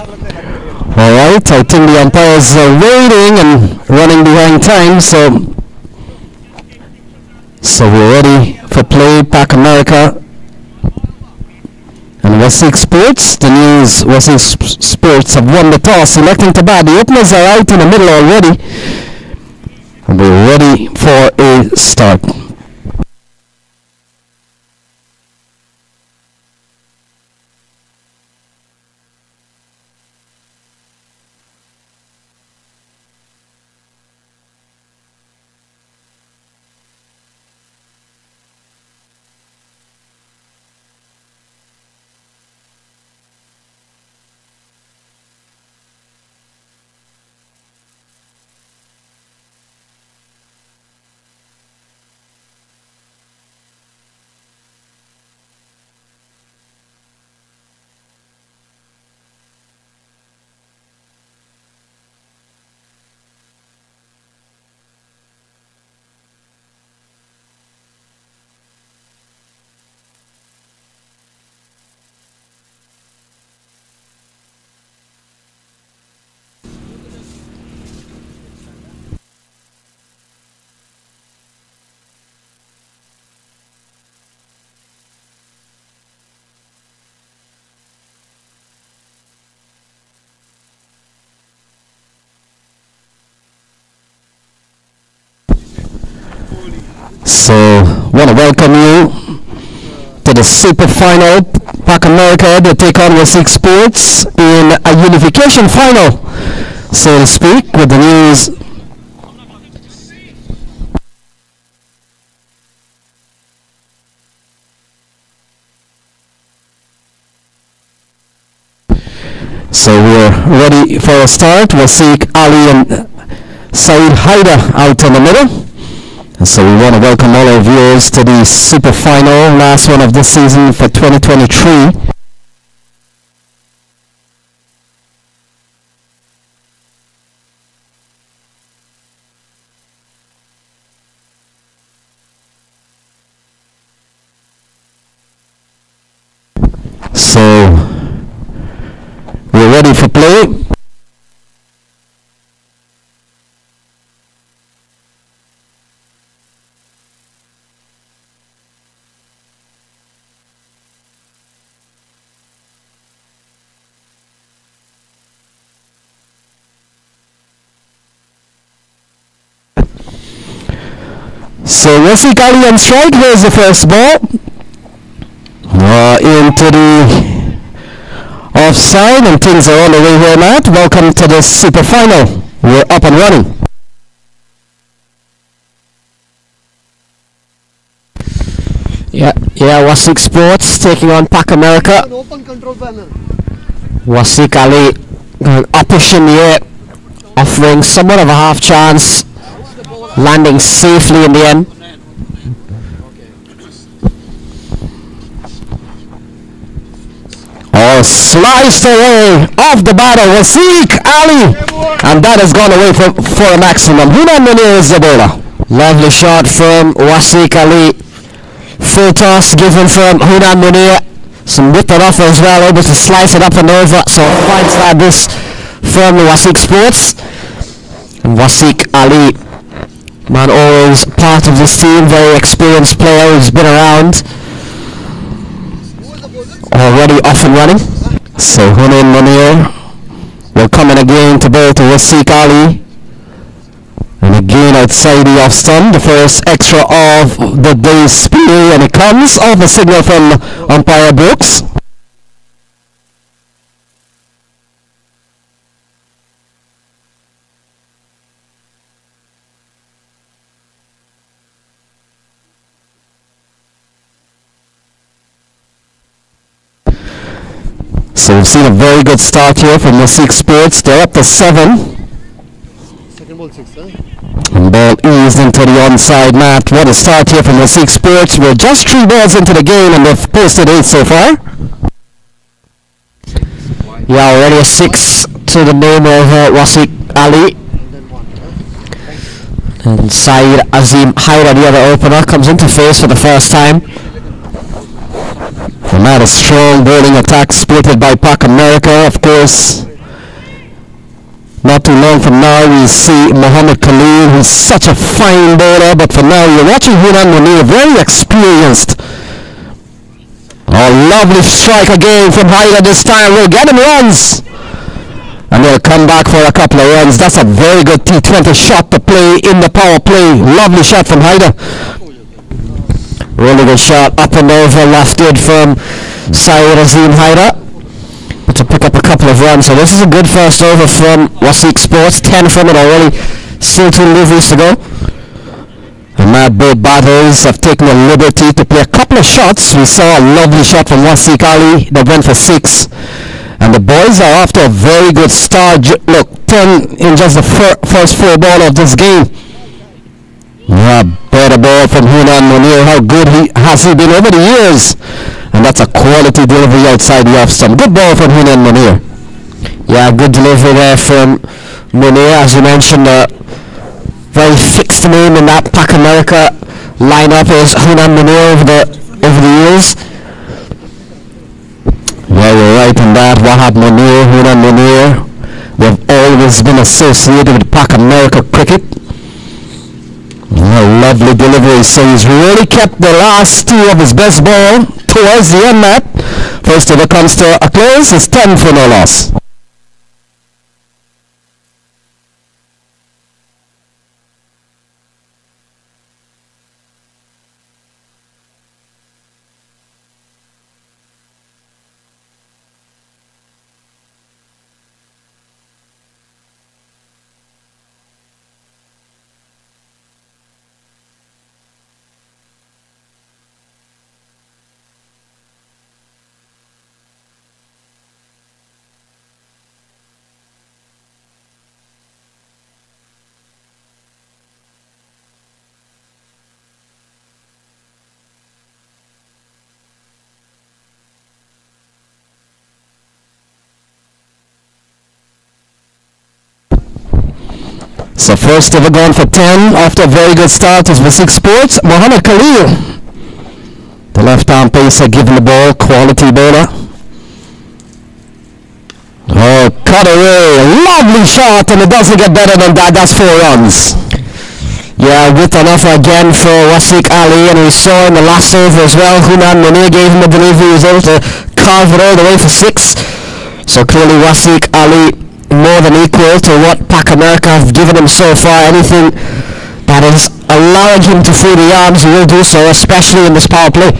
Alright, I think the umpires are waiting and running behind time, so we're ready for play. Pac America and Wessex Sports. The News Wessex Sports have won the toss, electing to bat. The openers are out in the middle already, and we're ready for a start. So, want to welcome you to the Super Final. Pac America, they take on Wessex Sports in a unification final, so to speak, with the News. So we're ready for a start. We'll see Ali and Saeed Haider out in the middle. So we want to welcome all our viewers to the Super Final, last one of this season for 2023. So we're ready for play. So we'll see Kali on strike. Here's the first ball. Into the offside, and things are on the way here, Matt. Welcome to the Super Final. We're up and running. Yeah, Wessex Sports taking on Pac America. Open control panel. Wessex Ali going uppish in the air, offering somewhat of a half chance, landing safely in the end. Sliced away off the batter, Wessex Ali, and that has gone away for a maximum. Hunan Munir Zabola. Lovely shot from Wessex Ali. Full toss given from Hunan Munir. Some whip it off as well, able to slice it up and over. So fine slide this from Wessex Sports. And Wessex Ali, man, always part of this team, very experienced player who's been around. Already off and running. So Hunan Munir will come in again to bowl to Wessex Ali. And again outside the off stump, the first extra of the day's spear, and it comes off the signal from umpire Brooks. So we've seen a very good start here from Wessex Sports. They're up to 7. Second ball 6, huh? And ball eased into the onside mat. What a start here from Wessex Sports. We're just 3 balls into the game and they've posted 8 so far. Yeah, already a 6 to the name of Wessex Ali. And Saeed Azim Haider, the other opener, comes into face for the first time. And that a strong bowling attack supported by Pac America, of course. Not too long from now, we see Mohammed Khalil, who's such a fine bowler, but for now, you're watching Hunan Munir, very experienced. Oh, lovely strike again from Haida this time. We'll get him runs. And they'll come back for a couple of runs. That's a very good T20 shot to play in the power play. Lovely shot from Haida. Really good shot up and over, lofted from Syed Azim Haida. But to pick up a couple of runs. So this is a good first over from Wasik Sports. 10 from it already. Still 2 deliveries to go. And now both batters have taken the liberty to play a couple of shots. We saw a lovely shot from Wasik Ali that went for 6. And the boys are off to a very good start. Look, 10 in just the first 4 ball of this game. Yeah, better ball from Hunan Munir. How good has he been over the years? And that's a quality delivery outside the off stump. Good ball from Hunan Munir. Yeah, good delivery there from Munir. As you mentioned, very fixed name in that Pac America lineup is Hunan Munir over the years. Yeah, you're right in that. Wahab Munir, Hunan Munir, they've always been associated with Pac America cricket. Yeah, lovely delivery. So he's really kept the last 2 of his best ball towards the end, Matt. First over comes to a close. It's 10 for no loss. So first over gone for 10 after a very good start is Wasik Sports. Mohammed Khalil, the left-arm pacer, giving the ball, quality bowler. Oh, cut away, lovely shot, and it doesn't get better than that. That's 4 runs. Yeah, with an offer again for Wasik Ali, and we saw in the last over as well, Hunan Munir gave him a delivery. He was able to carve it all the way for 6. So clearly Wasik Ali more than equal to what Pac America have given him so far. Anything that is allowing him to free the arms, he will do so, especially in this power play.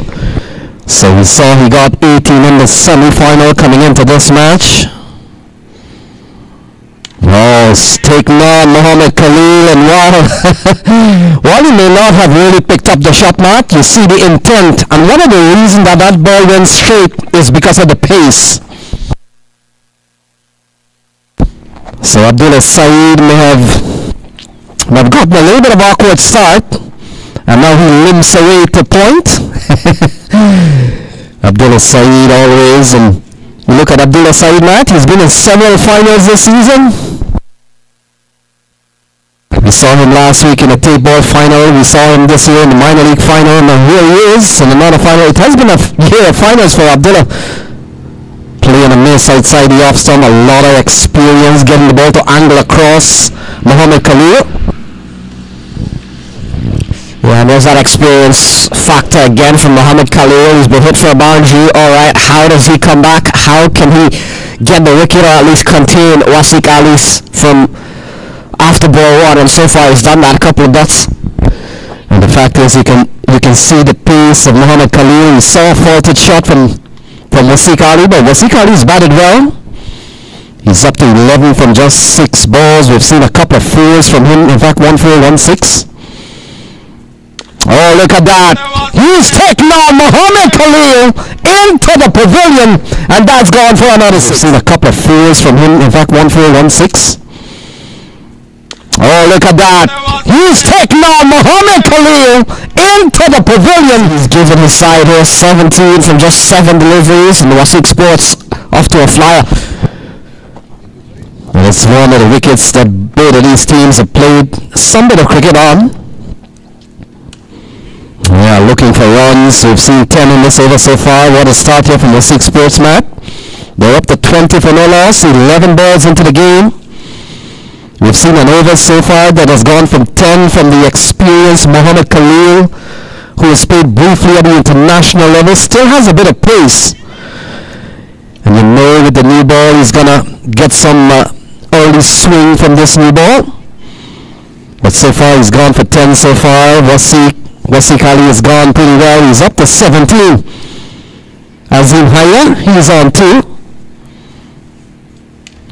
So we saw he got 18 in the semi-final coming into this match. Oh, it's taken on Mohammed Khalil, and while he may not have really picked up the shot, Matt, you see the intent, and one of the reasons that ball went straight is because of the pace. So Abdullah Saeed may have gotten a little bit of awkward start, and now he limps away to point. Abdullah Saeed always, and you look at Abdullah Saeed, Matt, he's been in several finals this season. We saw him last week in the tape ball final. We saw him this year in the minor league final, and here he is in another final. It has been a year of finals for Abdullah. Playing a miss outside the off stump, a lot of experience getting the ball to angle across Mohammed Khalil. Yeah, and there's that experience factor again from Mohammed Khalil. He's been hit for a boundary. Alright, how does he come back? How can he get the wicket or at least contain Wasik Ali from after ball 1? And so far he's done that, a couple of dots. And the fact is you can see the pace of Mohammed Khalil. He saw a faulted shot from Wasik Ali, but Wasik Ali's batted well. He's up to 11 from just 6 balls. We've seen a couple of 4s from him. In fact, 1 4, 1 6. Oh, look at that. He's taken on Mohammed Khalil into the pavilion, and that's gone for another 6. We've seen a couple of 4s from him. In fact, 1 4, 1 6. Oh, look at that. He's taken on Mohammed Khalil into the pavilion. He's given his side here 17 from just 7 deliveries, and Wasik Sports off to a flyer. And it's one of the wickets that both of these teams have played some bit of cricket on. Yeah, looking for runs. We've seen 10 in this over so far. What a start here from Wasik Sports, Matt. They're up to 20 for no loss, 11 balls into the game. We've seen an over so far that has gone from 10 from the experienced Mohammed Khalil, who has played briefly at the international level, still has a bit of pace. And you know with the new ball, he's going to get some early swing from this new ball. But so far, he's gone for 10 so far. Wasiq Ali has gone pretty well. He's up to 17. Azim Haya, he's on 2.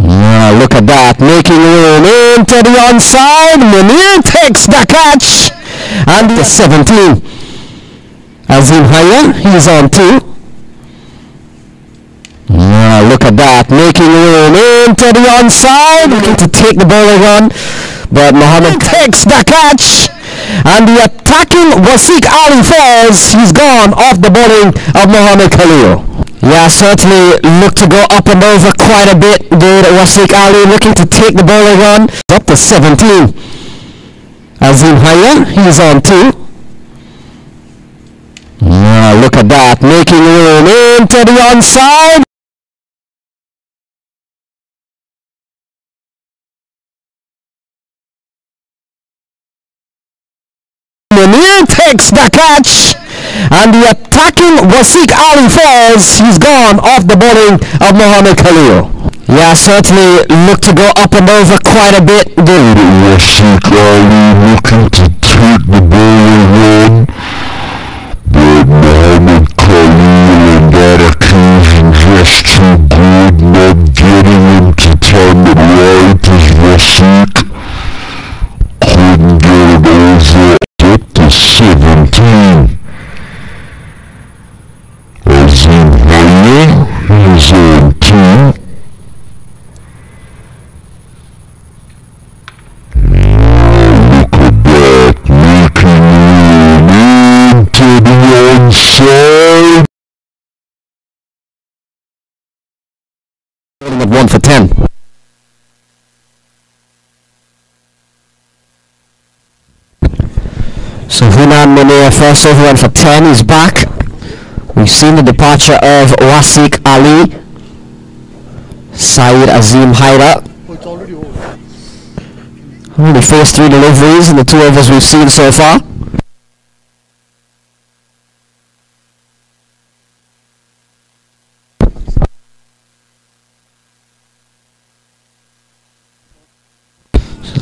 Yeah, look at that. Making room into the onside. Munir takes the catch. And the 17. Azim Haya, he's on 2. Yeah, look at that. Making room into the onside. Looking to take the ball run. But Mohammed takes the catch. And the attacking Wasiq Ali falls. He's gone off the bowling of Mohammed Khalil. Yeah, certainly looked to go up and over quite a bit. Did Wasiq Ali looking to take the bowling run. Up to 17. Azim Haya, he's on 2. Yeah, look at that. Making room into the onside. Munir takes the catch. And the attacking Wasiq Ali falls. He's gone off the bowling of Mohammed Khalil. Yeah, certainly looked to go up and over quite a bit. Did Wasiq Ali looking to take the bowling run. But Mohammed Khalil on that occasion just too good, not getting him to time it right as Wasiq couldn't get it over. Up to 17. Azim Haya is on 2. Look at that, making room into the onside. at 1 for 10. So Hunan Munir first over 1 for 10. He's back. We've seen the departure of Wasiq Ali. Syed Azim Haida. Oh, it's already over. Only first 3 deliveries in the 2 overs we've seen so far.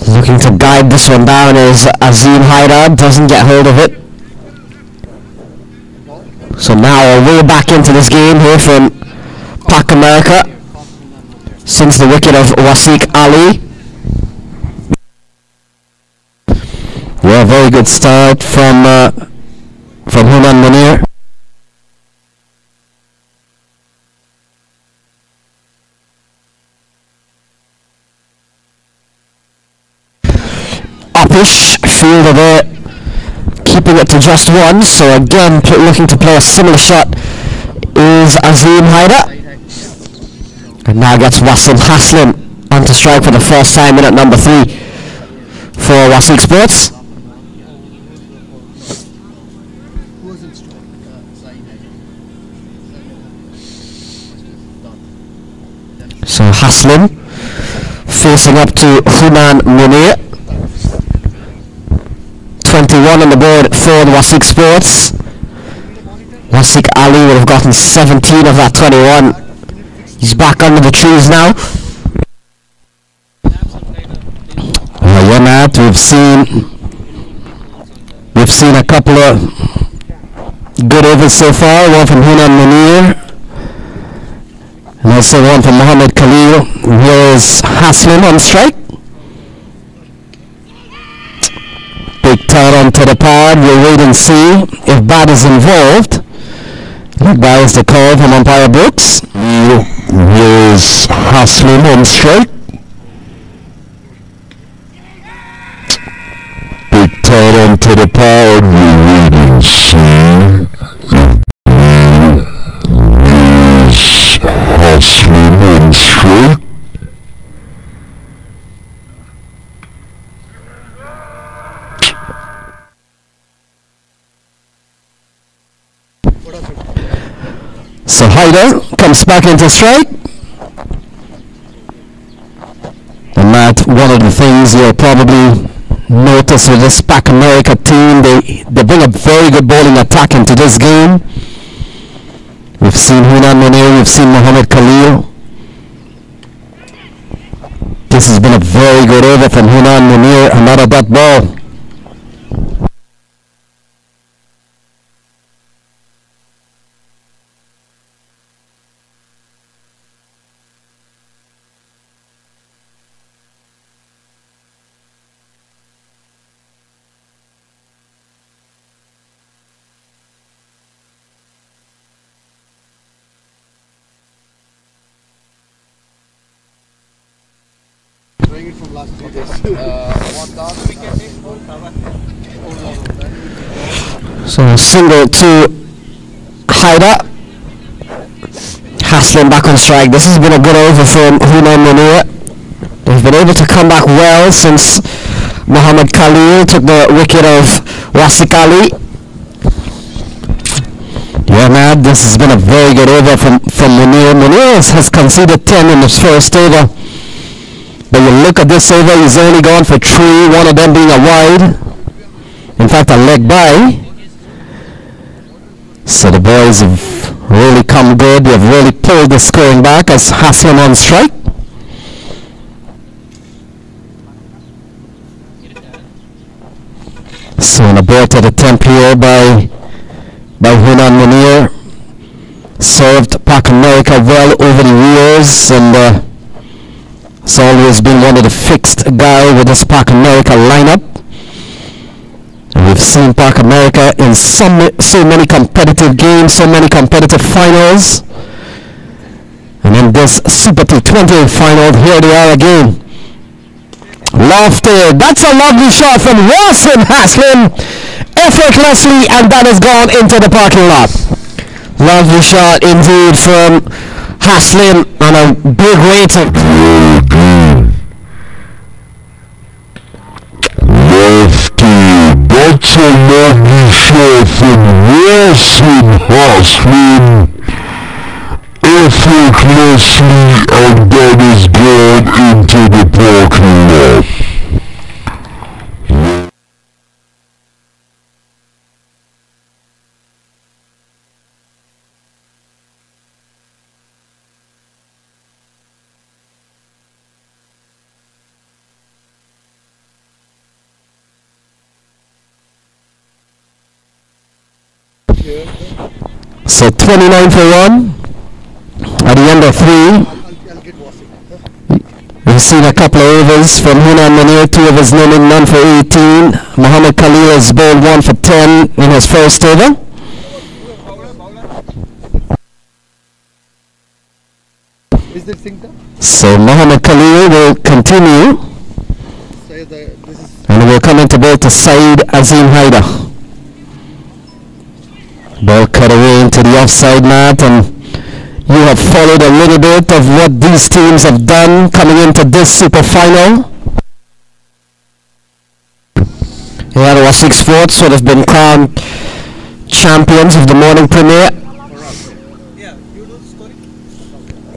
Looking to guide this one down is Azim Haida. Doesn't get hold of it. So now we're back into this game here from Pac America. Since the wicket of Wasiq Ali. Yeah, very good start from Hunan Munir. Uppish, fielder there, keeping it to just 1. So again, looking to play a similar shot is Azim Haida. And now gets Wasim Haslam onto strike for the first time in at number 3 for Wasiq Sports. So Haslam facing up to Hunan Munir. 21 on the board for the Wasiq Sports. Wasiq Ali would have gotten 17 of that 21. He's back under the trees now. Yeah, Matt, we've seen a couple of good overs so far. One from Hunan Munir, and also one from Mohammed Khalil. Here is Haslam on strike. Big turn onto the pad. We'll wait and see if bat is involved. That is the call from umpire Brooks. Here's Haslam on strike. Big turn onto the pad. We'll wait and see. Here's Haslam on strike. So Haida comes back into strike. And Matt, one of the things you'll probably notice with this Pac America team, they bring a very good bowling attack into this game. We've seen Hunan Munir, we've seen Muhammad Khalil. This has been a very good over from Hunan Munir, another dot ball. Trying it from last 3 days. So single to Haida. Haslam back on strike. This has been a good over from Hunan Munir. They've been able to come back well since Muhammad Khalil took the wicket of Wasik Ali. Yeah, man, this has been a very good over from Munir. Munir has conceded 10 in his first over. But you look at this over, he's only gone for 3, one of them being a wide. In fact, a leg by. So the boys have really come good. They've really pulled the scoring back as Haslam on strike. So an abort at the temp here by Hunan Munir. Served Pac America well over the years, and it's always been one of the fixed guy with this Pac America lineup. And we've seen Pac America in so many competitive games, so many competitive finals. And in this Super T20 final, here they are again. Lofted, that's a lovely shot from Wasim Haslam, effortlessly, and that has gone into the parking lot. Lovely shot indeed from Haslam on a big rating. Lofty, that's a lovely shot from Wasim Haslam, effortlessly, and that is gone into the parking lot. So 29 for 1 at the end of 3. I'll get Wasik. We've seen a couple of overs from Hunan Munir, 2 overs none, none for 18. Muhammad Khalil has bowled 1 for 10 in his first over. Is this synced up? So Muhammad Khalil will continue, Say this is and will come into bowl to Saeed Azim Haida. Ball cut away into the offside mat, and you have followed a little bit of what these teams have done coming into this super final. Yeah, the Wasik Sports would have been crowned champions of the morning premiere.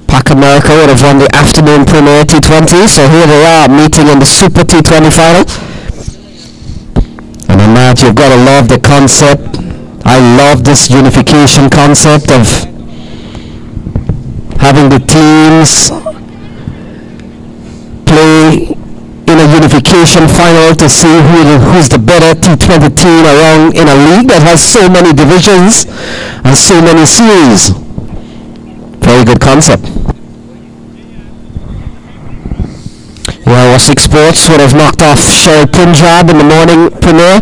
Pac America would have won the afternoon premiere T20, so here they are meeting in the Super T20 final. And in that, you've got to love the concept. I love this unification concept of having the teams play in a unification final to see who's the better T20 team around in a league that has so many divisions and so many series. Very good concept. Yeah, Wasik Sports would have knocked off Shell Punjab in the morning premiere.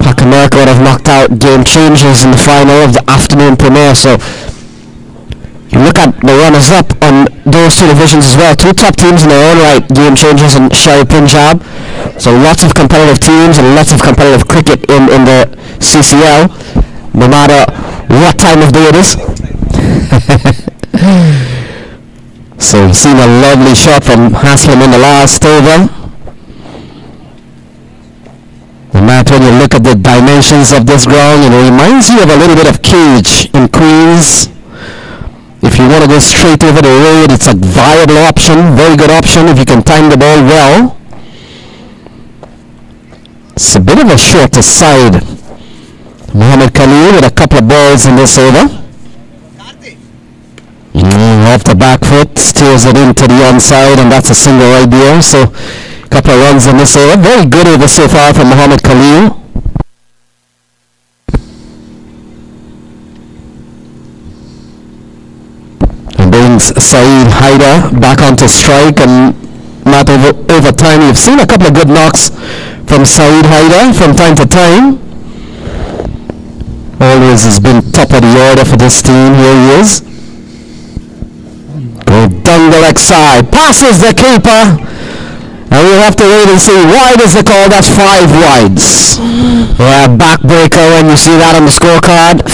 Pac America would have knocked out Game Changers in the final of the afternoon premiere. So you look at the runners-up on those 2 divisions as well. 2 top teams in their own right, Game Changers and Shell Punjab. So lots of competitive teams and lots of competitive cricket in the CCL, no matter what time of day it is. So we've seen a lovely shot from Haslam in the last over. And Matt, when you look at the dimensions of this ground, it reminds you of a little bit of Cage in Queens. If you you want to go straight over the road, it's a viable option, very good option if you can time the ball well. It's a bit of a shorter side. Muhammad Khalil with a couple of balls in this over. Off the back foot, steers it into the onside, and that's a single right there. So a couple of runs in this over. Very good over so far from Muhammad Khalil. And brings Saeed Haider back onto strike, and not over time. You've seen a couple of good knocks from Saeed Haider from time to time. Always has been top of the order for this team. Here he is. Go down the leg side. Passes the keeper. And we'll have to wait and see. Wide is the call. That's 5 wides. Backbreaker when you see that on the scorecard.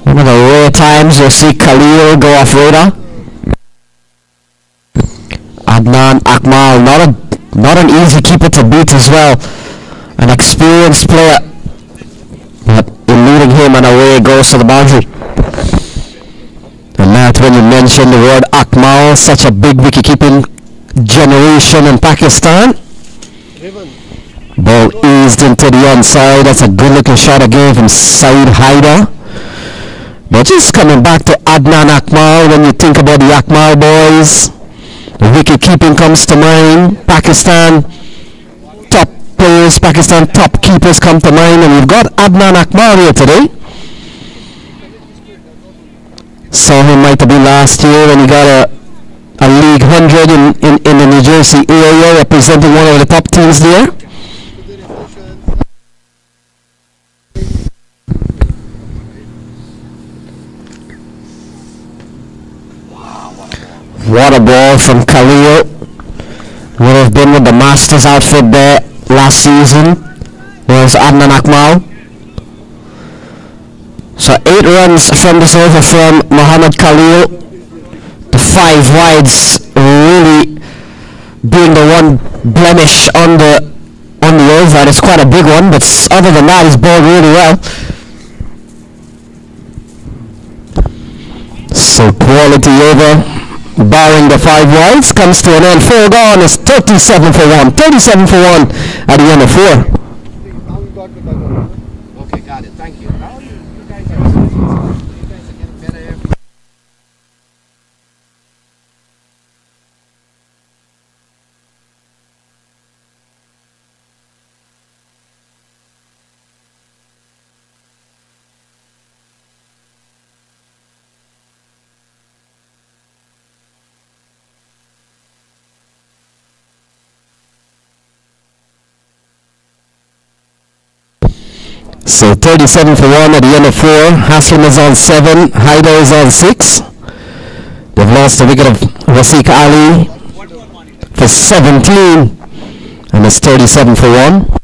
One of the rare times you'll see Khalil go off radar. Adnan Akmal, not an easy keeper to beat as well. An experienced player, but eluding him and away it goes to the boundary. And Matt, when you mentioned the word Akmal, such a big wicket-keeping generation in Pakistan. Ball eased into the onside. That's a good-looking shot again from Saeed Haider. But just coming back to Adnan Akmal, when you think about the Akmal boys, the wicket-keeping comes to mind. Pakistan top players, Pakistan top keepers come to mind, and we've got Adnan Akmal here today. Saw him might have been last year when he got a League 100 in the New Jersey area, representing one of the top teams there. What a ball from Khalil. Would have been with the Masters outfit there last season. There's Adnan Akmal. So 8 runs from this over from Muhammad Khalil. The 5 wides really being the one blemish on the over. It's quite a big one, but other than that, he's bowled really well. So quality over, barring the 5 wides, comes to an end. 4 gone. It's 37 for 1. 37 for 1 at the end of 4. Now we got the dugout. Okay, got it. Thank you. Now you guys are getting better. So 37 for 1 at the end of 4. Haslam is on 7. Haider is on 6. They've lost the wicket of Wasiq Ali for 17. And it's 37 for 1.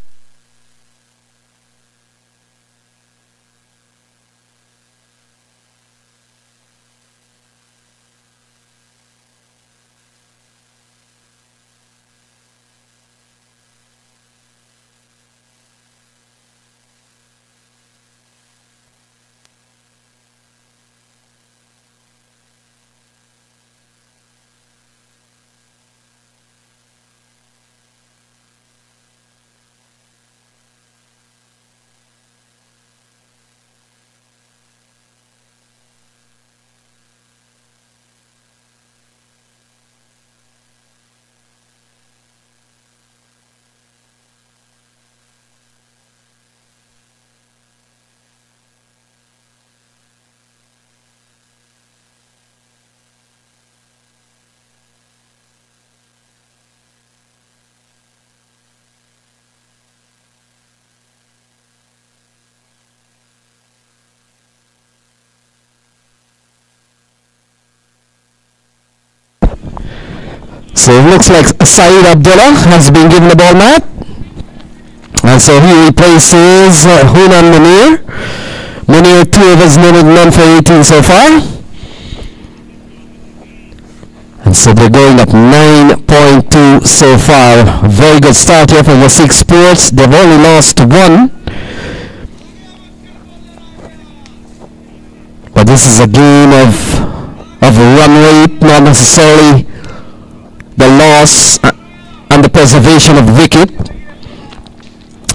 So it looks like Saeed Abdullah has been given the ball mat. And so he replaces Hunan Munir. Munir, 2 of his none for 18 so far. So they're going up 9.2 so far. Very good start here for Wasik Sports. They've only lost one. But this is a game of run rate, not necessarily the loss and the preservation of wicket.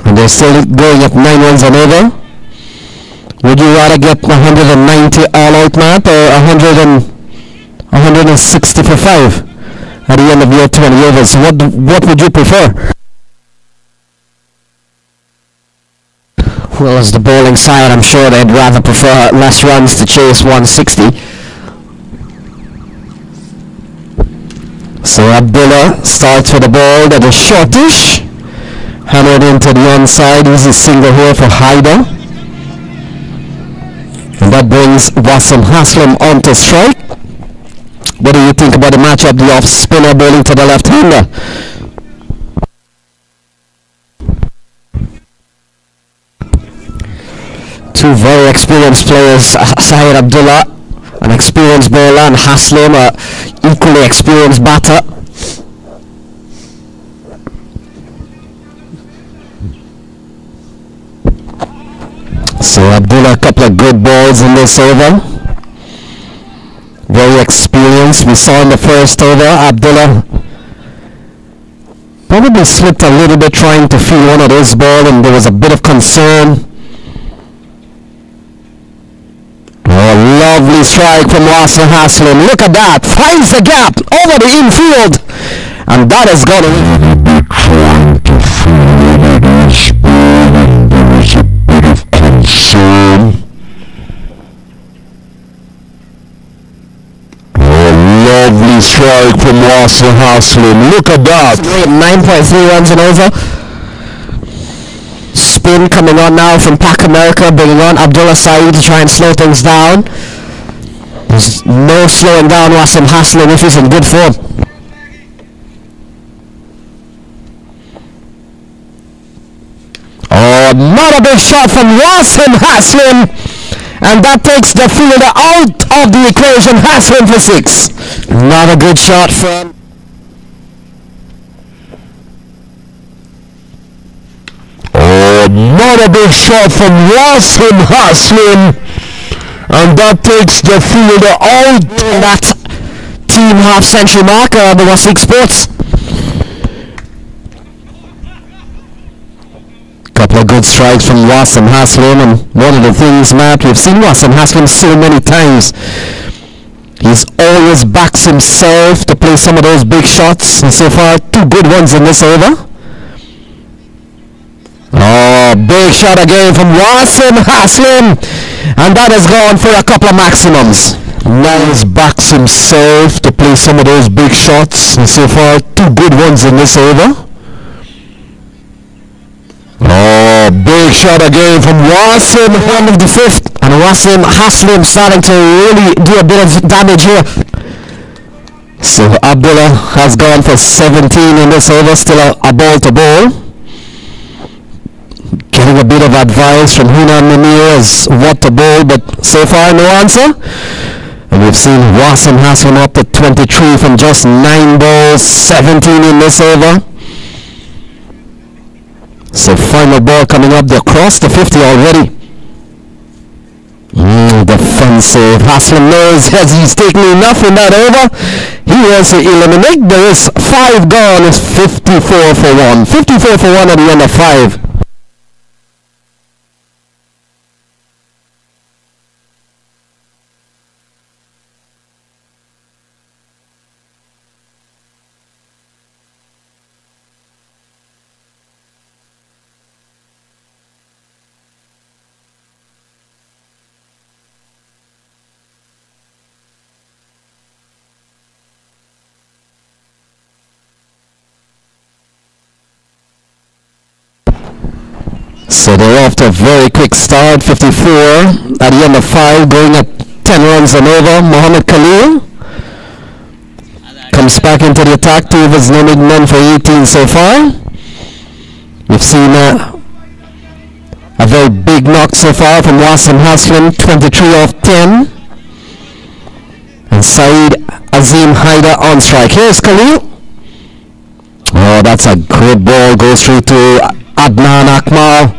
And they're still going up 9 runs and over. Would you rather get 190 all out, Matt, or 160 for 5 at the end of your 20 overs? What would you prefer? Well, as the bowling side, I'm sure they'd rather prefer less runs to chase 160. So Abdullah starts with the ball that is shortish. Hammered into the onside. Easy single here for Haider. And that brings Wasim Haslam onto strike. What do you think about the matchup? The off-spinner bowling to the left-hander. Two very experienced players, Syed Abdullah, an experienced bowler, and Haslam, an equally experienced batter. So Abdullah, a couple of good balls in this over. Very experienced. We saw in the first over, Abdullah probably slipped a little bit trying to field one of those balls, and there was a bit of concern. Oh, lovely strike from Wasim Haslam. Look at that. Finds the gap over the infield. And that has gone away. Trying to field one of those balls, and there was a bit of concern. Lovely strike from Wasim Haslam. Look at that. 9.3 runs and over. Spin coming on now from Pac America, bringing on Abdullah Saeed to try and slow things down. There's no slowing down Wasim Haslam if he's in good form. Oh, not a big shot from Wasim Haslam. And that takes the fielder out of the equation. Haslam for 6. Not a good shot from... Not a big shot from Wasim Haslam, and that takes the fielder out. That team half-century marker, the Wasik Sports. Couple of good strikes from Wasim Haslam, and one of the things, Matt, we've seen Wasim Haslam so many times. He's always backs himself to play some of those big shots, and so far 2 good ones in this over. Oh, big shot again from Wasim Haslam, and that has gone for a couple of maximums. Nice backs himself to play some of those big shots, and so far 2 good ones in this over. Oh, big shot again from Wasim. One of the 5th, and Wasim Haslam starting to really do a bit of damage here. So Abdullah has gone for 17 in this over, still a ball to bowl. Getting a bit of advice from Hunan Munir as what to bowl, but so far no answer. And we've seen Wasim Haslam up to 23 from just 9 balls, 17 in this over. So final ball coming up, they're across the 50 already. Defensive. Haslam knows as he's taking enough in that over. He wants to eliminate. There is 5 gone. It's 54 for 1. 54 for 1 at the end of 5. So they're off to a very quick start, 54 at the end of 5, going up 10 runs and over. Mohammed Khalil comes back into the attack, 2 of his limited men for 18 so far. We've seen a very big knock so far from Wasim Haslam, 23 off 10. And Saeed Azim Haida on strike. Here's Khalil. Oh, that's a good ball. Goes through to Adnan Akmal.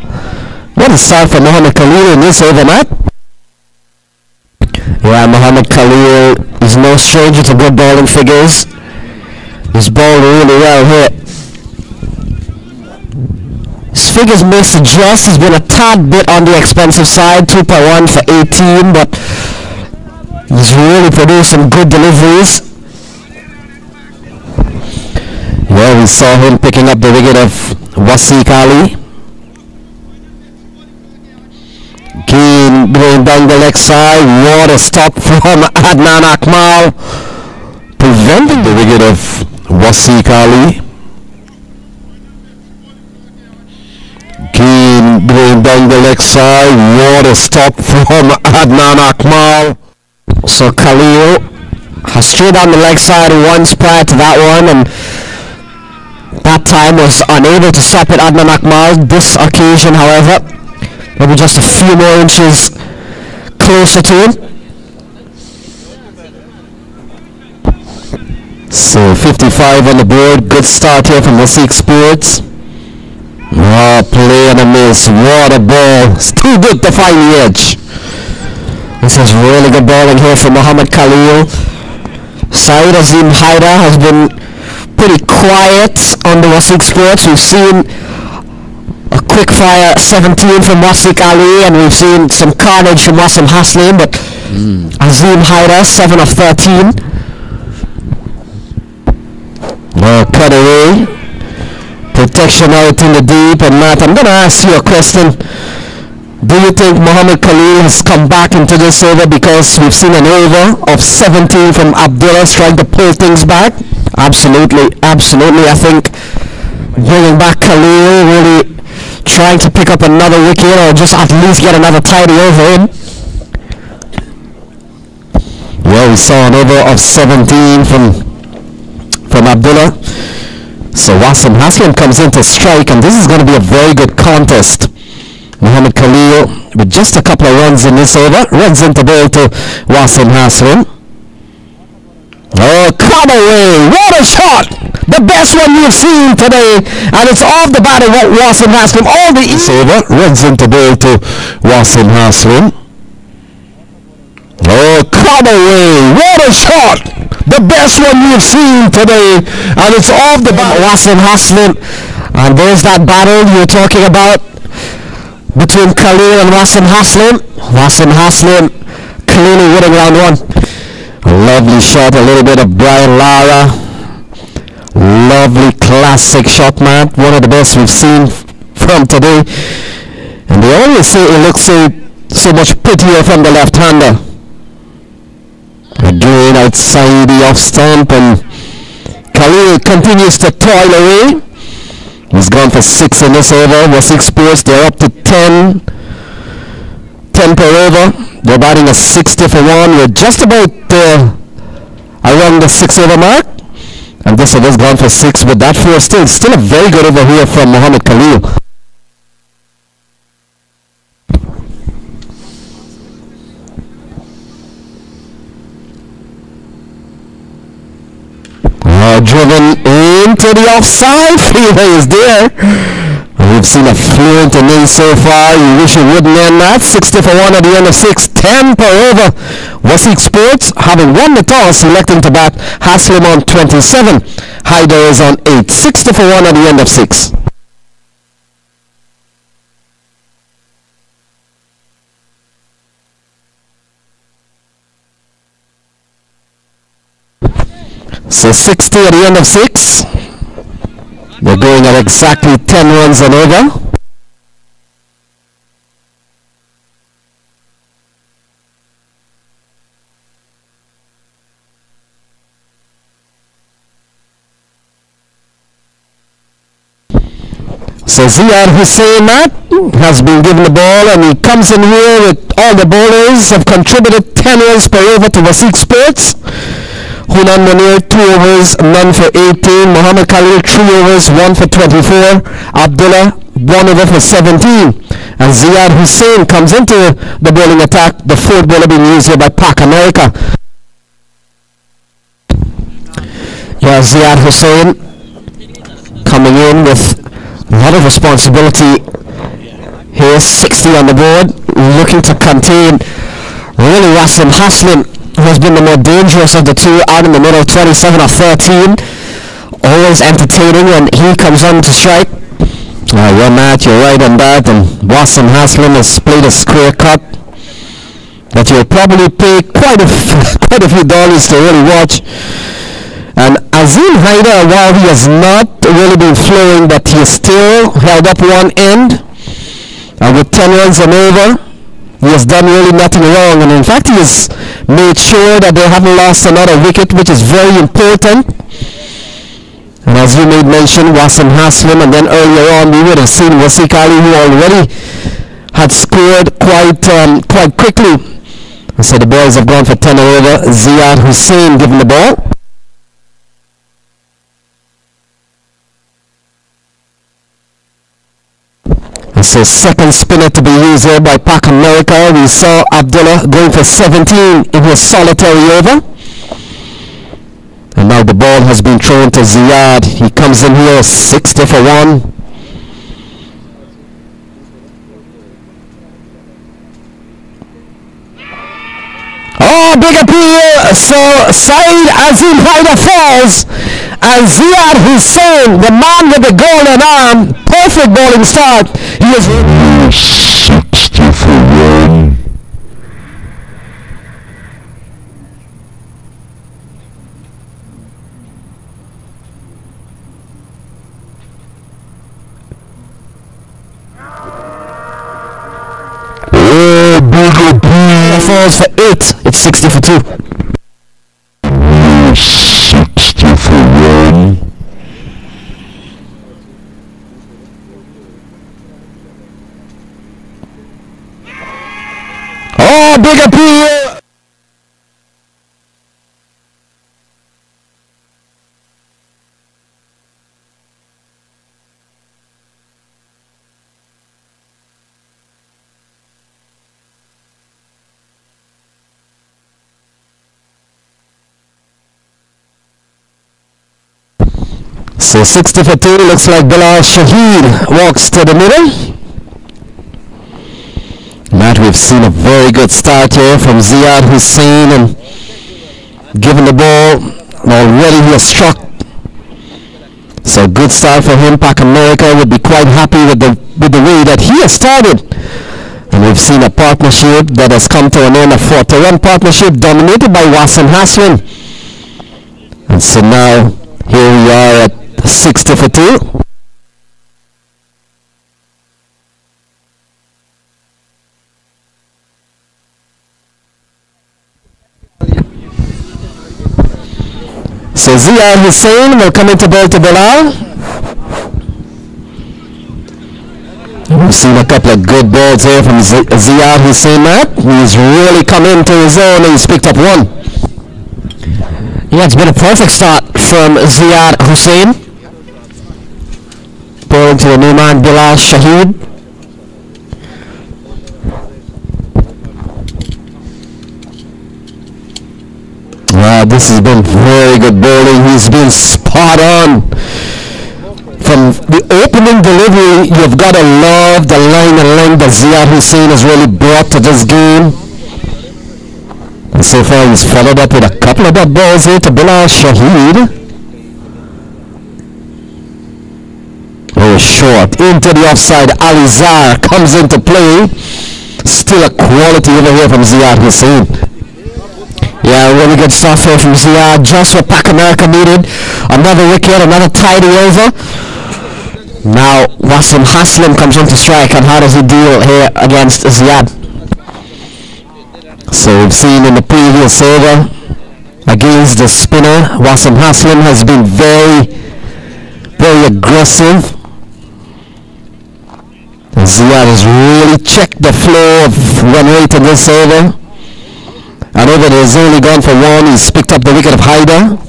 What a start for Muhammad Khalil in this over, Matt. Yeah, Muhammad Khalil is no stranger to good bowling figures. He's bowled really well here. His figures may suggest he's been a tad bit on the expensive side, 2.1 for 18, but he's really produced some good deliveries. Yeah, we saw him picking up the wicket of Wasiq Ali. Keen going down the leg side. What a stop from Adnan Akmal, preventing the wicket of Wasiq Ali. Keen going down the leg side. What a stop from Adnan Akmal. So Khalil has straight on the leg side once prior to that one, and that time was unable to stop it, Adnan Akmal. This occasion, however, maybe just a few more inches closer to him. So 55 on the board. Good start here from Wasiq Sports. Oh, play and a miss. What a ball. It's too good to find the edge. This is really good bowling here from Muhammad Khalil. Saeed Azim Haida has been pretty quiet on the Wasiq Sports. We've seen a quick fire 17 from Wasiq Ali, and we've seen some carnage from Wasim Haslim, but Azim Haida 7 of 13. Cut away. Protection out in the deep. And Matt, I'm going to ask you a question. Do you think Muhammad Khalil has come back into this over because we've seen an over of 17 from Abdullah trying to pull things back? Absolutely, absolutely. I think bringing back Khalil, really trying to pick up another wicket or just at least get another tidy over him. Well, we saw an over of 17 from Abdullah. So Wasim Haslim comes in to strike, and this is going to be a very good contest. Muhammad Khalil with just a couple of runs in this over, runs into ball to Wasim Haslim. Oh, come away! What a shot! The best one you've seen today, and it's off the bat of Wasim Haslim. All the over, runs into ball to Wasim Haslim. Oh, come away! What a shot! The best one you've seen today, and it's off the bat. Wasim Haslim, and there's that battle you were talking about between Khalil and Wasim Haslim. Wasim Haslim clearly winning round one. A lovely shot, a little bit of Brian Lara. Lovely classic shot, man. One of the best we've seen from today. And they always say it looks so much prettier from the left-hander. Again outside the off stump, and Khalil continues to toil away. He's gone for 6 in this over. Wasiq Sports, they're up to 10 per over. They're batting a 60 for 1. We're just about around the 6 over mark, and this over's gone for 6 with that 4. Still a very good over here from Muhammad Khalil. Driven into the offside. Freeway is there. We've seen a fluent innings so far. You wish it wouldn't end that. 60 for 1 at the end of 6. 10 per over. Wasiq Sports, having won the toss, electing to bat. Haslim on 27. Haider is on 8. 60 for 1 at the end of 6. So 60 at the end of 6. They're going at exactly 10 runs and over. So Ziad Hussain, Matt, has been given the ball, and he comes in here with all the bowlers have contributed 10 runs per over to Wasiq Sports. Hunan Munir 2 overs, none for 18. Muhammad Khalil 3 overs, 1 for 24. Abdullah 1 over for 17. And Ziad Hussain comes into the bowling attack. The 4th bowler being used here by Pak America. Here's Ziad Hussain coming in with a lot of responsibility. Here's 60 on the board, looking to contain really Wasim Haslim, who has been the more dangerous of the two out in the middle, 27 or 13. Always entertaining when he comes on to strike. You're Matt, you're right on that, and Wasim Haslim has played a square cut that you'll probably pay quite a few dollars to really watch. And Azim Haider, while he has not really been flowing, but he has still held up one end. And with 10 runs and over, he has done really nothing wrong. And in fact, he has made sure that they haven't lost another wicket, which is very important. And as you made mention, Wasim Haslim, and then earlier on we would have seen Wasiq Ali, who already had scored quite quickly. So the boys have gone for 10 over. Ziad Hussain given the ball. So second spinner to be used here by Pak America. We saw Abdullah going for 17 in his solitary over. And now the ball has been thrown to Ziad. He comes in here 60 for 1. Oh, big appeal. So Saeed Azim Haider falls. And Ziad Hussain, the man with the golden arm, perfect bowling start. He is 60 for 1. Oh, big appeal. Falls for 8. It's 60 for 2. 60 for 1. Oh, big appeal. So 60 for 2, looks like Bilal Shahid walks to the middle. Matt, we've seen a very good start here from Ziad Hussain, and given the ball, already he has struck. So good start for him. Pak America would be quite happy with the way that he has started. And we've seen a partnership that has come to an end, a 4-1 partnership dominated by Wasim Haslim. And so now here we are at 60 for 2. So Ziad Hussain will come into ball to Bilal. We've seen a couple of good balls here from Ziad Hussain, Matt. He's really come into his own and he's picked up one. Yeah, it's been a perfect start from Ziad Hussain. Bowling to the new man, Bilal Shahid. This has been very good bowling. He's been spot on. From the opening delivery, you've got to love the line and length that Ziad Hussain has really brought to this game. And so far he's followed up with a couple of dot balls here to Bilal Shahid. Very short into the offside. Alizar comes into play. Still a quality over here from Ziad Hussain. Yeah, really good stuff here from Ziad. Just what Pak America needed. Another wicket, another tidy over. Now Wasim Haslim comes on to strike, and how does he deal here against Ziad? So we've seen in the previous over against the spinner, Wasim Haslim has been very aggressive. And Ziad has really checked the flow of run rate in this over. I know that he's only gone for one. He's picked up the wicket of Haider.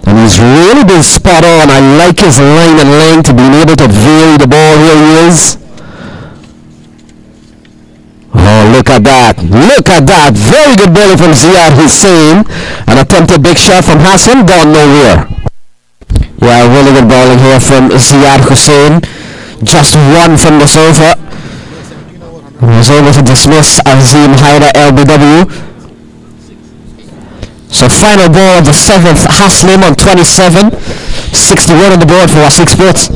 And he's really been spot on. I like his line and length, being able to vary the ball. Here he is. Oh, look at that. Look at that. Very good bowling from Ziad Hussain. An attempted big shot from Hassan, gone nowhere. Yeah, really good bowling here from Ziad Hussain. Just one from the sofa. He was able to dismiss Azim Haida LBW. So final ball of the 7th, Haslim on 27. 61 on the board for Wasik Sports.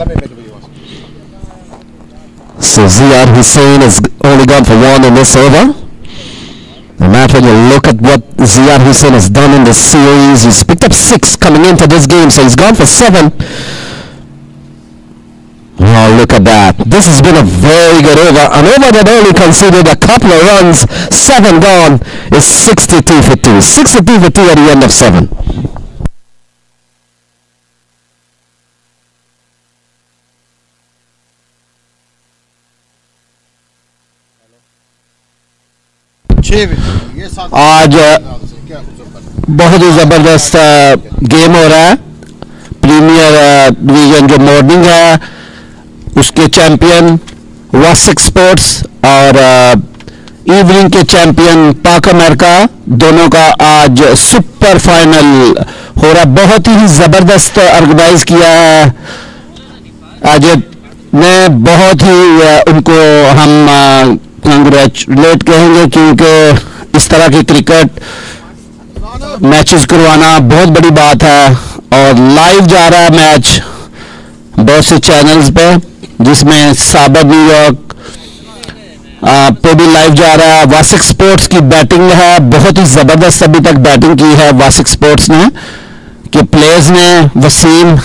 So Ziad Hussain has only gone for one in this over. No matter when you look at what Ziad Hussain has done in this series, he's picked up 6 coming into this game, so he's gone for 7. Oh, look at that. This has been a very good over. An over that only conceded a couple of runs, 7 gone, is 62 for 2. 62 for 2 at the end of 7. आज बहुत ही ज़बरदस्त game हो रहा है. Premiere division जो morning है उसके champion वासिक sports और इवनिंग के चैंपियन पाक अमेरिका दोनों का आज सुपर फाइनल हो रहा. बहुत ही ज़बरदस्त ऑर्गेनाइज किया है आज ने. बहुत ही उनको हम कंग्रेचुलेट कहेंगे क्योंकि इस तरह की क्रिकेट मैचेस करवाना बहुत बड़ी बात है. और लाइव जा रहा है मैच बहुत से चैनल्स पे, जिसमें साबर न्यूयॉर्क पे भी लाइव जा रहा है. वासिक स्पोर्ट्स की बैटिंग है, बहुत ही ज़बरदस्त अभी तक बैटिंग की है वासिक स्पोर्ट्स ने कि प्लेयर्स ने वसीम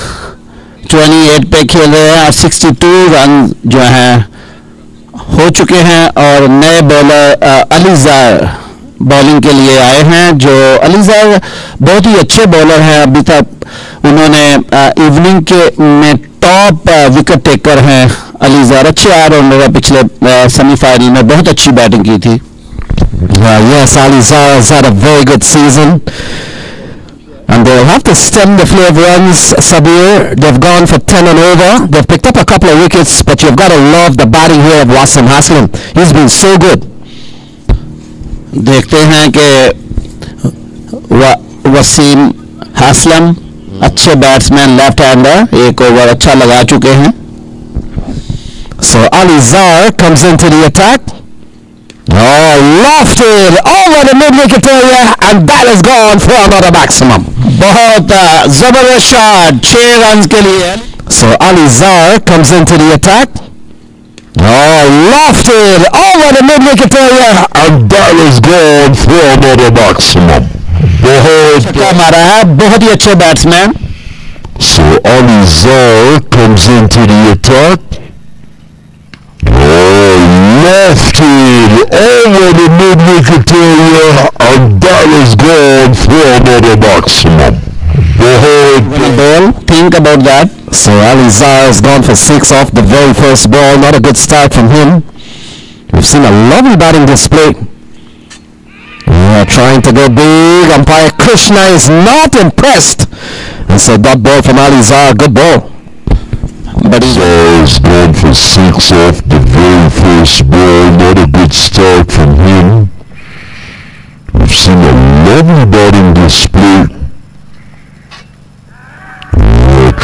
28 पे खेल रहे हैं और 62 रन जो हैं हो चुके हैं. और नए बॉलर अलीज़ार बॉलिंग के लिए आए हैं, जो अलीज़ार बहुत ही अच्छे बॉलर हैं. अभी तक उन्होंने इवनिंग के में टॉप विकेट टेकर हैं. अलीज़ार अच्छे ऑलराउंडर पिछले सेमीफाइनल में बहुत अच्छी बैटिंग की थी. Yes, Alizar has had a very good season. And they'll have to stem the flow of runs, Sabir. They've gone for 10 and over. They've picked up a couple of wickets, but you've got to love the batting here of Wasim Haslam. He's been so good. देखते हैं कि वसीम हासलम अच्छे batsman left hander, एक over अच्छा लगा चुके हैं. So Alizar comes into the attack. Oh, lofted over the mid-wicket area, and that is gone for another maximum. बहुत ज़बरदस्त शॉट 6 रन के लिए. So Alizar comes into the attack. Oh, lofted over the mid-wicket area, And that is gone for another maximum. बहुत छक्का मारा है, बहुत ही अच्छे batsman. So Alizar comes into the attack. Oh, lofted over the mid-wicket area, and that is gone for another maximum. Ball, think about that. So Alizar has gone for 6 off the very first ball. Not a good start from him. We've seen a lovely batting display. Trying to go big. Umpire Krishna is not impressed. And so that ball from Alizar, good ball. But Alizar's gone for 6 off the very first ball. Not a good start from him. We've seen a lovely batting display.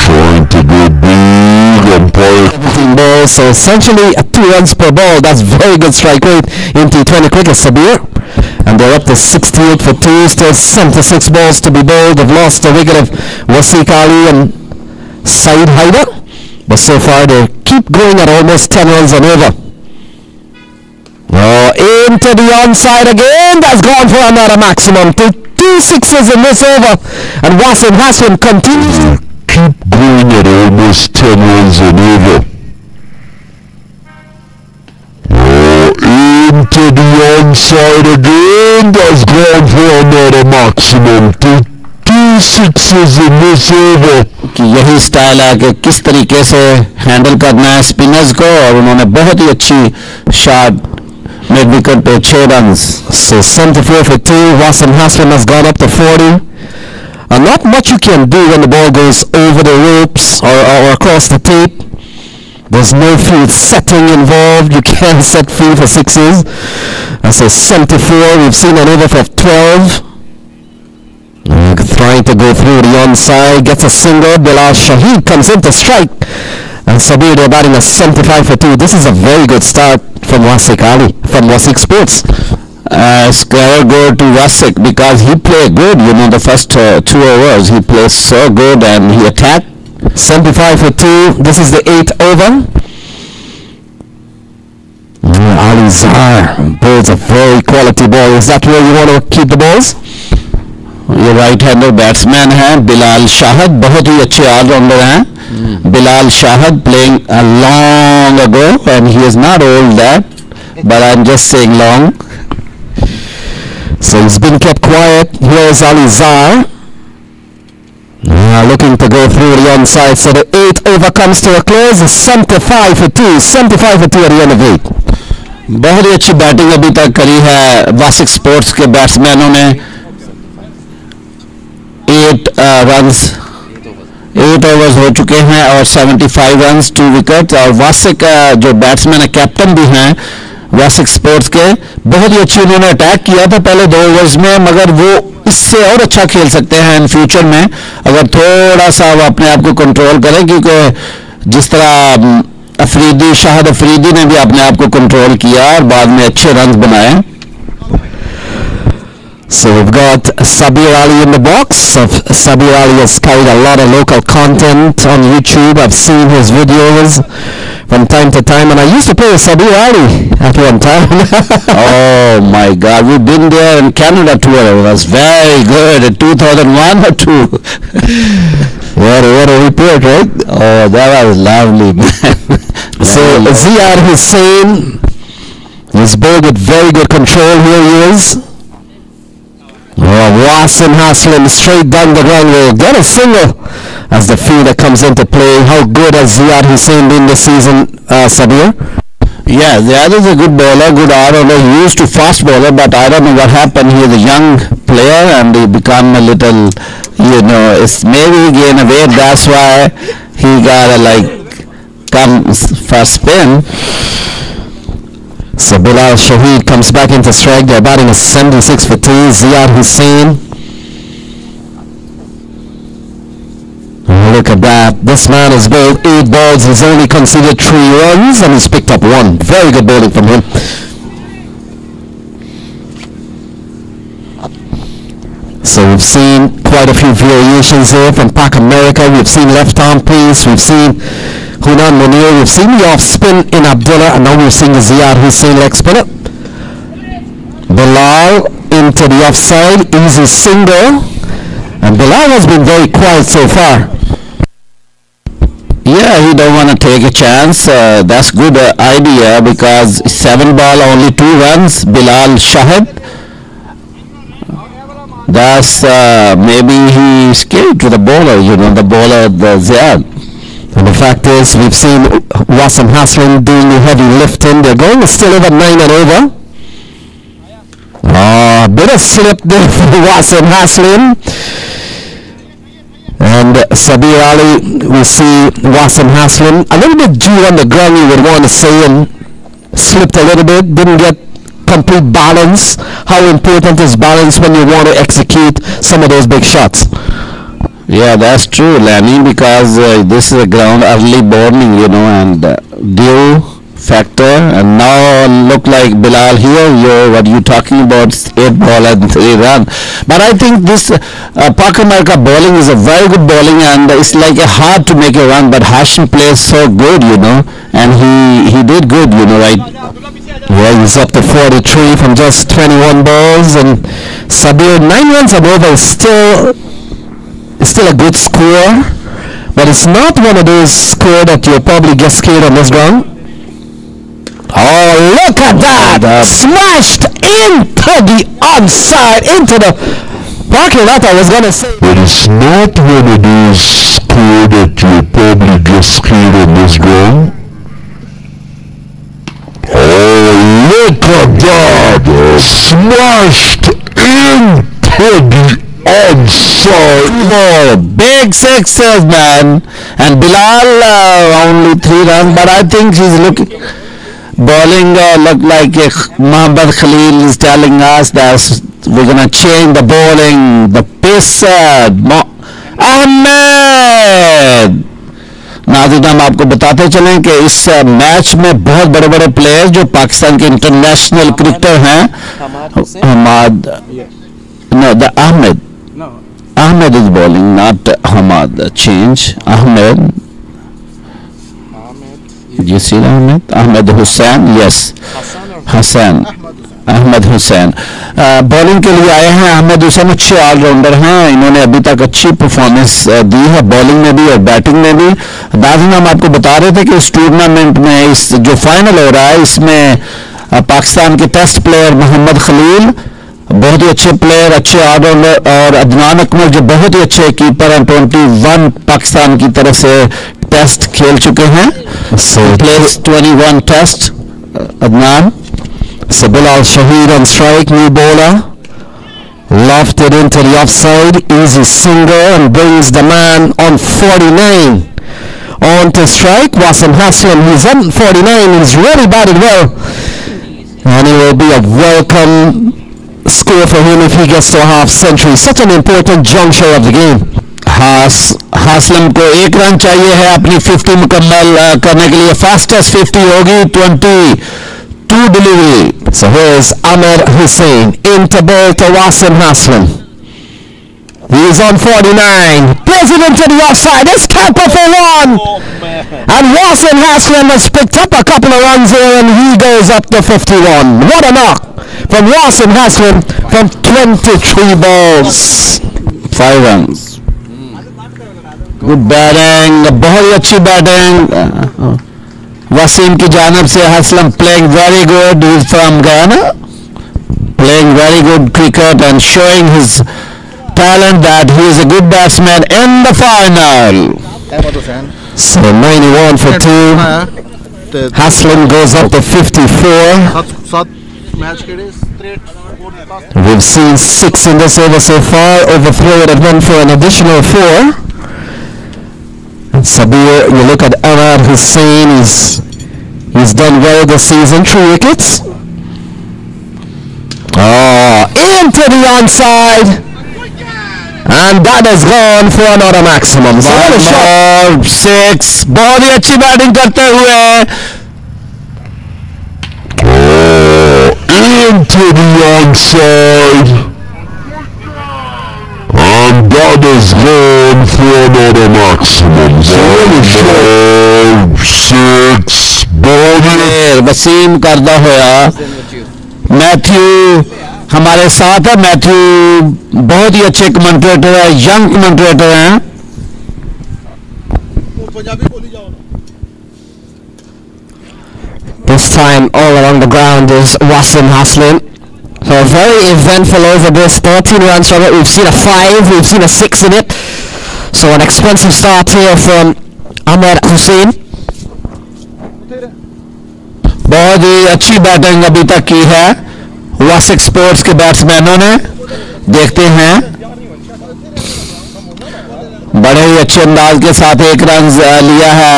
Trying to go big, umpire. ball, so essentially 2 runs per ball. That's very good strike rate in T20 cricket, Sabir. And they're up to 68 for 2, still 76 balls to be bowled. They've lost the wicket of Wasiq Ali and Saeed Haidar, but so far they keep going at almost 10 runs and over. Oh, into the onside again. That's gone for another maximum. 2 sixes in this over, and Wasim Hassan continues. Keep going at almost 10 runs and over. Oh, into the onside again. That's gone for another maximum. 2 sixes in this over. कि यही style है कि किस तरीके से handle करना है spinners को, और उन्होंने बहुत ही अच्छी शॉट मिड विकेट पे 6 run. So 74 for 2. Wasim Hassan has gone up to 40. And not much you can do when the ball goes over the ropes or across the tape. There's no field setting involved. You can't set field for sixes. And so 74, we've seen an over for 12. trying to go through the onside, gets a single. Bilal Shahid comes in to strike. And Sabir, they're batting a 75 for 2. This is a very good start from Wasik Ali, from Wasik Sports. Clever go to Wasik because he played good, the first 2 overs. He plays so good and he attacked. 75 for 2. This is the 8th over. Ali Zar bowls a very quality ball. Is that where you want to keep the balls? ये right hander batsman हैं बिलाल शाहद, बहुत ही अच्छे allrounder हैं. Bilal Shahad playing a long ago, and he is not old that, but I'm just saying long. So he's been kept quiet. Here is Ali Zar. Looking to go through the onside. So the 8th over comes to a close. 75 for 2. 75 for 2 at the end of 8. बहुत ही अच्छी batting अभी तक करी है वासिक sports के बैट्समैनों ने. 8 overs हो चुके हैं और 75 रन्स 2 विकेट. और वासिक जो बैट्समैन है, कैप्टन भी हैं वासिक स्पोर्ट्स के, बहुत ही अच्छी उन्होंने अटैक किया था पहले 2 ओवर्स में, मगर वो इससे और अच्छा खेल सकते हैं इन फ्यूचर में अगर थोड़ा सा वो अपने आप को कंट्रोल करें, क्योंकि जिस तरह शाहद अफरीदी ने भी अपने आप को कंट्रोल किया और बाद में अच्छे रन्स बनाए. So we've got Sabir Ali in the box. Sabir Ali has carried a lot of local content on YouTube. I've seen his videos from time to time, and I used to play with Sabir Ali at one time. Oh my God, we've been there in Canada tour. It was very good in 2001 or 2. What a report, right? Oh, that was lovely, man. So Ziad Hussain is bowled with very good control. Here he is. Wasim Haslam straight down the ground will get a single as the fielder comes into play. How good has Ziad Hussain been this season, Sabir? Yeah, Ziad is a good bowler, good all-rounder. He used to fast bowler, but I don't know what happened. He is a young player and he become a little, it's maybe he gained a weight. That's why he got come for spin. So Bilal Shahid comes back into strike. They're batting a 76 for 2. Ziad Hussain. Look at that. This man has bowled 8 balls. He's only conceded 3 runs and he's picked up 1. Very good bowling from him. So we've seen quite a few variations here from Pak America. We've seen left arm piece. We've seen Hunan Munir, we've seen the off spin in Abdullah, and now we're seeing the Ziad Hussain leg spinner. Bilal into the offside, easy single, and Bilal has been very quiet so far. Yeah, he don't want to take a chance. That's good idea because 7 ball, only 2 runs. Bilal Shahid. That's maybe he scared to the bowler, the bowler, the Ziad. And the fact is, we've seen Wasim Haslam doing the heavy lifting. They're going still over 9 and over. A bit of slip there for Wasim Haslam. And Sabir Ali, we see Wasim Haslam a little bit dew on the ground, you would want to say, and slipped a little bit, didn't get complete balance. How important is balance when you want to execute some of those big shots? Yeah, that's true, Lanny, because this is a ground early morning, and dew factor, and now look like Bilal here, what are you talking about, 8 ball and 3 run. But I think this Pak America bowling is a very good bowling, and it's like hard to make a run, but Hashim plays so good, and he did good, right? Yeah, he's up to 43 from just 21 balls, and Sabir, 9 runs above is still a good score, but it's not one of those scores that you'll probably get scared on this ground. Oh, look at that! Smashed into the onside, into the parking lot, I was going to say. But it's not one of those scores that you'll probably get scared on this ground. Oh, look at that! Smashed into the onside. Oh, big sixes, man. And Bilal only 3 runs, but I think he's bowling look like Muhammad Khalil is telling us that we're gonna change the bowling. The pacer Ahmed. नाज़रीन, हम आपको बताते चलें कि इस match में बहुत बड़े बड़े प्लेयर जो पाकिस्तान के इंटरनेशनल क्रिकेटर हैं, Hammad, no, the Ahmed is bowling, not Hamad. Change Ahmed. You see Ahmed Hussain? Yes, Hassan. Ahmed Hussain bowling के लिए आए हैं। अहमद हुसैन अच्छे ऑलराउंडर हैं, इन्होंने अभी तक अच्छी परफॉर्मेंस दी है बॉलिंग में भी और बैटिंग में भी। दादी हम आपको बता रहे थे कि इस टूर्नामेंट में इस जो फाइनल हो रहा है इसमें पाकिस्तान के टेस्ट प्लेयर मोहम्मद खलील बहुत ही अच्छे प्लेयर, अच्छे ऑलराउंडर, और अदनान अकमल जो बहुत ही अच्छे कीपर हैं, 21 पाकिस्तान की तरफ से टेस्ट खेल चुके हैं। Players 21 test Adnan. So Bilal Shahid on strike, new bowler, lofted into the offside, easy single and brings the man on 49 on to strike. Wasim Haslam, he's on 49, he's really batted well, and it will be a welcome score for him if he gets to a half century. Such an important juncture of the game. हासलम को 1 run चाहिए है अपनी 50 मुकम्मल करने के लिए। Fastest 50 होगी 22 delivery. So here's Ahmed Hussain into ball to Wasim Haslam. He's on 49. Plays it into the offside. It's Tampa for one. And Wasim Haslam has picked up a couple of runs here and he goes up to 51. What a knock from Wasim Haslam from 23 balls. 5 runs. Good batting. बहुत ही अच्छी batting Wasim की जानब से। हसलम playing very good. He's from Ghana, playing very good cricket and showing his talent that he is a good batsman in the final. So 91 for 2. Haslam goes up to 54. We've seen 6 in this over so far. Overthrow it and run for an additional 4. Sabir, you look at Ahmed Hussain, he's done well this season, 3 wickets. Into the onside, and that has gone for another maximum. So what a shot. 6 बहुत ही अच्छी batting करते हुए Into the onside. And that is gone for another maximum. 6 ball. Wasim करदा होया। Matthew हमारे साथ है। Matthew बहुत ही अच्छे कमेंटेटर है, यंग कमेंटेटर हैं। This time all along the ground is Wasim Haslam. So very eventful over this. 13 runs from it. We've seen a 5, we've seen a 6 in it. So an expensive start here from Ahmed Hussain. बहुत ही अच्छी batting अभी तक की है वासिक sports के बैट्समैनों ने। देखते हैं बड़े ही अच्छे अंदाज के साथ 1 रन लिया है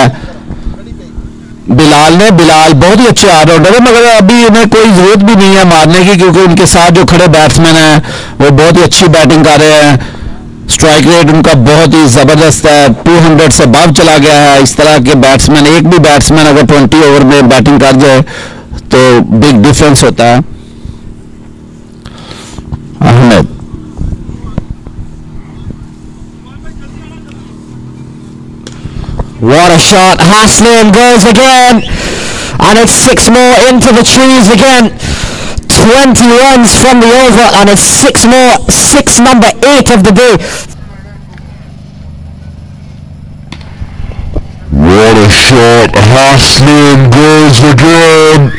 बिलाल ने। बिलाल बहुत ही अच्छे ऑलराउंडर है, मगर अभी उन्हें कोई जरूरत भी नहीं है मारने की, क्योंकि उनके साथ जो खड़े बैट्समैन हैं वो बहुत ही अच्छी बैटिंग कर रहे हैं। स्ट्राइक रेट उनका बहुत ही ज़बरदस्त है, 200 से above चला गया है। इस तरह के बैट्समैन, एक भी बैट्समैन अगर 20 ओवर में बैटिंग कर जाए तो बिग डिफरेंस होता है। Ahmad What a shot. Haslam goes again, and it's 6 more into the trees again. 20 runs from the over, and it's 6 more. 6 number 8 of the day. What a shot. Haslam goes again.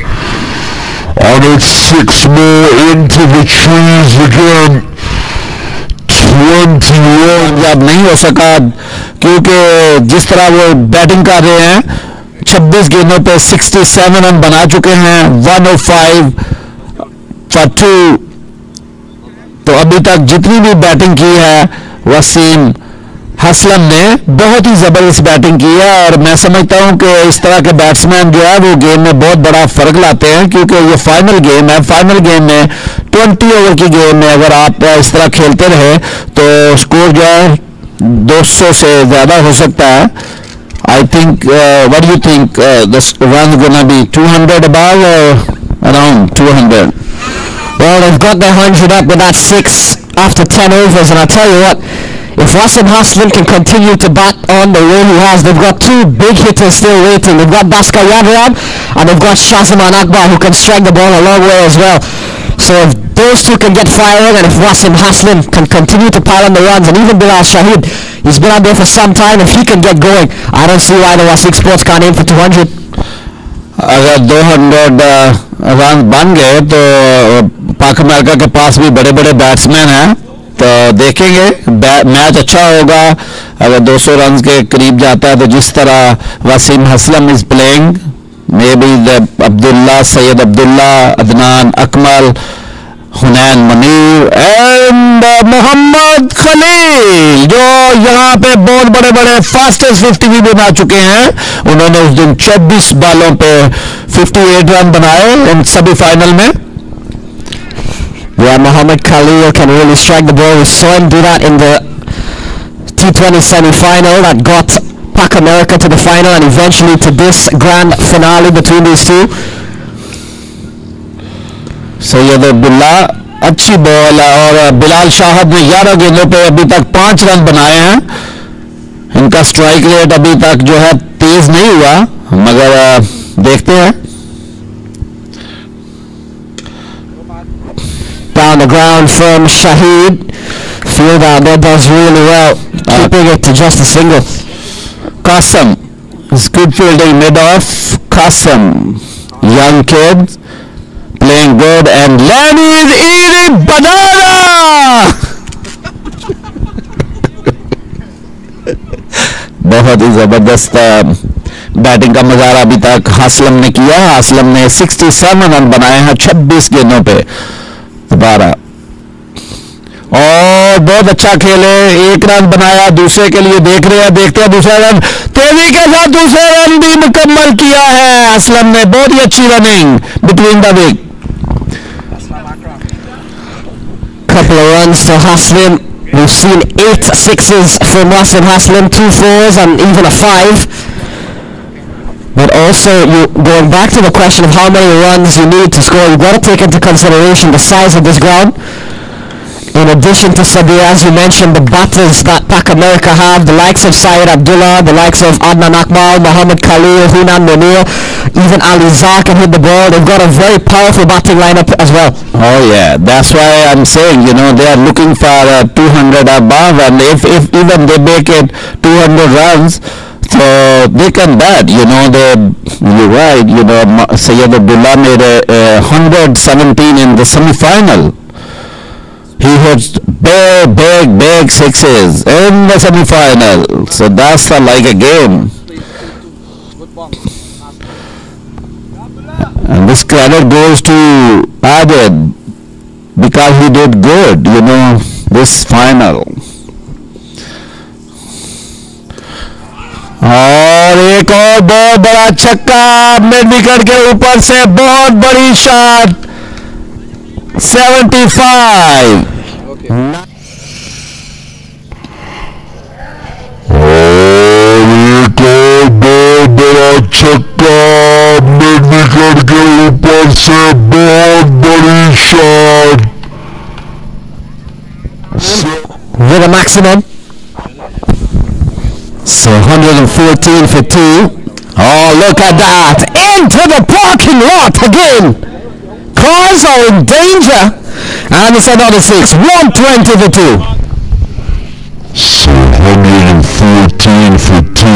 And it's 6 more into the trees again. 21 जब नहीं हो सका क्योंकि जिस तरह वो batting कर रहे हैं 26 गेंदों पे 67 रन बना चुके हैं, 105 for 2। तो अभी तक जितनी भी बैटिंग की है वसीम हसलम ने बहुत ही ज़बरदस्त बैटिंग की है और मैं समझता हूं कि इस तरह के बैट्समैन जो है वो गेम में बहुत बड़ा फ़र्क लाते हैं, क्योंकि ये फाइनल गेम है। फाइनल गेम में 20 ओवर की गेम में अगर आप इस तरह खेलते रहे तो स्कोर जो है 200 से ज़्यादा हो सकता है। I think, what do you think? The run gonna be 200 above or around 200? Well, they've got their 100 up with that 6 after 10 overs, and I'll tell you what, if Wasim Haslam can continue to bat on the way he has, they've got two big hitters still waiting. They've got Baskar Yavrab and they've got Shazman Akbar, who can strike the ball a long way as well. So if those two can get firing, and if Wasim Haslam can continue to pile on the runs, and even Bilal Shahid, he's been out there for some time, if he can get going, I don't see why the Wasik Sports can't aim for 200. अगर 200 run बन गए तो पाक America के पास भी बड़े बड़े batsman हैं, तो देखेंगे मैच अच्छा होगा। अगर 200 रन के करीब जाता है तो जिस तरह Wasim Haslam is playing, maybe Abdullah, Syed Abdullah, Adnan Akmal, Hunain Munir and Mohammad Khalil, जो यहाँ पे बहुत बड़े बड़े फास्टेस्ट 50 भी बना चुके हैं। उन्होंने उस दिन 24 बालों पे 58 रन बनाए इन सभी फाइनल में। Yeah, Mohammad Khalil can really strike the ball. We saw him do that in the T20 semi-final that got Pak America to the final and eventually to this grand finale between these two. Syed Abdullah अच्छी ball है और बिलाल शाहद ने 11 गेंदों पे अभी तक 5 run बनाए हैं। इनका स्ट्राइक रेट अभी तक जो है तेज नहीं हुआ, मगर देखते हैं। Down the ground from Shahid. Field out there does really well, keeping it to just a single. Qasim is good fielding mid-off. Qasim, young kid, playing good, and Lenny is eating banana. बहुत ही जबरदस्त batting का मजारा अभी तक हासलम ने किया। हासलम ने 67 run बनाए हैं 26 गेंदों पे दोबारा, और बहुत अच्छा खेले। 1 रन बनाया, दूसरे के लिए देखते हैं दूसरा रन तेजी के साथ दूसरा रन भी मुकम्मल किया है हासलम ने। बहुत ही अच्छी running between the wicket. Couple of runs to Haslam. We've seen 8 sixes from Wasim Haslam, 2 fours and even a 5. But also, going back to the question of how many runs you need to score, you've got to take into consideration the size of this ground. In addition to Sabir, as you mentioned, the batters that Pak America have, the likes of Syed Abdullah, the likes of Adnan Akmal, Mohammad Khalil, Hunan Munir, even Ali Zar can hit the ball. They've got a very powerful batting lineup as well. Oh yeah, that's why I'm saying, they are looking for 200 above, and if even they make it 200 runs, so they can bat. You're right. Syed Abdullah made a 117 in the semi-final. He hits big sixes in the semi-final. So that's like a game. And this credit goes to Adid because he did good, this final. और एक और बहुत बड़ा छक्का mid wicket के ऊपर से, बहुत बड़ी शॉट, 75. और एक और बहुत बड़ा छक्का मिड विकेट के ऊपर से, बहुत बड़ी shot With a maximum. So 114 for 2. Oh, look at that! Into the parking lot again. Cars are in danger. And it's another 6. 120 for 2. So 114 for 2.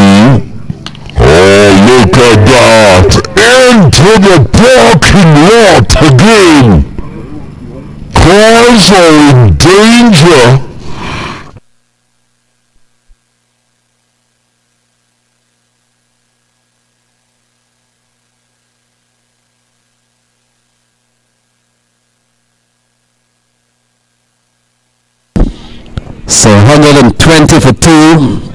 Oh, look at that! Into the parking lot again! Cars are in danger! So 120 for 2.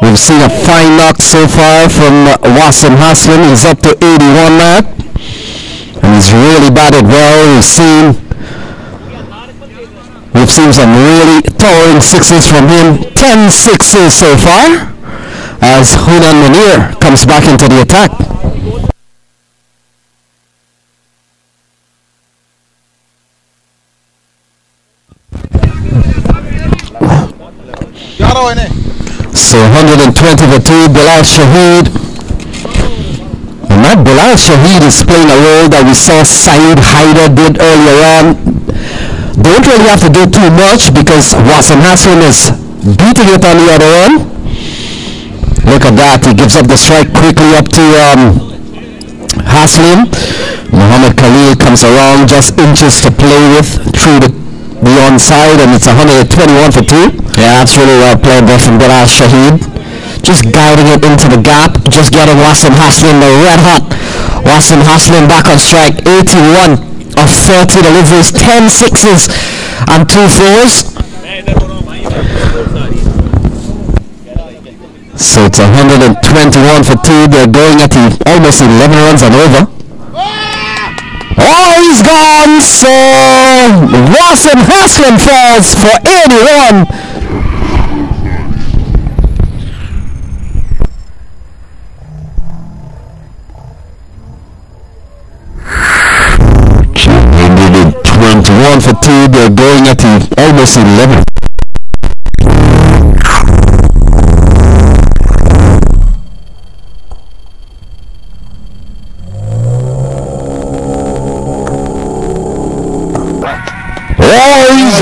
We've seen a fine knock so far from Wasim Haslam. He's up to 81 now. And he's really batted well. We've seen some really towering sixes from him. 10 sixes so far as Hunan Munir comes back into the attack. So 120 for 2, Bilal Shaheed. And that Bilal Shaheed is playing a role that we saw Saeed Haider did earlier on. Don't really have to do too much because Wasim Hassan is beating it on the other end. Look at that, he gives up the strike quickly up to Haslim. Muhammad Khalil comes around, just inches to play with through the onside, and it's 121 for 2. Yeah, that's really well played there from Bilal Shaheed. Just guiding it into the gap, just getting Wasim Haslim the red hot. Wasim Haslim back on strike, 81 of 30 deliveries, 10 sixes and 2 fours. So it's 121 for 2. They're going at almost 11 runs and over. Oh, he's gone! So Wasim Haslam falls for 81. So 121 for 2. They're going at almost 11.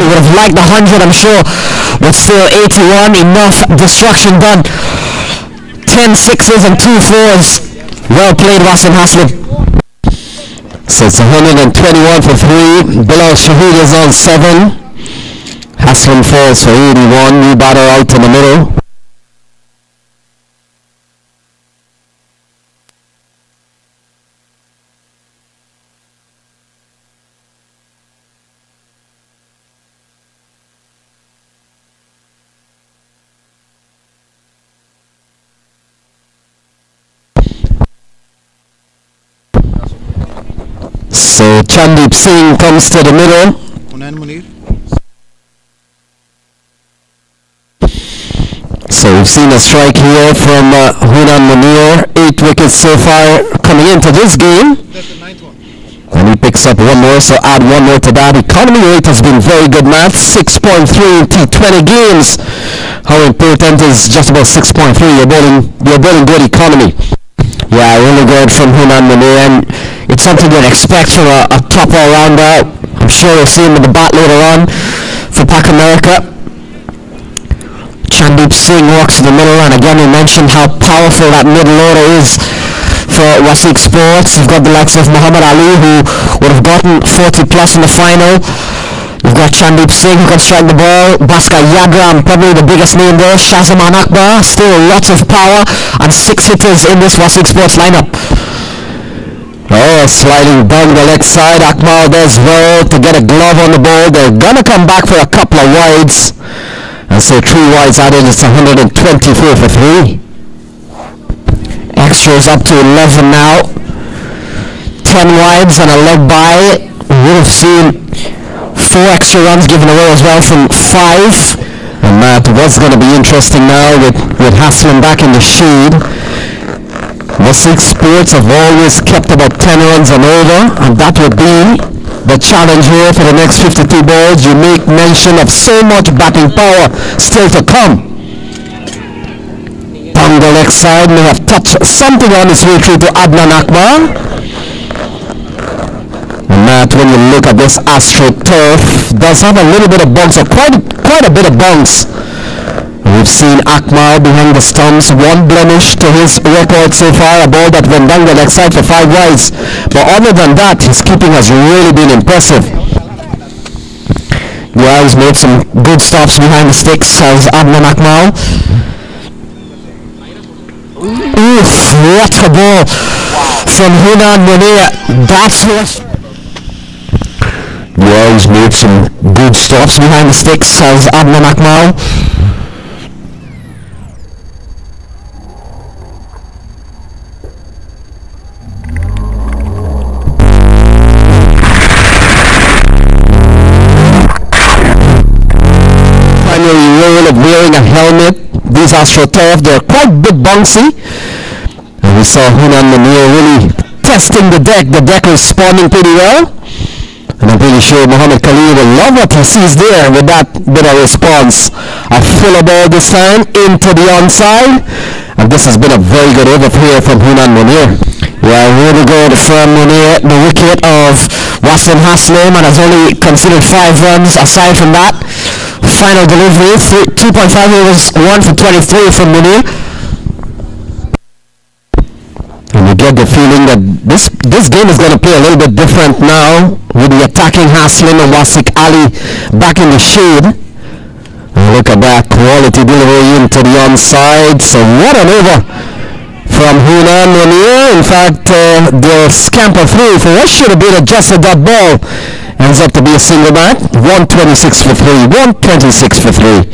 Would have liked the 100, I'm sure, but still 81, enough destruction done. 10 sixes and 2 fours. Well played, Wasim Haslam. So it's 121 for 3. Bilal Shaheed is on 7. Haslam falls for 81. New batter out in the middle. So Chandeep Singh comes to the middle. So we've seen a strike here from Hunan Munir. 8 wickets so far coming into this game. And he picks up one more, so add one more to that. Economy rate has been very good, Matt. 6.3 in T20 games. How important is just about 6.3? You're bowling good economy. Yeah, really good from Hunan Munir, and it's something you'd expect from a top all-rounder. I'm sure you'll see him with the bat later on for Pac America. Chandeep Singh walks to the middle, and again we mentioned how powerful that middle order is for Wasik Sports. You've got the likes of Muhammad Ali, who would have gotten 40 plus in the final. You've got Chandeep Singh, who can strike the ball. Bhaskar Yadram, probably the biggest name there. Shahzaman Akbar, still lots of power, and 6 hitters in this Wasik Sports lineup. Oh, sliding down the leg side. Akmal does well to get a glove on the ball. They're gonna come back for a couple of wides, and so 3 wides added. It's 124 for 3. Extras up to 11 now. 10 wides and a leg by. We would have seen 4 extra runs given away as well from 5. And Matt, what's going to be interesting now with Haslam back in the shade. Wasik Sports have always kept about 10 runs and over, and that would be the challenge here for the next 52 balls. You make mention of so much batting power still to come. Down the leg side may have touched something on its way through to Adnan Akbar. And Matt, when you look at this AstroTurf, does have a little bit of bounce, or quite a bit of bounce. We've seen Akmal behind the stumps, 1 blemish to his record so far, a ball that went down the leg side for 5 wides. But other than that, his keeping has really been impressive. Yeah, he's made some good stops behind the sticks as Adnan Akmal. Oof, what a ball from Hunan Munir. That's what... Yeah, he's made some good stops behind the sticks as Adnan Akmal. Primary role of wearing a helmet. These AstroTurf, they're quite a bit bouncy. And we saw Hunan Munir really testing the deck responding pretty well. And I'm pretty sure Muhammad Khalil will love what he sees there with that bit of response. A fuller ball this time into the onside. And this has been a very good overplay from Hunan Munir. Yeah, really good from Munir, the wicket of Wasim Haslam, and has only considered 5 runs. Aside from that, final delivery, 2.5 overs, 1 for 23 from Munir. And you get the feeling that this game is going to play a little bit different now with the attacking Haslam and Wasik Ali back in the shade. And look at that quality delivery into the onside. So what an over from Hunan Munir. In fact, they'll scamper through for what should have been a just a dot ball. Ends up to be a single bat. 126 for 3. 126 for 3.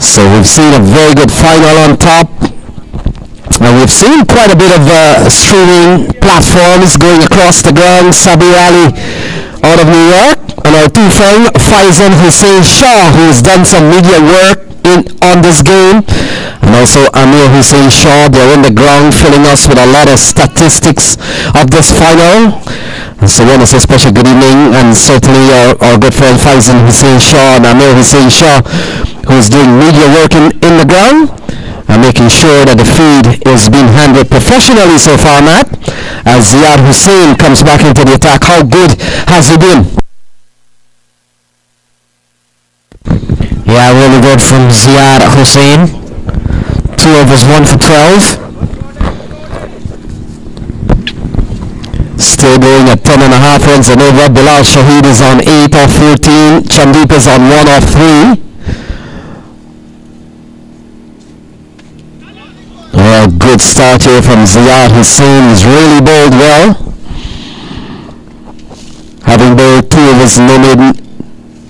So we've seen a very good final on top. And we've seen quite a bit of streaming platforms going across the ground. Sabir Ali out of New York, and our two friends Faizan Hussein Shah, who's done some media work on this game, and also Amir Hussein Shah. They're on the ground filling us with a lot of statistics of this final. And so I want to say special good evening, and certainly our good friend Faizan Hussein Shah and Amir Hussein Shah, who's doing media work in the ground and making sure that the feed is being handled professionally so far, Matt. As Ziad Hussein comes back into the attack, how good has he been? Yeah, really good from Ziad Hussein. 2 overs, 1 for 12. Still going at 10.5 runs and over. Bilal Shahid is on 8 off 14. Chandeep is on 1 off 3. Well, good start here from Ziad Hussein. He's really bowled well. Having bowled 2 overs, no maiden,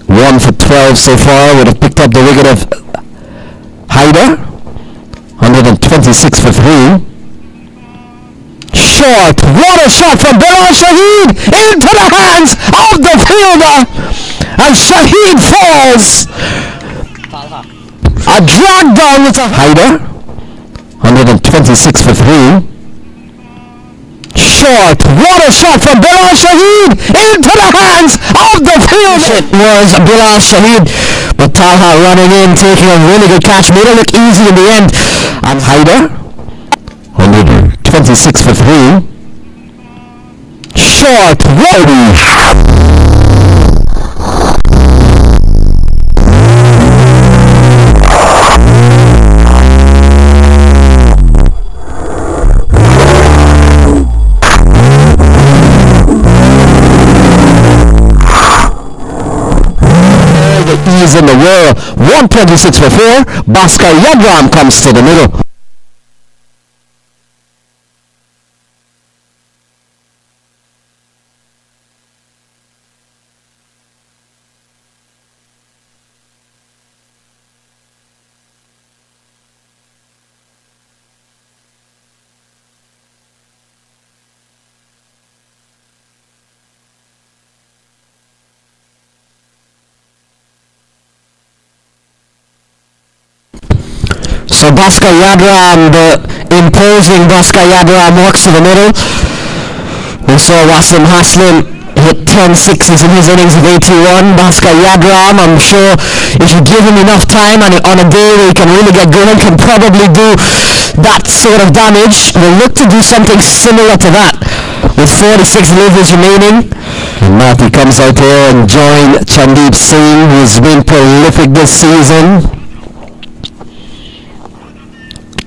1 for 12 so far. Would have picked up the wicket of Haider. 126 for 3. Short, what a shot from Bilal Shahid into the hands of the fielder, and Shahid falls. A drag down with a Haider. 126 for 3. Short, what a shot from Bilal Shahid into the hands of the fielder. It was Bilal Shahid, but Talha running in, taking a really good catch, made it look easy in the end. And Haider, 126 for 3. Short, ease in the world. 126 for 4. Bhaskar Yadram comes to the middle. So Bhaskar Yadram, the imposing Bhaskar Yadram, walks to the middle. We saw Wasim Haslam hit 10 sixes in his innings of 81. Bhaskar Yadram, I'm sure if you give him enough time and on a day where he can really get going, can probably do that sort of damage. We'll look to do something similar to that with 46 deliveries remaining. And Matthew comes out here and join Chandeep Singh, who's been prolific this season.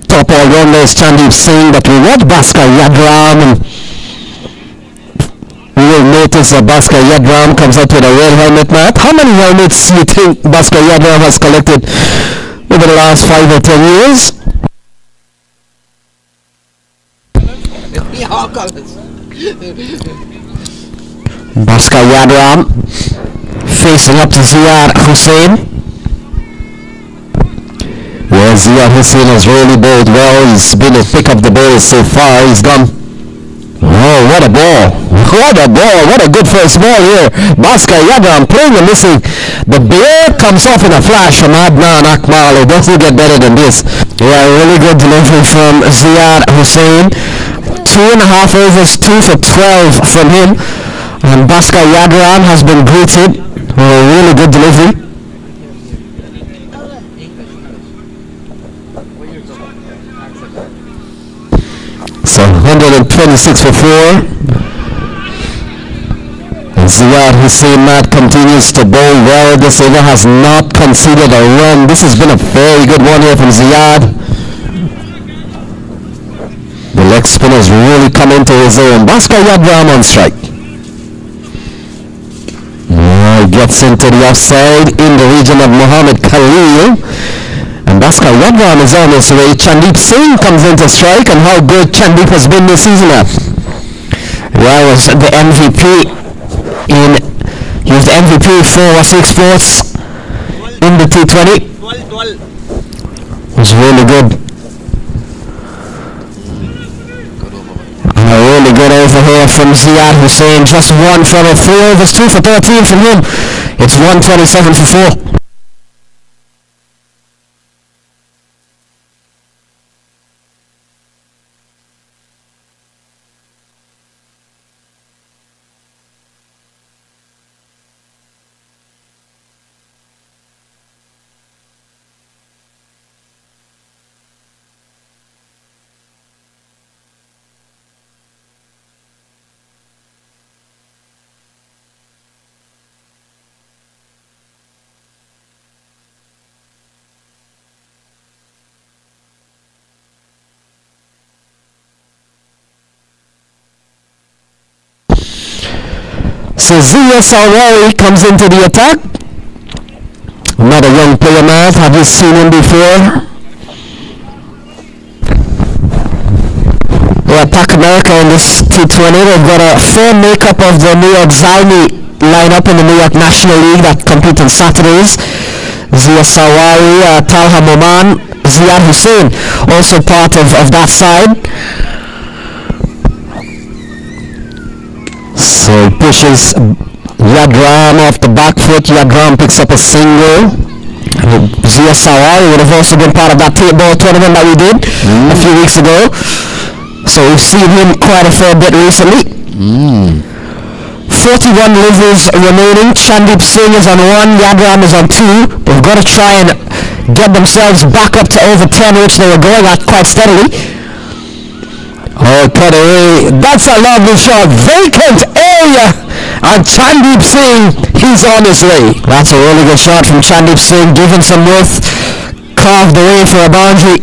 Top all-rounders Chandeep Singh, but we watch Bhaskar Yadram, and we will know notice that Bhaskar Yadram comes out with a red helmet, Matt. How many helmets do you think Bhaskar Yadram has collected over the last 5 or 10 years? All colors. Bhaskar Yadram facing up to Ziyad Hussain. Well, Ziyad Hussain has really bowled well. He's been a pick of the ball so far. He's gone. Oh, what a ball. What a ball. What a good first ball here. Bhaskar Yadram playing and missing. The ball comes off in a flash from Adnan Akmal. It doesn't get better than this. Yeah, really good delivery from Ziyad Hussain. 2.5 overs, 2 for 12 from him. And Bhaskar Yadram has been greeted with a really good delivery. So 126 for 4. And Ziyad Hussain Matt continues to bowl well. This over has not conceded a run. This has been a very good one here from Ziyad. The leg spinner's really come into his own. Bhaskar Yadram on strike. Gets into the offside in the region of Mohammad Khalil. And Bhaskar Yadram is on his way. Chandeep Singh comes into strike, and how good Chandeep has been this season at. Well, was the MVP he was the MVP for Wasik Sports in the T20. 12. Was really good. A really good over here from Ziyad Hussain. Just 1 from 4 overs, 2 for 13 from him. It's 127 for 4. So Ccl Nyc comes into the attack. Another young player, Matt. Have you seen him before? They attack America in this T20. They've got a fair makeup of the New York Zalmi lineup in the New York National League that compete on Saturdays. Zia Sawari, Talha Moman, Ziyad Hussain, also part of that side. So pushes Yadram off the back foot. Yadram picks up a single. Zia Sawari would have also been part of that tape ball tournament that we did a few weeks ago. So we've seen him quite a fair bit recently. 41 livers remaining. Chandeep Singh is on 1, Yadram is on 2. They've got to try and get themselves back up to over 10, which they were going at quite steadily. Oh, cut away. That's a lovely shot. Vacant area. And Chandeep Singh, he's on his way. That's a really good shot from Chandeep Singh. Given some width. Carved away for a boundary.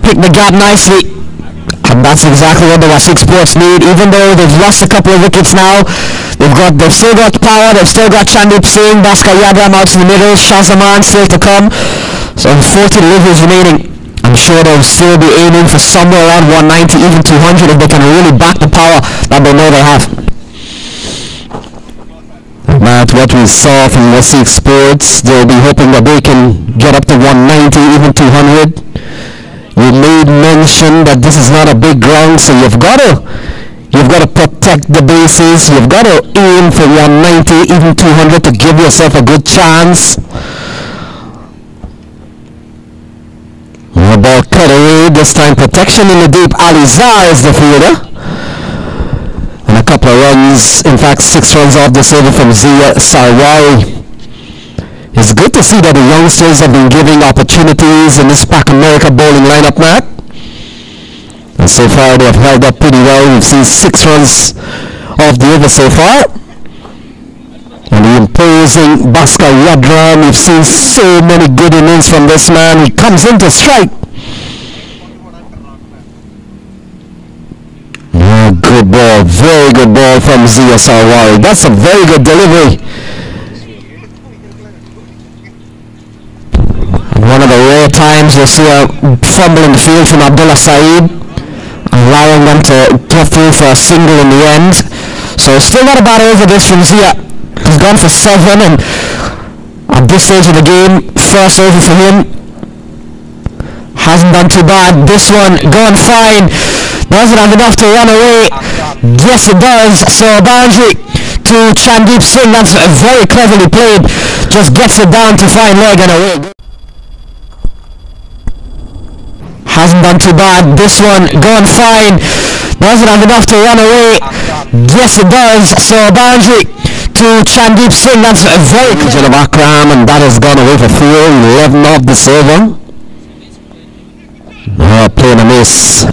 Picked the gap nicely. And that's exactly what the Wasik Sports need. Even though they've lost a couple of wickets now, they've still got power. They've still got Chandeep Singh, Bhaskar Yadram out in the middle, Shazaman still to come. So 40 deliveries remaining. I'm sure they'll still be aiming for somewhere around 190, even 200 if they can really back the power that they know they have. Matt, what we saw from Wasik Sports, they'll be hoping that they can get up to 190, even 200. You made mention that this is not a big ground, so you've got to protect the bases. You've got to aim for 190, even 200 to give yourself a good chance. The ball cut away, this time protection in the deep. Alizar is the fielder. And a couple of runs, in fact 6 runs off the over from Zia Sawari. It's good to see that the youngsters have been giving opportunities in this Pac America bowling lineup, Matt. And so far they have held up pretty well. We've seen 6 runs off the over so far. And the imposing Bhaskar Yadram, we've seen so many good innings from this man. He comes in to strike. Oh, good good ball. Very good ball from Zia Sarwari. That's a very good delivery. One of the rare times you'll see a fumble in the field from Abdullah Saeed, allowing them to get through for a single in the end. So still not a bad over this from Zia. He's gone for 7, and at this stage of the game, first over for him. Hasn't done too bad. This one going fine. Doesn't have enough to run away. Yes, it does. So a boundary to Chandeep Singh. That's very cleverly played. Just gets it down to fine leg and away. Hasn't done too bad. This one going fine. Doesn't have enough to run away. Yes, it does. So a boundary to Chandeep Singh. That's very clever of Akram, and that has gone away for 4. 11 off the server. Playing a miss.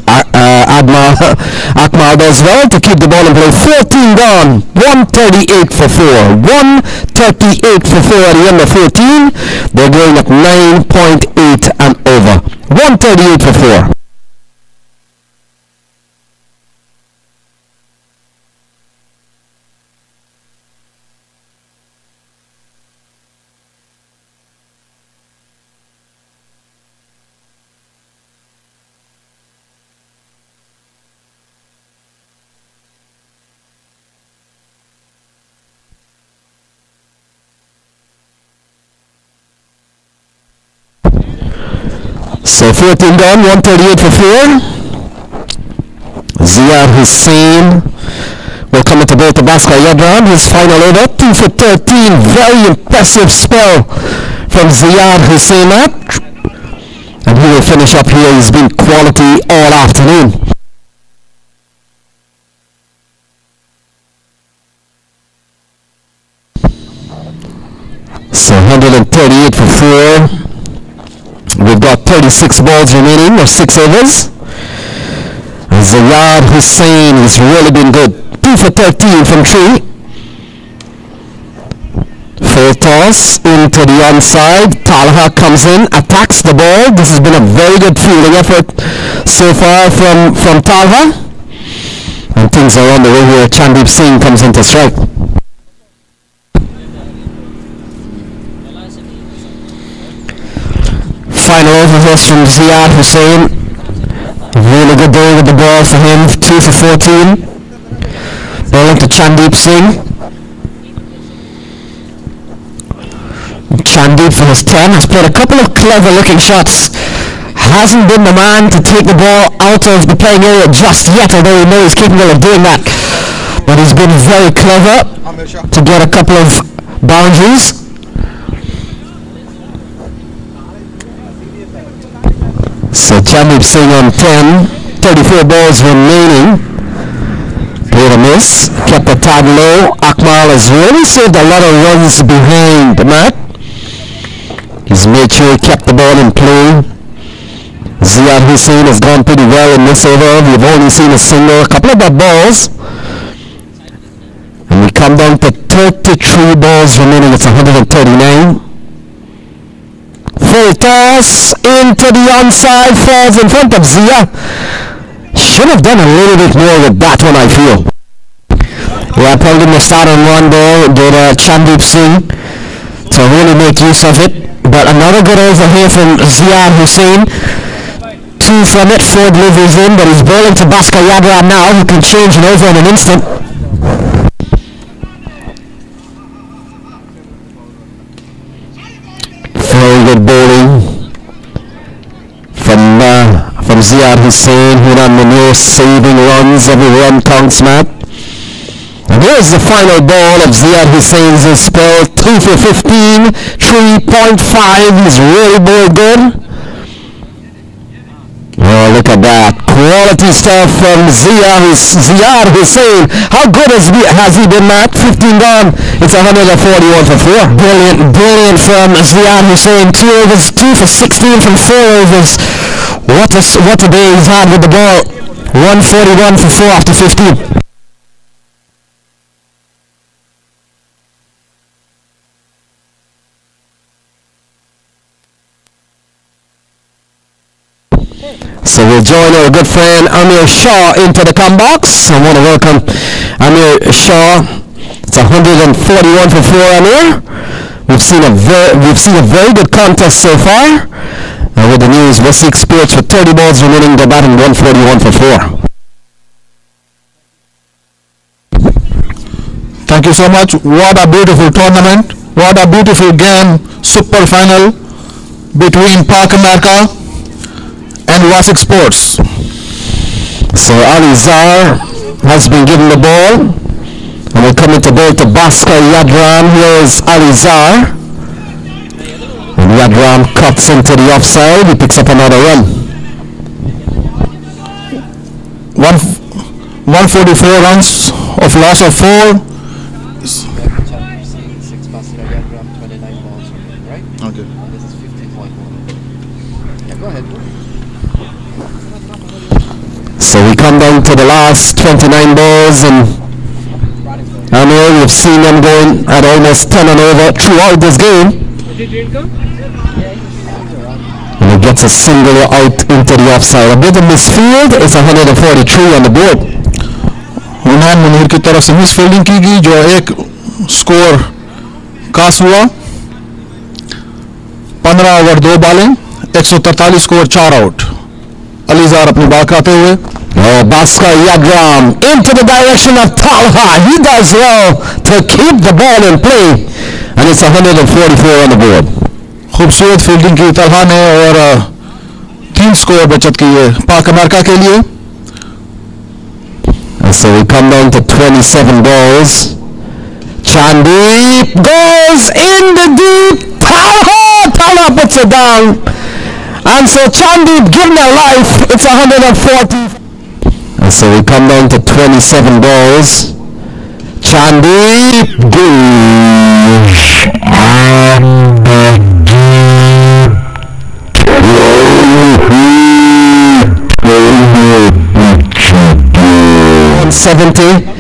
Akmal does well to keep the ball in play. 14 gone. 138 for 4. 138 for 4 at the end of 14. They're going at 9.8 and over. 138 for 4. So 14 gone, 138 for 4. Ziyad Hussain will come into both the Baskar Yadran. His final over, 2 for 13. Very impressive spell from Ziyad Hussain. And he will finish up here. He's been quality all afternoon. So 138 for 4. We've got 36 balls remaining, or 6 overs. Ziyad Hussain has really been good. 2 for 13 from 3. Full toss into the onside. Talha comes in, attacks the ball. This has been a very good fielding effort so far from Talha. And things are on the way here. Chandeep Singh comes in to strike. Final over from Ziyad Hussain. Really good day with the ball for him. 2 for 14. Bowling to Chandeep Singh. Chandeep for his 10 has played a couple of clever looking shots. Hasn't been the man to take the ball out of the playing area just yet, although we know he's capable of doing that. But he's been very clever to get a couple of boundaries. So Chandeep Singh on 10, 34 balls remaining. Played a miss, kept the tag low. Akmal has really saved a lot of runs behind Matt. He's made sure he kept the ball in play. Ziyad Hussain has gone pretty well in this over. We've only seen a single, a couple of bad balls. And we come down to 33 balls remaining. It's 139. Full toss into the onside, falls in front of Zia. Should have done a little bit more with that one, I feel. Yeah, probably missed out on one there. Did Chandeep Singh to really make use of it. But another good over here from Ziyad Hussain. 2 from it, 4 deliveries in, but he's bowling to Baskar Yadra now, who can change an over in an instant. Very good bowling from Ziyad Hussain, who on the near saving runs. Every run counts, Matt. And here's the final ball of Ziyad Hussain's spell. 2 for 15, 3.5. He's really bowled good. Oh, look at that. Quality stuff from Ziyad Hussain. How good has he been, Matt? 15 gone. It's 141 for 4. Brilliant from Ziyad Hussain. 2 overs, 2 for 16 from 4 overs. What a day he's had with the ball. 141 for 4 after 15. So we'll join our good friend Amir Amir Shaw into the comebox. I want to welcome Amir Shaw. It's 141 for 4, Amir. We've seen a very good contest so far. With the news, Wasiq Sports with 30 balls remaining, they're batting 141 for 4. Thank you so much. What a beautiful tournament. What a beautiful game. Super final between Park America and Wasiq Sports. So Ali Zar has been given the ball. And we're coming to ball to Bhaskar Yadram. Here is Ali Zar. And Yadram cuts into the offside. He picks up another run. 144 runs of loss of 4. Six Bhaskar Yadram, 29 balls remaining, right? Okay. And this is 15.1. Yeah, go ahead. So we come down to the last 29 balls, and Amir, we've seen them going at almost 10 and over throughout this game. And he gets a single out into the offside. A bit of misfield. It's 143 on the board. हुनैन Munir की तरफ से miss fielding की गई जो एक score कास हुआ. 15 over 2 बॉलें, 143 score 4 out. अलीजार अपनी बात कराते हुए. Bhaskar Yadram into the direction of Talha. He does well to keep the ball in play. And it's 144 on the board. खूबसूरत फील्डिंग की तलहा ने और 3 स्कोर बचत की है पाक अमेरिका के लिए. And so we come down to 27 balls. Chandeep goes in the deep. Talha puts it down. And so Chandeep given a life. It's 140. And so we come down to 27 balls. Chandeep goes on the deep. 170.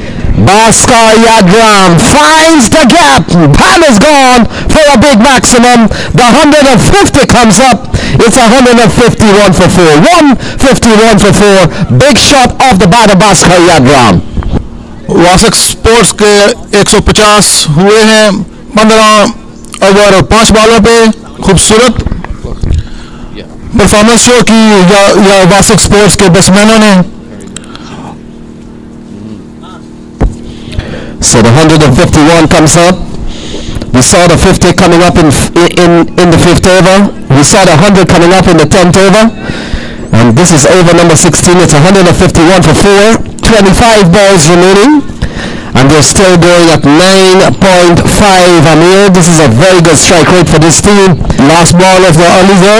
Bhaskar Yadram finds the gap. That is gone for a big maximum. The 150 comes up. It's 151 for 4. 151 for 4. Big shot off the bat of Bhaskar Yadram. वासिक sports के 150 हुए हैं 15 over और 5 बॉलों पे. खूबसूरत performance show की या वासिक sports के बैट्समैनों ने. So the 151 comes up. We saw the 50 coming up in the 5th over. We saw the 100 coming up in the 10th over. And this is over number 16. It's 151 for 4. 25 balls remaining. And they're still going at 9.5. Amir, this is a very good strike rate for this team. Last ball of the ELISA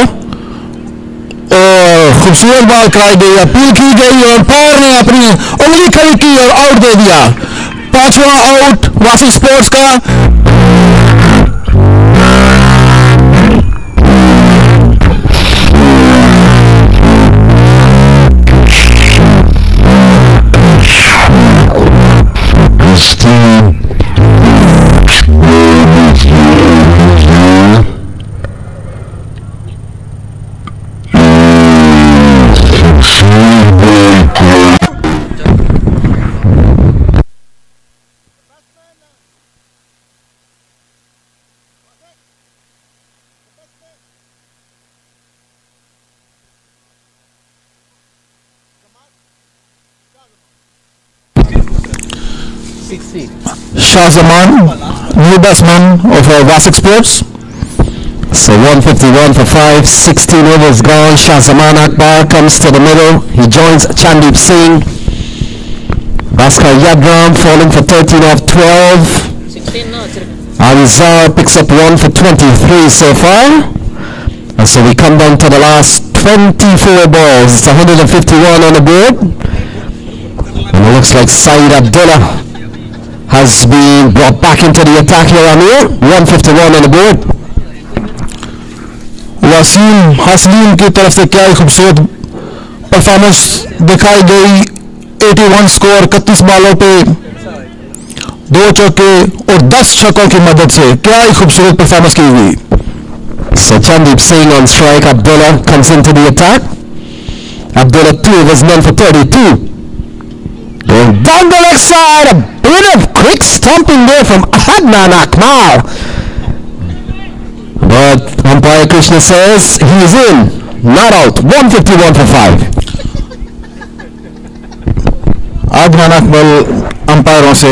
और खूबसूरत ball कराई गई, appeal की गई और power ने अपनी उंगली खड़ी की और आउट दे दिया. 5वां आउट वासिक स्पोर्ट्स का. Shahzaman, new batsman of Wasiq Sports. So 151 for 5, 16 overs gone. Shahzaman Akbar comes to the middle. He joins Chandeep Singh. Bhaskar Yadram falling for 13 off 12. Alizar picks up 1 for 23 so far. And so we come down to the last 24 balls. It's 151 on the board. And it looks like Saeed Abdullah has been brought back into the attack here, Amir. 151 on the board. Wasim हसलीम की तरफ से क्या ही खूबसूरत performance दिखाई गई. 81 score 31 बॉलों पे 2 चौके और 10 छक्कों की मदद से क्या ही खूबसूरत परफॉर्मेंस की हुई. So Chandeep Singh on strike. Abdullah comes into the attack. Abdullah 2 of his men for 32. Going down the left side, a bit of quick stomping there from Adnan Akmal. But umpire Krishna says he's in, not out. 151 for 5. Adnan Akmal अंपायरों से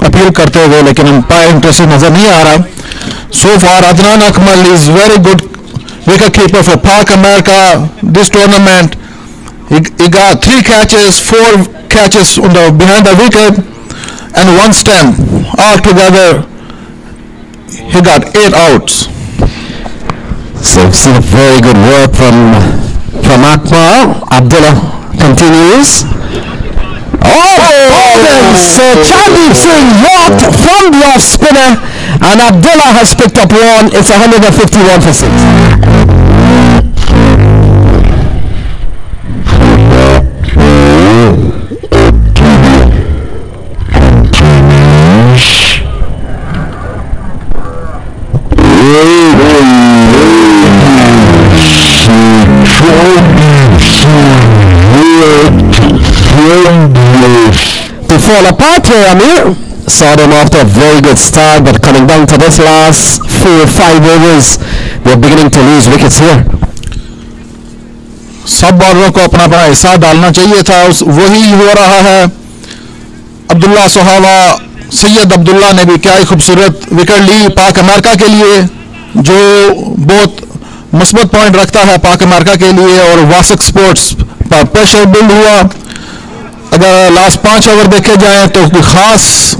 appeal करते हुए, लेकिन umpire interest नजर नहीं आ रहा. So far Adnan Akmal is very good wicket keeper for Pak America this tournament. He got 3 catches, 4 catches behind the wicket and 1 stump. Altogether he got 8 outs. So we've seen very good work from Akmal. Abdullah continues. So Chandeep Singh walked from the off spinner, and Abdullah has picked up 1. It's 151 for 6. To fall apart here, Amir. Saw them off to a very good start, but coming down to this last 4-5 overs, they're beginning to lose wickets here. सब बॉलरों को अपना अपना हिस्सा डालना चाहिए था, वही हो रहा है. अब्दुल्ला सुहावा, सैयद अब्दुल्ला ने भी क्या ही खूबसूरत विकेट ली पाक अमेरिका के लिए, जो बहुत मुस्बत पॉइंट रखता है पाक अमेरिका के लिए. और वासिक स्पोर्ट्स पर प्रेशर बिल्ड हुआ. अगर लास्ट 5 ओवर देखे जाएं तो कोई खास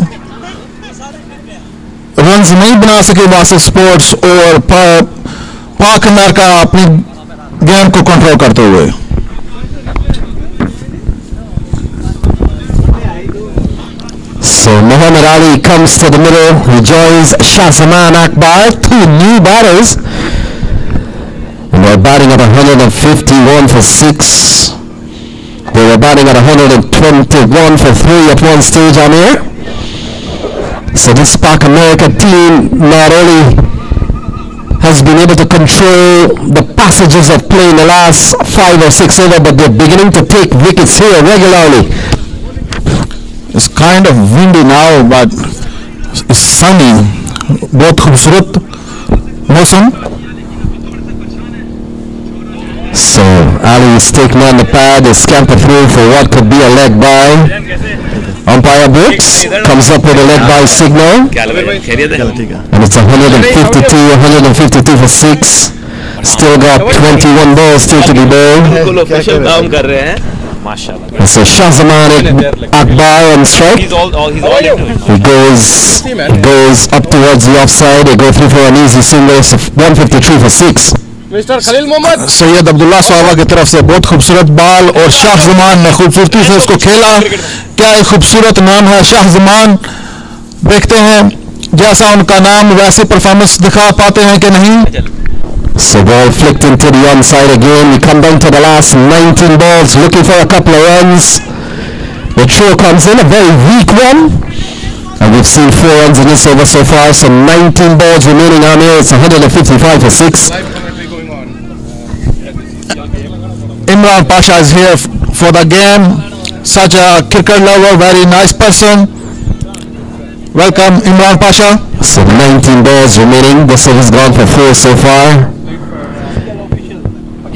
रन्स नहीं बना सके वासिक स्पोर्ट्स, और पाक अमेरिका अपनी गेम को कंट्रोल करते हुए. So Muhammad Ali comes to the middle. He joins Shahzaman Akbar, 2 new batters, and they're batting at 151 for 6. They were batting at 121 for 3 at one stage on air. So this Pak America team not only has been able to control the passages of play in the last 5 or 6 overs, but they're beginning to take wickets here regularly. It's kind of windy now, but it's sunny. बहुत खूबसूरत मौसम. So Ali is taking on the pad, is scamper through for what could be a leg by. Umpire Brooks comes up with a leg by signal, and it's 152 for 6. Still got 21 balls still to be bowled. So Shahzaman Akbar on strike. He goes up towards the offside. They go through for an easy single. So 153 for 6. Mister Khalil Mohammad Syed Abdullah सुहावा की तरफ से बहुत खूबसूरत ball, और शाहजमान ने खूबसूरती से उसको खेला. क्या एक खूबसूरत नाम है शाहजमान. देखते हैं जैसा उनका नाम वैसी परफॉर्मेंस दिखा पाते हैं कि नहीं. So ball flicked into the onside again. We come down to the last 19 balls, looking for a couple of runs. The throw comes in, a very weak one, and we've seen 4 runs in this over so far. So 19 balls remaining on here. It's 155 for 6. Imran Pasha is here for the game. Such a cricket lover, very nice person. Welcome, Imran Pasha. So 19 balls remaining. This over's gone for 4 so far.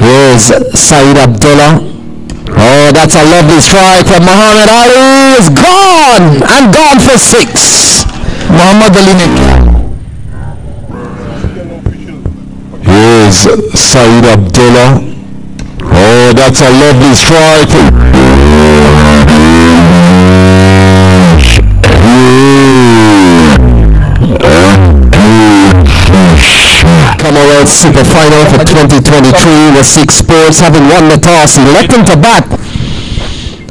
Here's Saeed Abdullah. Oh, that's a lovely strike from Muhammad Ali. It's gone, and gone for 6. Muhammad Ali ne. Here's Saeed Abdullah. Oh, that's a lovely strike. Commonwealth Super Final for 2023 with 6 sports having won the toss, electing to bat.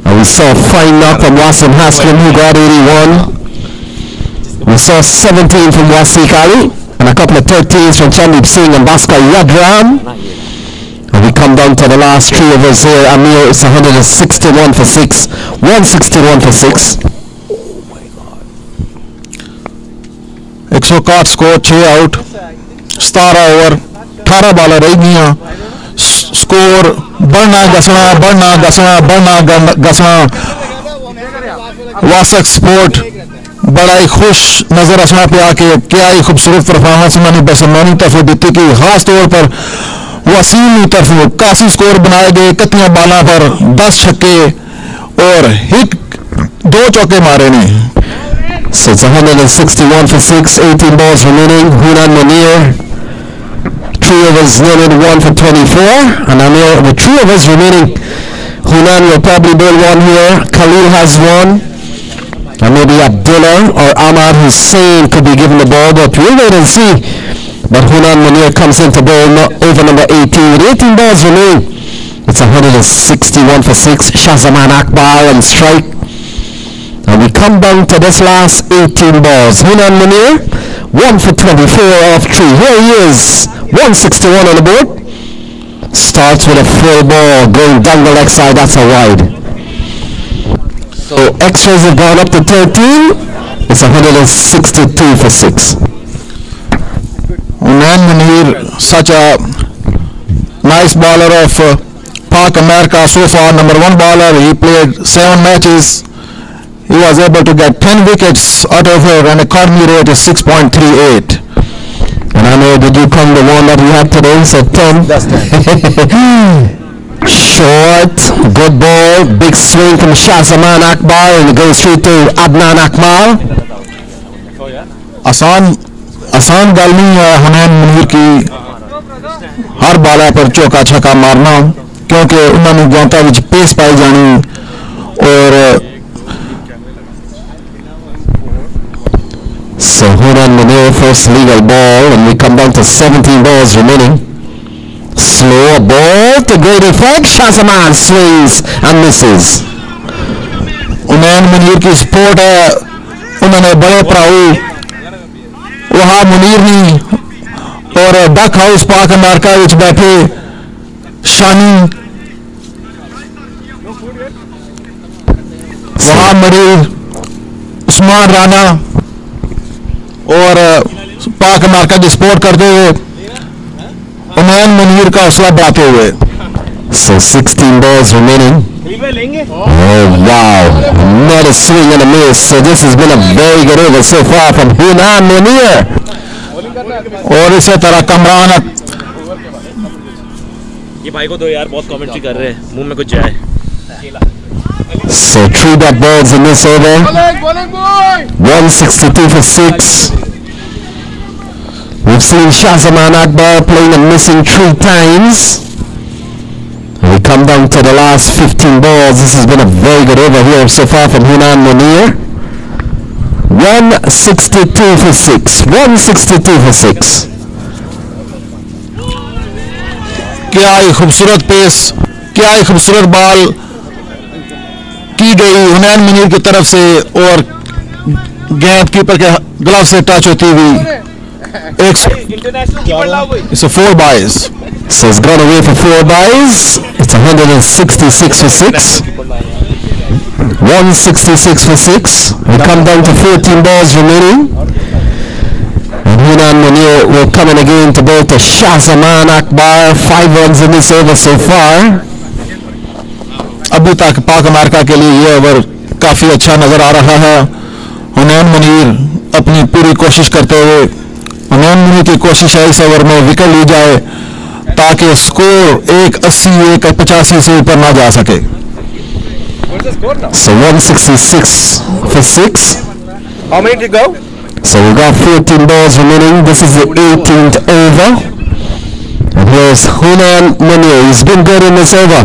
And we saw a fine knock from Wasim Haslam, who got 81. We saw 17 from Wasiq Ali, and a couple of 13s from Chandeep Singh and Bhaskar Yadram. And we come down to the last 3 of us here. Amir, it's 161 for 6. 161 for 6. 161 score, 6 out, 17 over, 18 ball रह गई. Score बढ़ना घसना वासक sport बड़ा ही खुश नजर असना पे आके क्या ही खूबसूरत परफॉर्मेंस उन्होंने बेसमानी तरफ दी कि खास तौर पर वसीम की तरफ काफी स्कोर बनाए गए 31 बालों पर 10 छक्के और हिट 2 चौके मारे ने. So it's 161 for 6, 18 balls remaining. Hunan Munir, 3 overs loaded, 1 for 24. And with 3 overs remaining, Hunan will probably bowl one here. Khalil has one. And maybe Abdullah or Ahmad Hussain could be given the ball, but we'll wait and see. But Hunan Munir comes into bowl over number 18 with 18 balls remaining. It's 161 for 6. Shahzaman Akbar on strike. And we come down to this last 18 balls. Hunan Munir, 1 for 24 off 3. Here he is, 161 on the board. Starts with a full ball going down the leg side. That's a wide. So extras have gone up to 13. It's 162 for 6. Hunan Munir, such a nice bowler of Pak America so far. Number 1 bowler. He played 7 matches. He was able to get 10 wickets out of her and economy rate is 6.38. And I know, did you come the one that we had today? So 10. That's 10. Short, good ball, big swing from Shahzaman Akbar and it goes straight to Adnan Akmal. आसान गल नहीं है हुनैन मुनीर की हर बाला पर चौका छक्का मारना क्योंकि उन्होंने गेंदा विच पेस पाई जानी और So Hunan Munir first legal ball and we come down to 17 balls remaining. Slow ball to great effect. Shahzaman swings and misses. हुनैन Munir की सपोर्ट है उन्होंने बड़े भराऊ वहाँ मुनीर नहीं और डक हाउस पाक अमेरिका विच बैठे शानी वहाँ मुनीर उस्मान राना और पाक अमेरिका की सपोर्ट करते हुए हुनैन मुनीर का हौसला बढ़ाते हुए. So 16 balls remaining. Oh wow, not a swing and a miss. So this has been a very good over so far from Hunan Munir. और इसी तरह कमरान ये भाई को दो यार बहुत कमेंट्री कर रहे हैं मुंह में कुछ जाए. So 3 dot balls in this over. 162 for 6. We've seen Shahzaman Akbar playing and missing 3 times. We come down to the last 15 balls. This has been a very good over here so far from Hunan Munir. 162 for 6. 162 for 6. क्या ही खूबसूरत pace क्या ही खूबसूरत ball की गई हुनैन मुनीर की तरफ से और गेंद कीपर के ग्लव से टच होती हुई it's a 4 byes. So it's gone away for 4 byes. It's 166 for 6. 166 for 6. We come down to 14 balls remaining. And Hunan Munir will come in again to bowl to Shahzaman Akbar. 5 runs in this over so far. अभी तक पाक America के लिए ये over काफी अच्छा नजर आ रहा है. हुनैन मुनीर अपनी पूरी कोशिश करते हुए हुनैन मुनीर की कोशिश है इस ओवर में विकेट ली जाए ताकि स्कोर 180 185 से ऊपर ना जा सके. So 166 for 6. How many to go? So we've got 14 balls remaining. This is the 18th over. And here's Hunan Munir. He's been good in this over.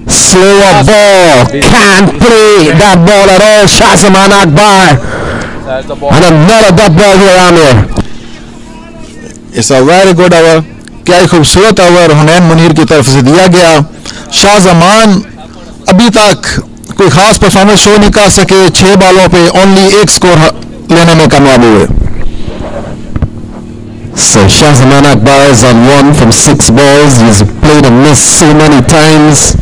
Slower ball. Can't play that ball at all. Shahzaman Akbar. And another dot ball here, Amir. It's a very good over. क्या ही खूबसूरत over हुनैन Munir की तरफ से दिया गया. शाहजमान अभी तक कोई खास परफॉर्मेंस शो नहीं कर सके. 6 बॉलों पे ओनली 1 स्कोर लेने में कामयाब हुए. So Shahzaman Akbar is on 1 from 6 balls. He's played and missed so many times.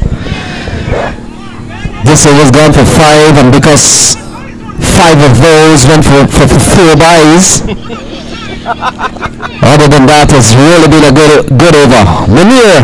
This over's gone for 5, and because 5 of those went for 4 byes. Other than that, it's really been a good over. Munir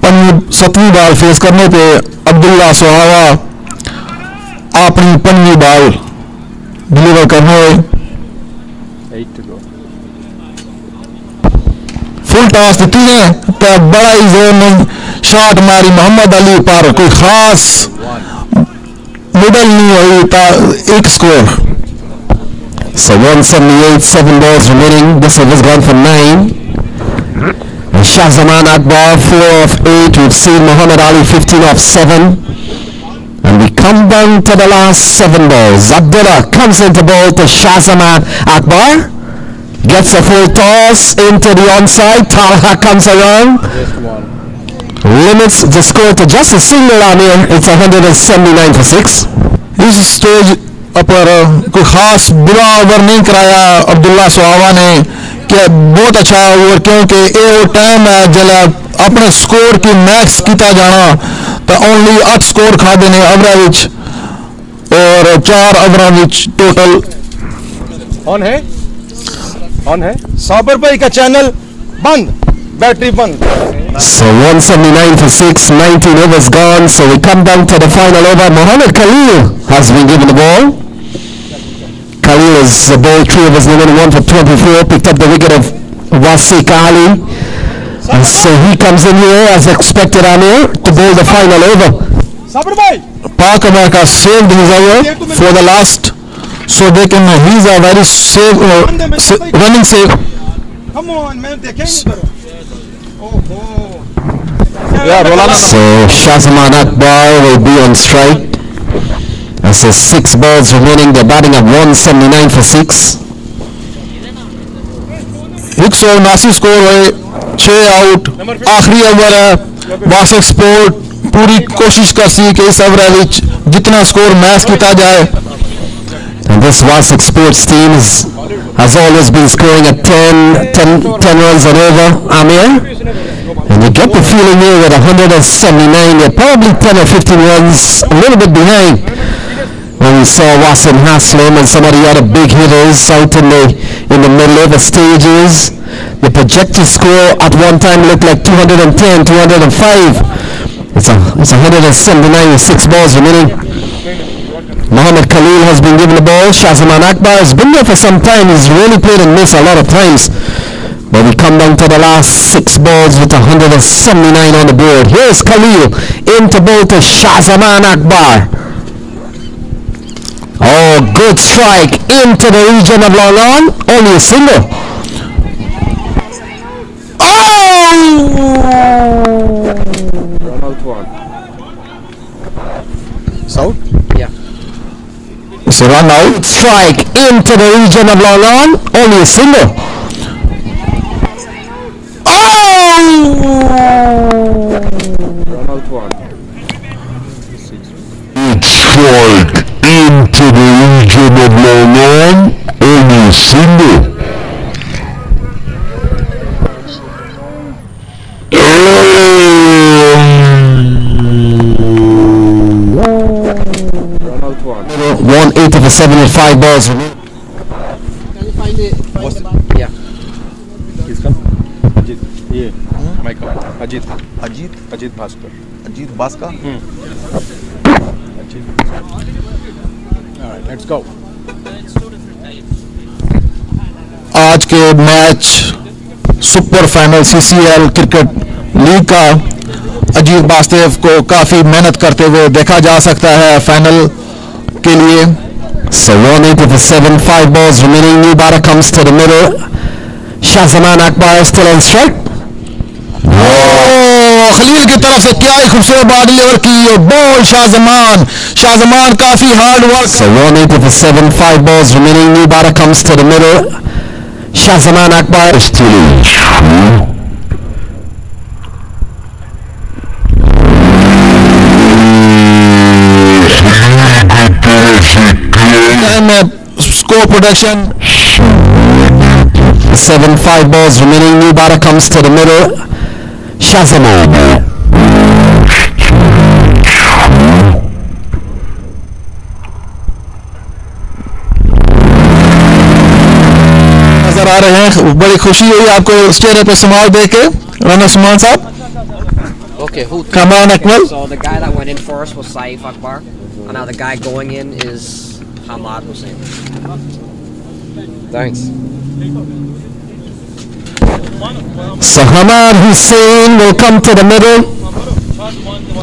7वीं ball face करने पे अब्दुल्ला सुहावा अपनी 5वीं ball deliver करने 8 to go. Full toss दी है तो बड़ा ही जोर में शॉट मारी मोहम्मद अली पर कोई खास मिडल नहीं हुई था एक score. So 178, 7 balls remaining. This one has gone for 9. And Shahzaman Akbar 4 of 8. We've seen Muhammad Ali 15 of 7. And we come down to the last 7 balls. Abdullah comes into ball to Shahzaman Akbar. Gets a full toss into the onside. Talha comes around. Just one. Limits the score to just a single on here. It's 179 for 6. इस stage पर कोई खास बुरा over नहीं कराया अब्दुल्ला सुहावा ने कि बहुत अच्छा ओवर क्योंकि ये टाइम है जब अपने स्कोर की मैक्स किया जाना तो ओनली 8 स्कोर खा देने ओवर विच और 4 ओवर विच टोटल ऑन है साबर भाई का चैनल बंद बैटरी बंद. So 179 for 6, 19 overs gone. So we come down to the final over. Mohammed Khalil has been given the ball. Khalil is the ball 3 overs, number 1 for 24. Picked up the wicket of Wasiq Ali. And so he comes in here as expected on here to bowl the final over. साबर भाई Park America saved his over for the last, so they can. He's a very safe running save. Come on मैं देखेंगे करो. ओहो So Shahzaman Akbar will be on strike. And so 6 balls remaining. They're batting at 179 for 6. 179 score हुए 6 out आखिरी over है. वासिक sport पूरी कोशिश कर सी कि इस ओवर विच जितना स्कोर मैच किया जाए. And this Wasiq Sports team has always been scoring at 10 runs and over, Amir. And you get the feeling here with 179, they're probably 10 or 15 runs, a little bit behind when we saw Wasim Haslam and some of the other big hitters out in the middle over stages. The projected score at one time looked like 210, 205. It's 179 with 6 balls remaining. Mohammed Khalil has been given the ball. Shahzaman Akbar has been there for some time. He's really played and missed a lot of times. But we come down to the last 6 balls with 179 on the board. Here's Khalil into bowl to Shahzaman Akbar. Oh, good strike into the region of long on. Only a single. Run out one. South? Yeah. It's a run out. Strike into the region of long on. Only a single. Run out one. Strike into the region of London, only a single. Run out one. 180 for 7 with 5 balls. Can you find it? Yeah. किसका? अजीत. ये. Michael. Ajit. Ajit Bhaskar. Ajit बास्का. Ajit. All right, let's go. आज के match super final CCL cricket league का अजीत बास्तेव को काफी मेहनत करते हुए देखा जा सकता है फाइनल के लिए. So 180 for 7, 5 balls remaining. New batter comes to the middle. Shahzaman Akbar is still on strike. Khalil की तरफ से क्या ही खूबसूरत बॉल डिलीवर की और बॉल शाहजमान काफी hard work. So 180 for 7, 5 balls remaining. New batter comes to the middle. Shahzaman Akbar is still in. Score production 7, 5 balls remaining. New batter comes to the middle. Shahzaman. नजर आ रहे हैं. बड़ी खुशी हुई आपको चेहरे पे समाल देख के राना सुमान साहब. Okay, who? Come on, Akmal. So the guy that went in first was Saif Akbar, and now the guy going in is Hamad Hussain. Thanks. So Hamad Hussain will come to the middle.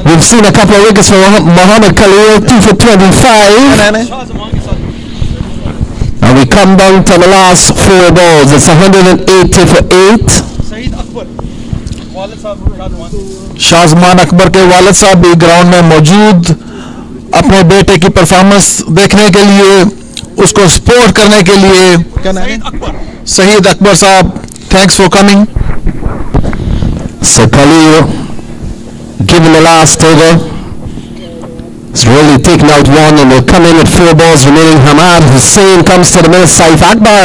We've seen a couple of wickets from Muhammad Khalil, 2 for 25. And we come down to the last 4 balls. It's 180 for 8. शाज़मान Akbar के वालिद साहब भी ground में मौजूद अपने बेटे की performance देखने के लिए, उसको सपोर्ट करने के लिए। शहीद अकबर साहब, thanks for coming. So Khalil, given the last over, is really taking out one and will come in with 4 balls remaining. Hamad Hussain comes to the middle. Saif Akbar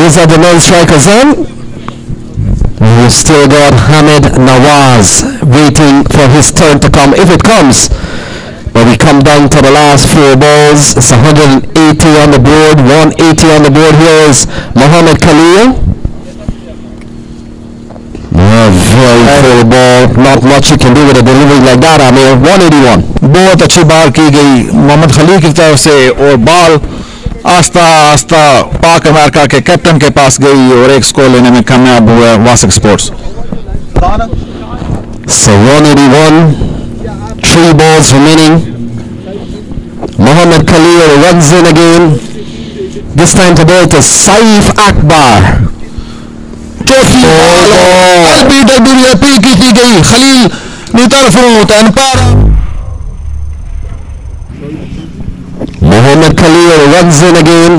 is at the non-strikers end. We've still got Hamid Nawaz waiting for his turn to come, if it comes. But we come down to the last 4 balls. It's 180 on the board. 180 on the board. Here is Muhammad Khalil. Very full ball. Not much you can do with a delivery like that, Amir. 181. बहुत अच्छी बाल की गई मोहम्मद खलील की तरफ से, और ball आस्ता आस्ता पाक अमेरिका के कैप्टन के पास गई और एक स्कोर लेने में कामयाब हुआ वासिक sports. So 181, 3 balls remaining. Muhammad Khalil runs in again. This time to bowl to Saif Akbar. चौथी बॉल LBW अपील की गई खलील नी तरफों तन पर। Muhammad Khalil runs in again.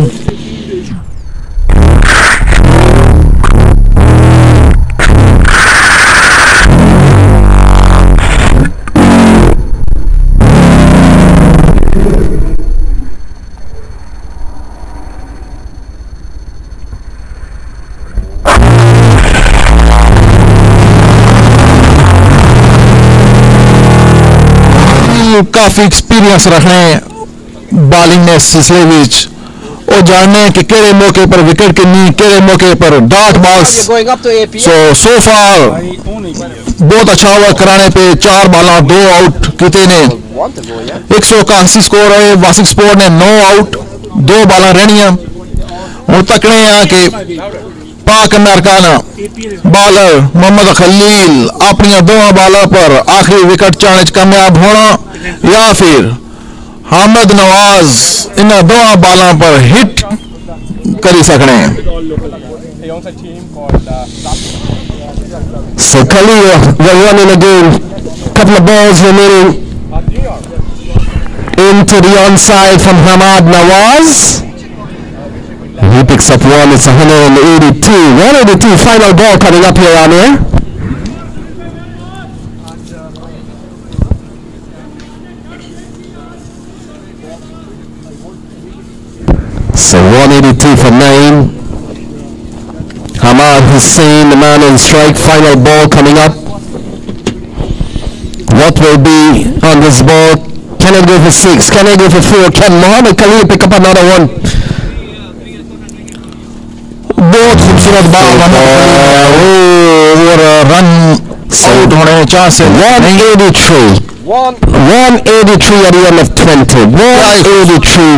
काफी एक्सपीरियंस रखने बॉलिंग ने सिलसिले विच और जानने कि केड़े मौके पर विकेट किन्नी, केड़े मौके पर डॉट बॉल्स। सो फार बहुत अच्छा हुआ कराने पे 4 बाला 2 आउट किते ने 181 स्कोर है। वासिक स्पोर्ट ने 9 आउट 2 बाला रहनिया। और तकने हैं कि पाक अमेरिका बॉलर मोहम्मद खलील अपनी 2 बालों पर आखिरी विकेट चाने कामयाब होना या फिर हामिद नवाज इन 2 बालों पर हिट करी सकने। So Khalil will run in again. Couple of balls remaining. Into the onside from Hamad Nawaz. He picks up one. It's 182. 182 final ball coming up here on air. So 182 for 9. Hamad Hussain, the man on strike. Final ball coming up. What will be on this ball? Can it go for 6? Can it go for 4? Can Muhammad Khalil pick up another one? बहुत खूबसूरत ball और run out होने chance है। 183. 183 at the end of 20. 183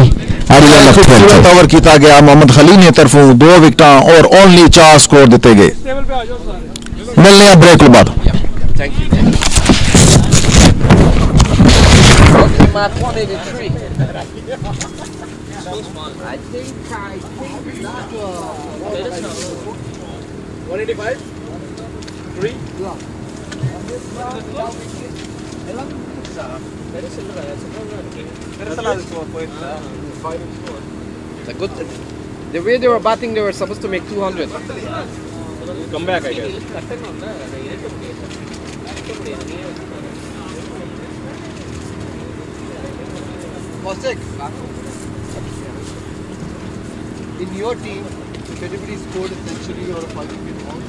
at the end of 20. Over किया गया मोहम्मद खलील ने तरफों 2 wicket और ओनली 4 स्कोर दिए गए। मिलने हैं ब्रेक के बाद। The way they were batting, they were supposed to make 200. Come back, I guess. In your team, if anybody scored a century or a 5-wicket haul,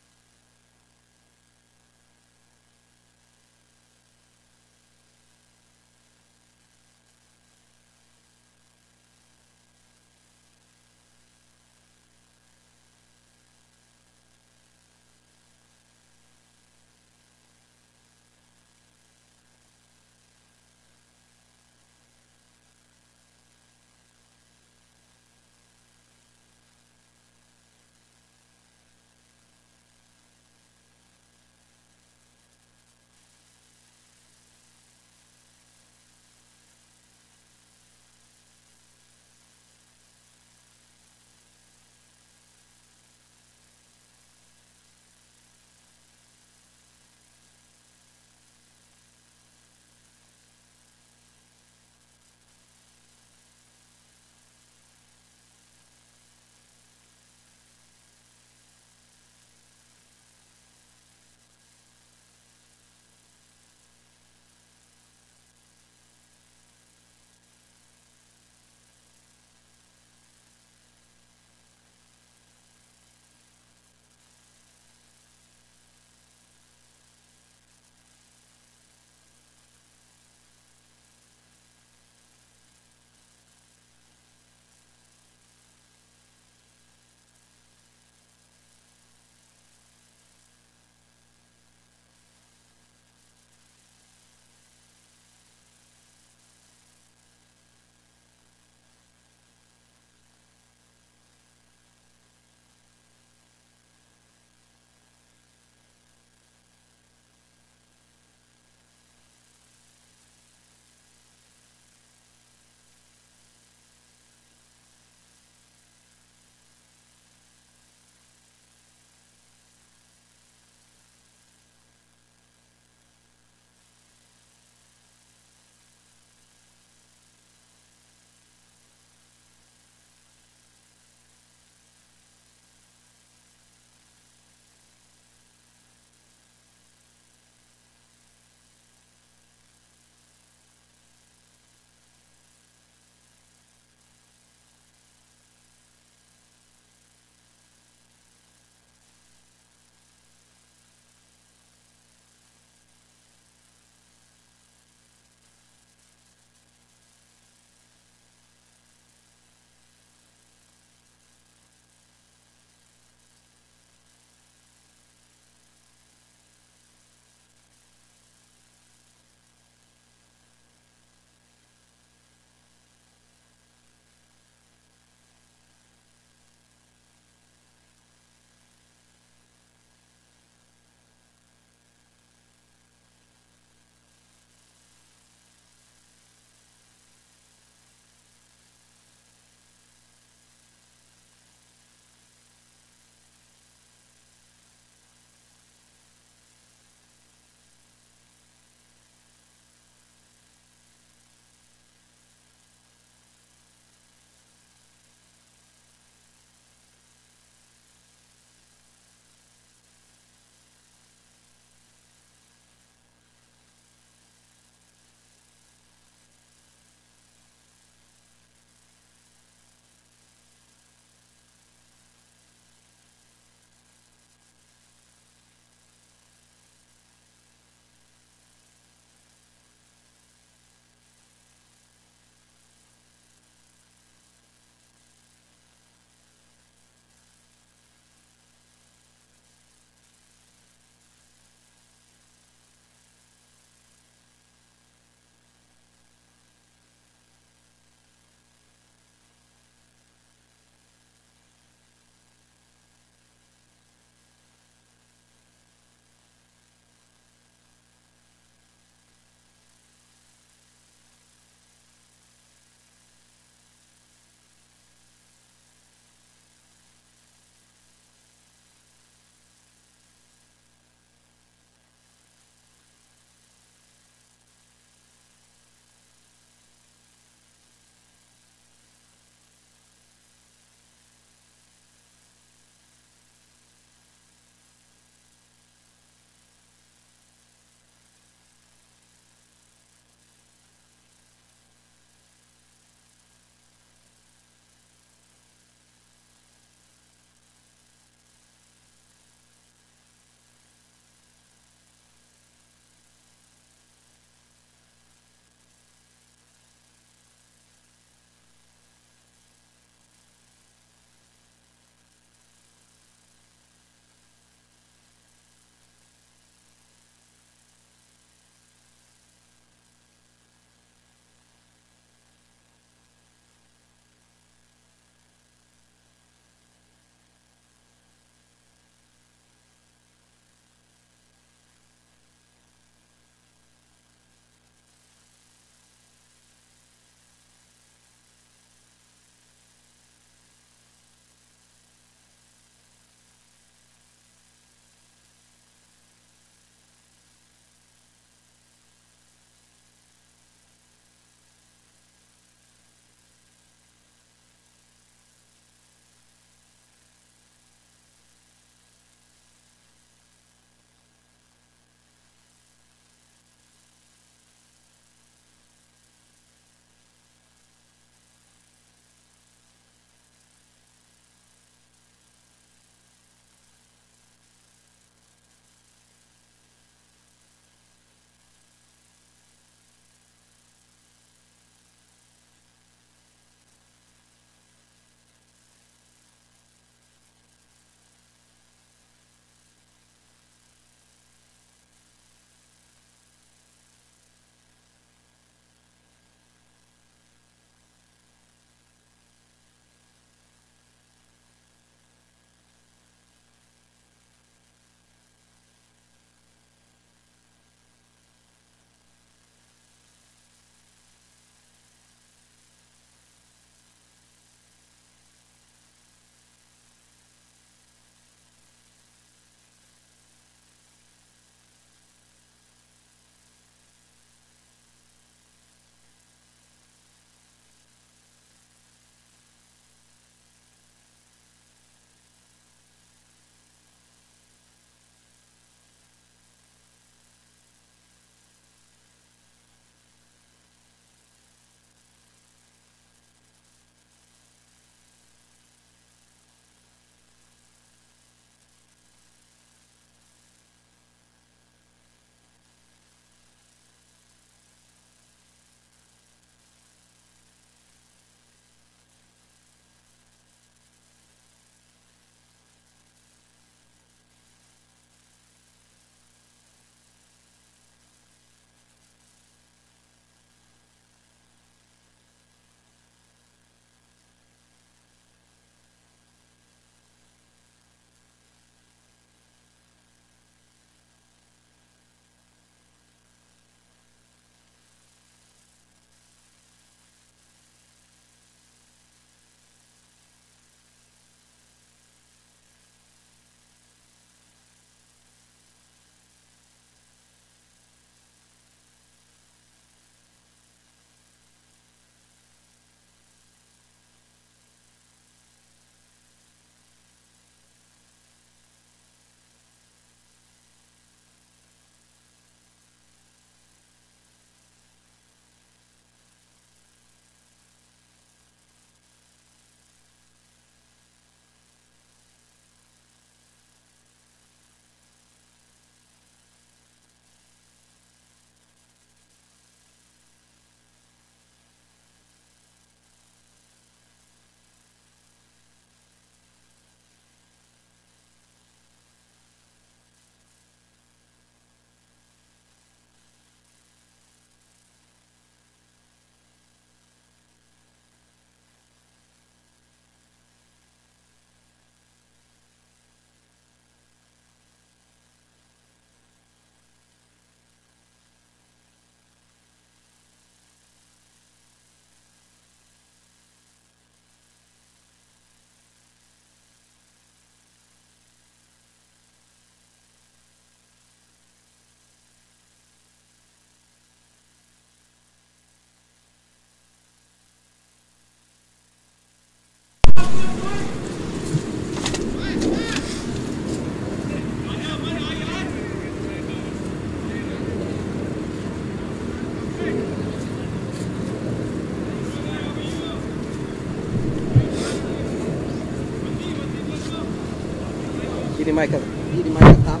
Ccl Nyc up.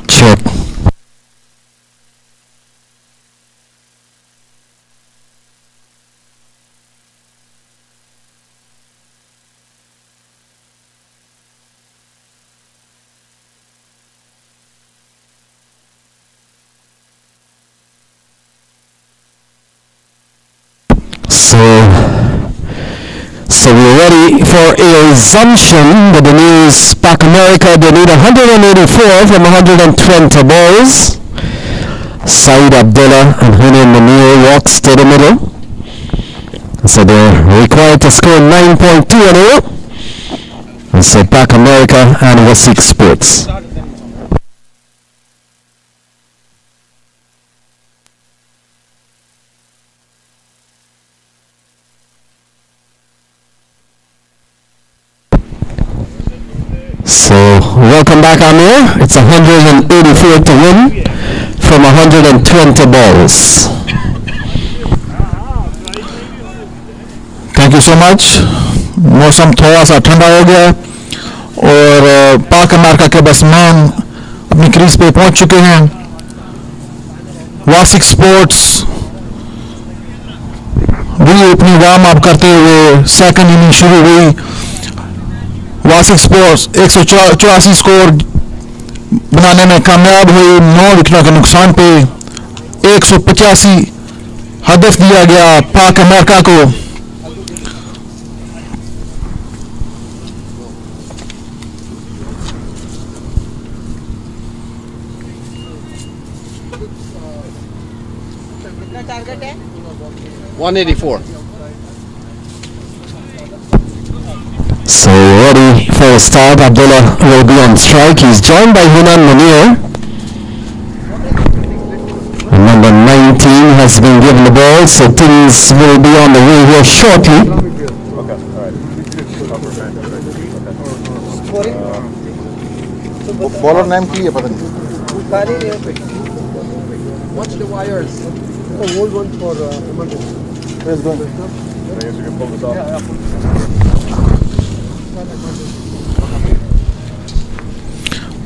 Check. So we're ready for a resumption with the news. Pac America, they need 184 from 120 balls. Saeed Abdullah and Hunain Munir walks to the middle. So they're required to score 9.2 in a row. And so Pac America and Wasik Sports. So welcome back, Amir. It's 184 to win from 120 balls. Thank you so much. मौसम थोड़ा सा ठंडा हो गया और पाक America के batsman अपनी क्रीज पे पहुंच चुके हैं. वासिक स्पोर्ट्स भी अपनी वार्म अप करते हुए सेकंड इनिंग शुरू हुई. वासिक स्पोर्ट्स 184 स्कोर बनाने में कामयाब हुई. 9 विकेटों के नुकसान पे 185 हदफ दिया गया पाक अमेरिका को. टारगेट है 184. So ready for a start. Abdullah will be on strike. He's joined by Hunain Munir. Number 19 has been given the ball, so things will be on the way here shortly. Bowler नाम की है पता नहीं. Watch the wires. Hold one for emergency. Where's going? I guess you can pull this off.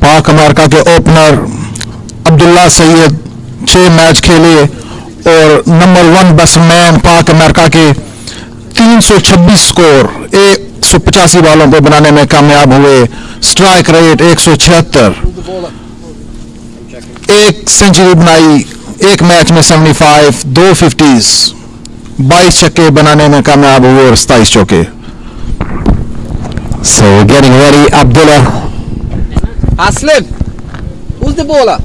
पाक America के opener Abdullah Syed 6 match खेले और number 1 batsman पाक अमेरिका के 326 स्कोर 185 बॉलों पर बनाने में कामयाब हुए. Strike rate 176. एक सेंचुरी बनाई एक मैच में 75, 2 50s, 22 छक्के बनाने में कामयाब हुए और 27 चौके. So we're getting ready. Abdullah. Aslim, who's the bowler?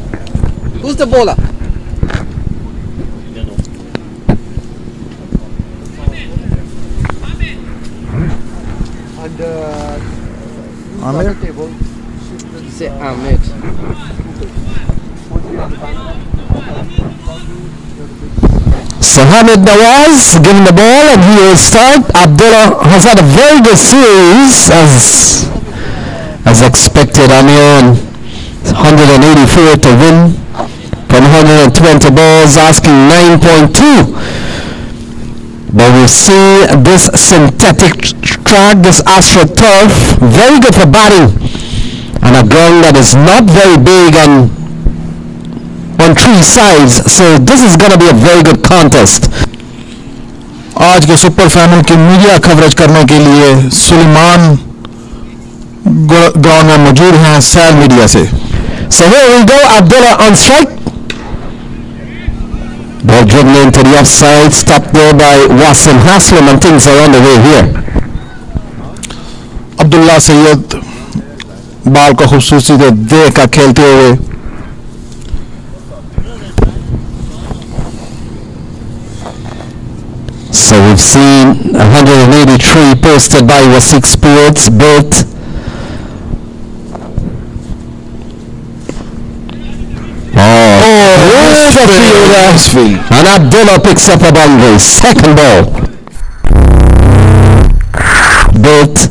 Who's the bowler? And Amir? table. Say Ahmed. So Hamid Nawaz given the ball and he will start. Abdullah has had a very good series as expected. Amir 184 to win from 120 balls, asking 9.2. But we see this synthetic track, this AstroTurf, very good for batting, and a ground that is not very big and on 3 sides, so this is going to be a very good contest. आज के super final की media coverage करने के लिए Suleman ground में मौजूद हैं cell media से. So here we go. Abdullah on strike. Ball driven into the offside, stopped there by Wasim Haslam, and things are on the way here. Abdullah Syed बाल को खूबसूरती से देख कर खेलते हुए So we've seen 183 posted by Wasik Sports, built. And Abdullah picks up a boundary. Second ball. Built.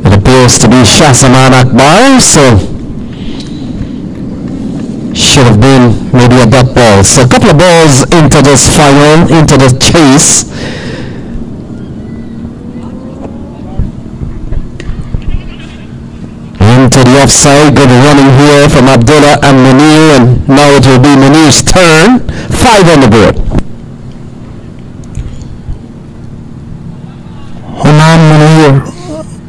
It appears to be Shahzaman Akbar, so should have been maybe a dot ball. So a couple of balls into this final, into the chase. Into the offside, good running here from Abdullah and Munir, and now it will be Munir's turn. 5 on the board. Hunan Munir,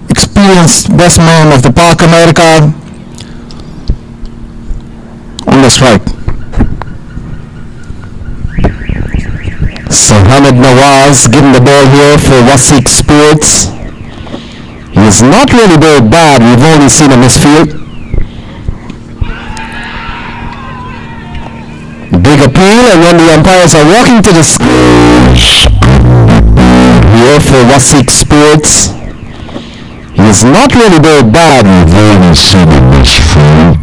experienced best man of the Park America, on the strike. So Hamid Nawaz given the ball here for Wasik Sports. He's not really very bad. We've only seen a misfield. Big appeal, and when the umpires are walking to the screen here for Wasik Sports, he's not really very bad. We've only seen a misfield.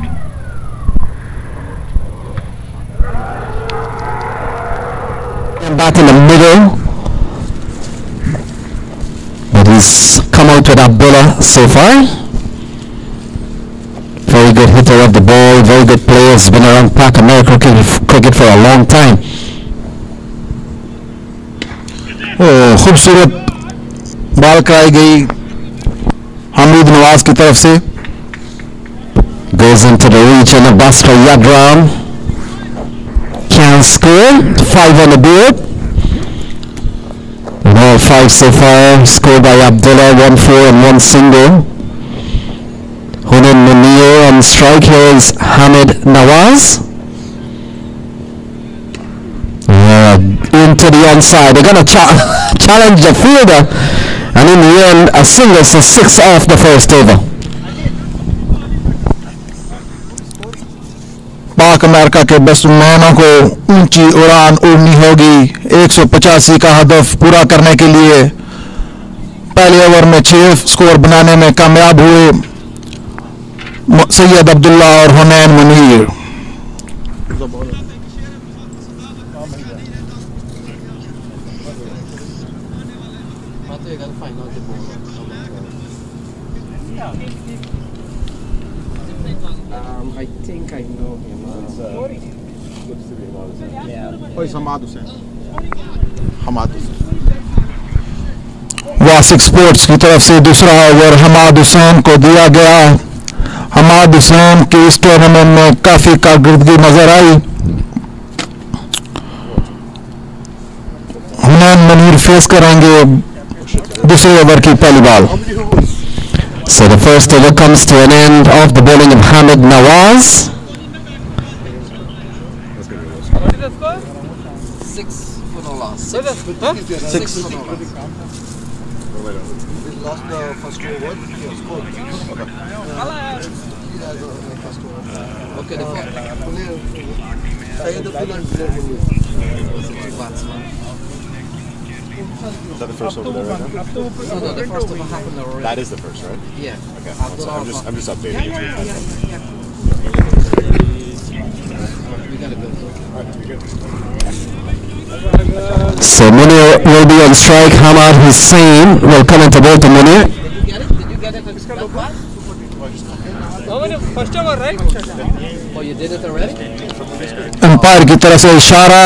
Back in the middle, but he's come out with Abdullah so far. Very good hitter of the ball, very good player, has been around Park America cricket for a long time. खूबसूरत ball कराई गई हमीद नवाज की तरफ से. Goes into the region of Basra Yadram. Can score. 5 on the board. And all 5 so far. Scored by Abdullah. 1 4 and 1 single. Hunan Munir on strike. Here is Hamid Nawaz. Into the onside. They're going to challenge the fielder. And in the end, a single, so 6 off the first over. पाक America के बैट्समैनों को ऊंची उड़ान उड़नी होगी. 185 का हदफ पूरा करने के लिए पहले ओवर में 6 स्कोर बनाने में कामयाब हुए सैयद अब्दुल्ला और हुनैन Munir. I think I know him. Oh, it's Hamad Hussain. Hamad Hussain. वासिक sports की तरफ से दूसरा ओवर हमाद हुसैन को दिया गया. हमाद हुसैन की इस टूर्नामेंट में काफी कारकर्दगी नजर आई. हुनैन मुनीर फेस करेंगे दूसरे ओवर की पहली ball. So the first over comes to an end of the bowling of Hamid Nawaz. What is the score? 6 for no loss. 6 for no loss. He lost the first over. He has scored. Okay, the Sayyid Abdullah and Munir Munir. batsman. Is that the first over there right now? No, the first over happened already. That is the first, right? Yeah. Okay. Abdullah I'm just updating it. Yeah. We got a good look. Alright, you're good. So Munir will be on strike. Hamad Hussain will come into bowl to Munir. Did you get it? That far? First over, right? Oh, you did it already? Umpire की तरफ से इशारा,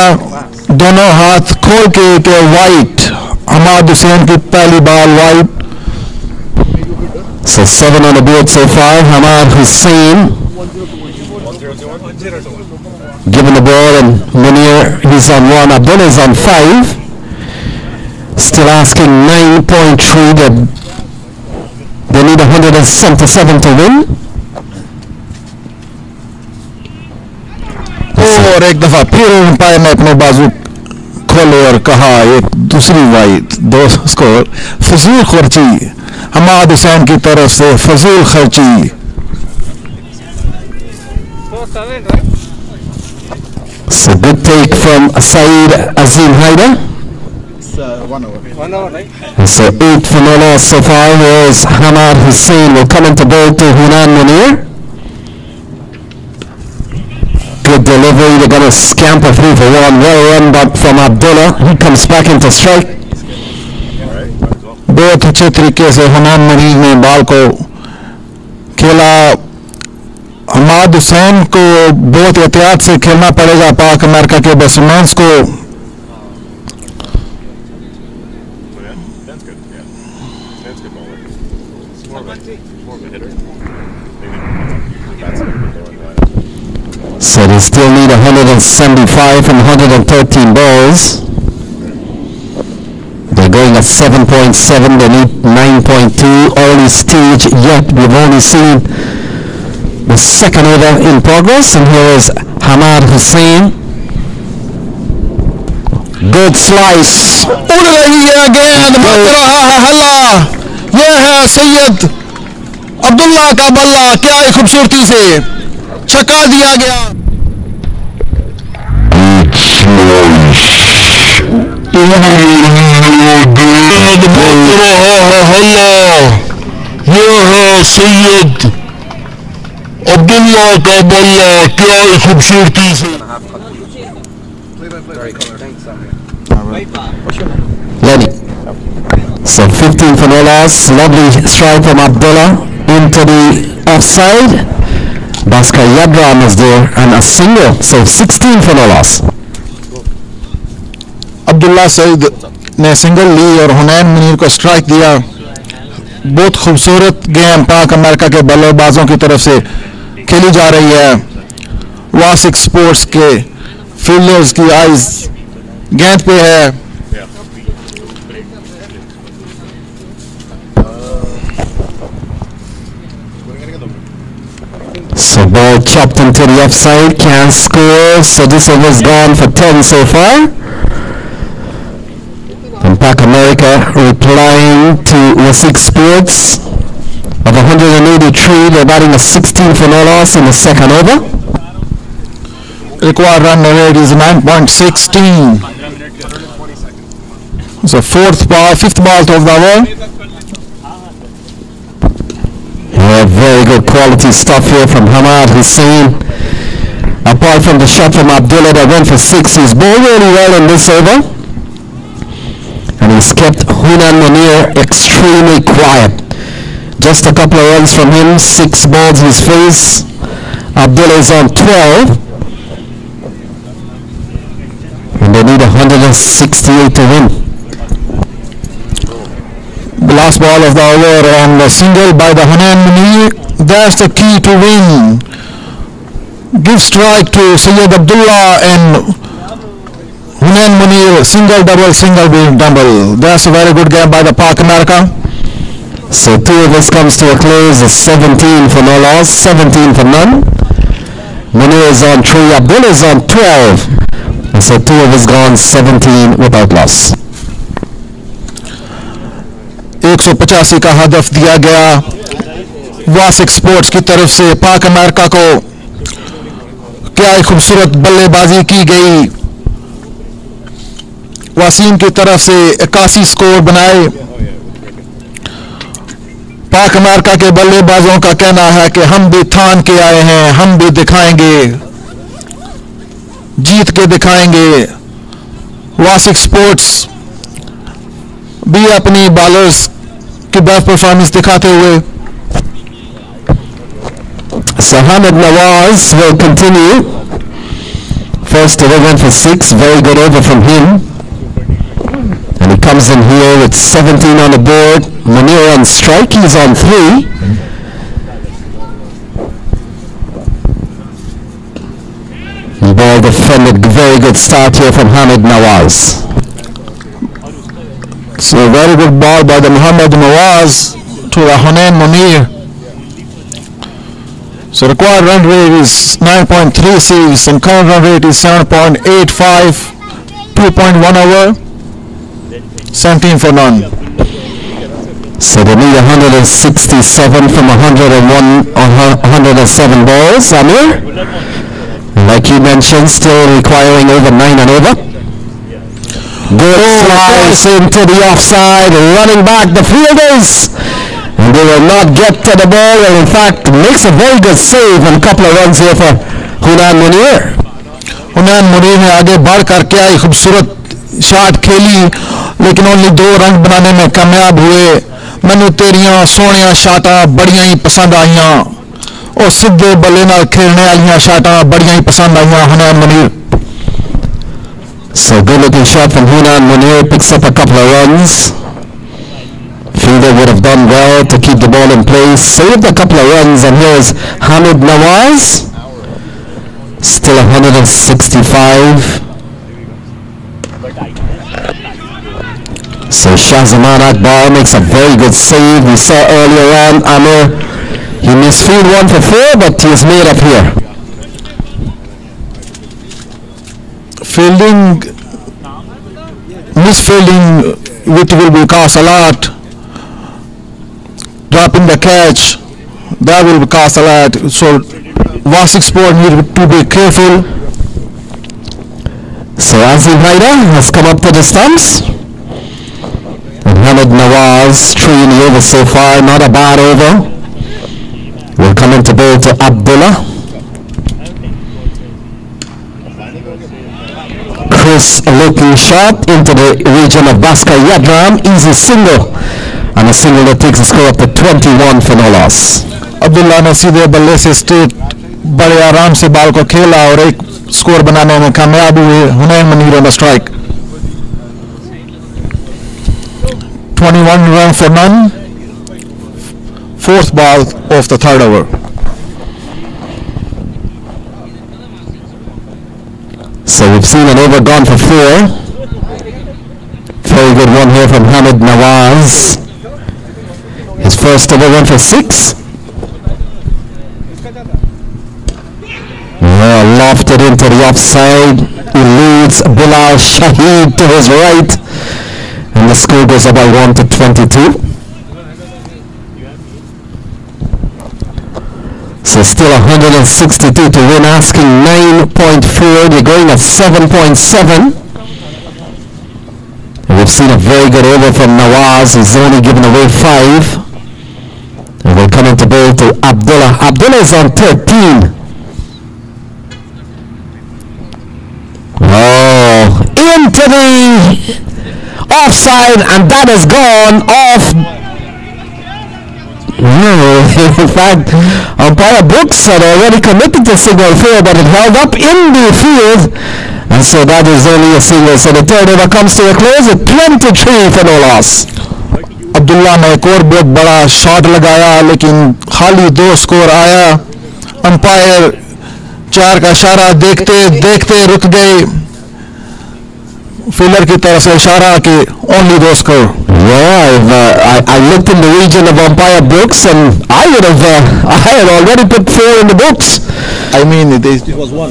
दोनों हाथ खोल के white. Hammad Hussain की पहली ball white. So 7 on the board so far. Hamad Hussain given the ball, and Munir, he's on 1. Abdullah is on 5. Still asking 9.3. They need 177 to win. और एक दफा फिर अंपायर ने अपने बाजू खोले और कहा एक दूसरी वाइड 2 स्कोर फजूल खर्ची हमाद हुसैन की तरफ से फजूल खर्ची. So good take from Saeed Azim Haider. It's 1 over. 1 over, right? So 8 for no loss so far. Here's Hamad Hussain will come into bowl to Hunan Munir. Good delivery. They're going to scamper through for 1. Well run but from Abdullah. He comes back into strike. बहुत अच्छे तरीके से हुनैन मुनीर ने ball को खेला. हमाद हुसैन को बहुत एहतियात से खेलना पड़ेगा पाक अमेरिका के बैट्समैन को. So they still need 175 from 113 balls. They're going at 7.7. They need 9.2. Early stage yet. We've only seen the second over in progress. And here is Hamad Hussain. Good slice. उड़ रही है गेंद मत रहा है हल्ला. यह है सैयद अब्दुल्ला का बल्ला. क्या ही खूबसूरती से छक्का दिया गया. यह है सैयद अब्दुल्ला का बल्ला. क्या ही खूबसूरती से. Lenny. So 15 for no loss. Lovely strike from Abdullah into the offside. Bhaskar Yadram is there and a single. So 16 for no loss. Abdullah Saeed ने सिंगल ली और हुनैन मुनीर को स्ट्राइक दिया. बहुत खूबसूरत गेम पाक अमेरिका के बल्लेबाजों की तरफ से खेली जा रही है. वासिक स्पोर्ट्स के फील्डर्स की आइज गेंद पे है. So ball chopped into the offside, can't score. So this over's gone for 10 so far. And Pac America replying to Wasik Sports of 183. They're batting a 16 for no loss in the second over. Required run rate is 9.16. So fifth ball of the over. Yeah, very good quality stuff here from Hamad Hussain. Apart from the shot from Abdullah that went for 6, he's bowled really well in this over. And he's kept Hunan Munir extremely quiet. Just a couple of runs from him, 6 balls he's faced. Abdullah is on 12. And they need 168 to win. The last ball of the over and a single by the Hunain Munir. That's the key to win. Give strike to Sayyid Abdullah and Hunain Munir. Single, double, double. That's a very good game by the Pac America. So 2 of this comes to a close. It's 17 for no loss, 17 for none. Munir is on 3, Abdullah is on 12. And so 2 of us gone, 17 without loss. 185 का हदफ दिया गया वासिक sports की तरफ से. पाक America को क्या ही खूबसूरत बल्लेबाजी की गई. वसीम की तरफ से 81 स्कोर बनाए. पाक अमेरिका के बल्लेबाजों का कहना है कि हम भी ठान के आए हैं, हम भी दिखाएंगे, जीत के दिखाएंगे. वासिक स्पोर्ट्स भी अपनी बॉलर्स की बेस्ट परफॉर्मेंस दिखाते हुए. So Hamid Nawaz will continue. First over went for 6, very good over from him. And he comes in here with 17 on the board. Munir on strike, he's on 3. The ball defended, very good start here from Hamid Nawaz. So very good ball by the Muhammad Nawaz to the Hunain Munir. So required run rate is 9.36 and current run rate is 7.85. 2.1 over, 17 for none. So they need 167 from 107 balls. Amir, like you mentioned, still requiring over 9 and over. Good slice into the offside, running back the fielders. And they will not get to the ball, and in fact makes a very good save and a couple of runs here for Hunan Munir. हुनैन Munir ने आगे बढ़ करके आई खूबसूरत shot खेली, लेकिन only 2 run बनाने में कामयाब हुए। मैनू तेरियां सोहणियां शाटां बड़ियां ही पसंद आईयां और सीधे बल्ले नाल खेलने वालियां शाटां बड़ियां ही पसंद आईयां हुनैन Munir. So good looking shot from Hunan Munir, picks up a couple of runs. Fielder would have done well to keep the ball in place, saved a couple of runs, and here's Hamid Nawaz. Still 165. So Shahzaman Akbar makes a very good save. We saw earlier on Amir, he missed field 1 for 4, but he's made up here. Fielding, misfielding, which will be cost a lot. Dropping the catch, that will cost a lot. So Wasik Sport need to be careful. So Azim Haida has come up to the stumps. And Hamid Nawaz, 3 in the over so far, not a bad over. Will come into bowl to Abdullah. Chris looking shot into the region of Baska Yadram, easy single. And a single that takes the score up to 21 for no loss. Abdullah ने सीधे बल्ले से straight बड़े आराम से ball को खेला और एक स्कोर बनाने में कामयाब हुए। हुनैन Munir on the strike. 21 run for none. 4th ball of the 3rd over. So we've seen an over gone for 4. Very good one here from Hamid Nawaz. His first over went for 6. Lofted into the offside. Eludes Bilal Shahid to his right. And the score goes up by 1 to 22. So still 162 to win, asking 9.4. They're going at 7.7. We've seen a very good over from Nawaz. He's only given away 5. And we'll come into bowl to Abdullah. Abdullah is on 13. Oh, into the offside, and that has gone off. In fact, umpire Brooks had already committed to signal fair, but it held up in the field, and so that is only a single. So the 3rd over comes to a close at 23 for no loss. Abdullah ने एक और बहुत बड़ा shot लगाया, लेकिन खाली 2 score आया। Umpire 4 का इशारा देखते देखते रुक गए। फील्डर की तरफ से इशारा कि only 2 score. Yeah, I looked in the region of umpire Brooks, and I had already put 4 in the books. I mean, it was 1.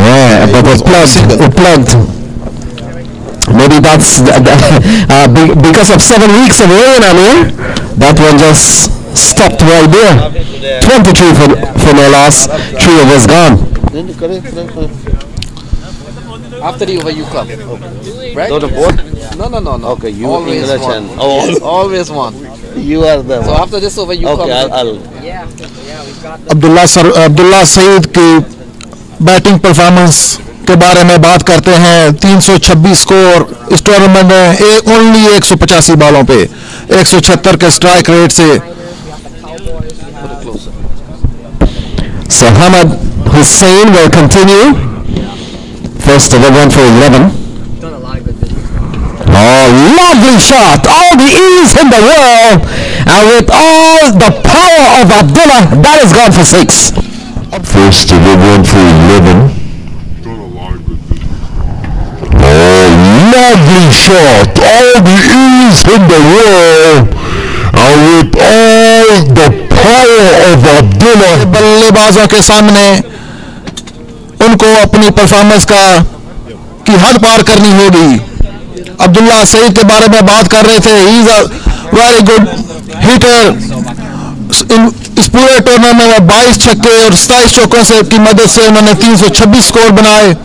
Yeah, but it plugged. Maybe that's because of 7 weeks of rain, Amir. That one just stopped right there. 23 for no loss. 3 of us gone. After the over you come. Right? No, the board? No. Okay, you always English one. and Always one. you are the So one. after this over you Okay, come. I'll Yeah, we got Abdullah Saeed की batting performance के बारे में बात करते हैं। 326 score इस tournament में only 185 बॉलों पे 176 के स्ट्राइक रेट से। So Hamad Hussain will continue. First over went for 11. done a lot of good business. Oh, lovely shot! All the ease in the world, and with all the power of Abdullah, that has gone for 6. First over went for 11. Oh, lovely shot! All the ease in the world, and with all the power of Abdullah. बल्लेबाजों के सामने उनको अपनी performance का की हद पार करनी होगी। अब्दुल्ला सईद के बारे में बात कर रहे थे, he is a very good hitter. इस पूरे टूर्नामेंट में 22 छक्के और 27 चौकों से की मदद से उन्होंने 326 स्कोर बनाए।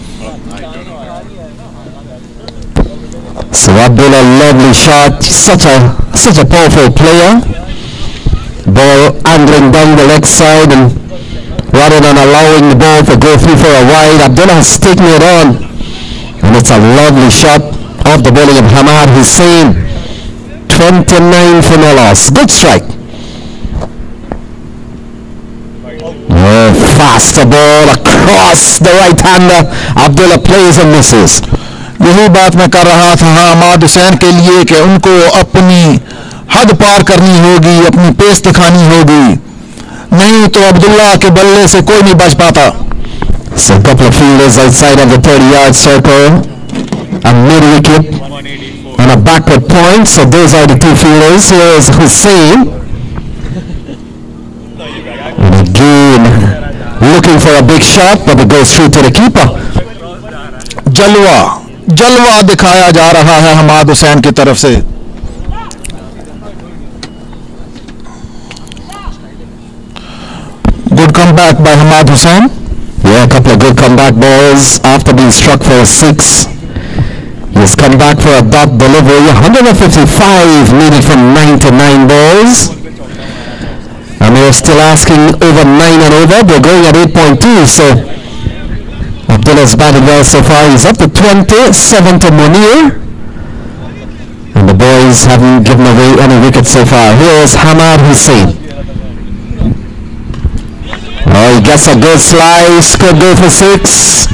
So Abdullah, lovely shot, such a powerful player. Ball angling down the leg side, and rather than allowing the ball to go through for a wide, Abdullah has taken it on, and it's a lovely shot off the bowling of Hamad Hussain. 29 for no loss. Good strike. Oh, faster ball across the right-hander. Abdullah plays and misses. यही बात मैं कर रहा था हमाद हुसैन के लिए कि उनको अपनी हद पार करनी होगी, अपनी पेस दिखानी होगी, नहीं तो अब्दुल्ला के बल्ले से कोई नहीं बच पाता। So a couple of fielders outside of the 30-yard circle, a mid-wicket and a backward point. So those are the two fielders. Here's Hussain, and again looking for a big shot, but it goes through to the keeper. जलवा दिखाया जा रहा है हमाद हुसैन की तरफ से। Good comeback by Hamad Hussain. Yeah, a couple of good comeback balls after being struck for a 6. He's come back for a dot delivery. 155 needed from 99 balls. And they're still asking over 9 and over. They're going at 8.2, so Abdullah's batted well so far. He's up to 20, 7 to Munir. And the boys haven't given away any wickets so far. Here's Hamad Hussain. Oh, he gets a good slice, could go for 6.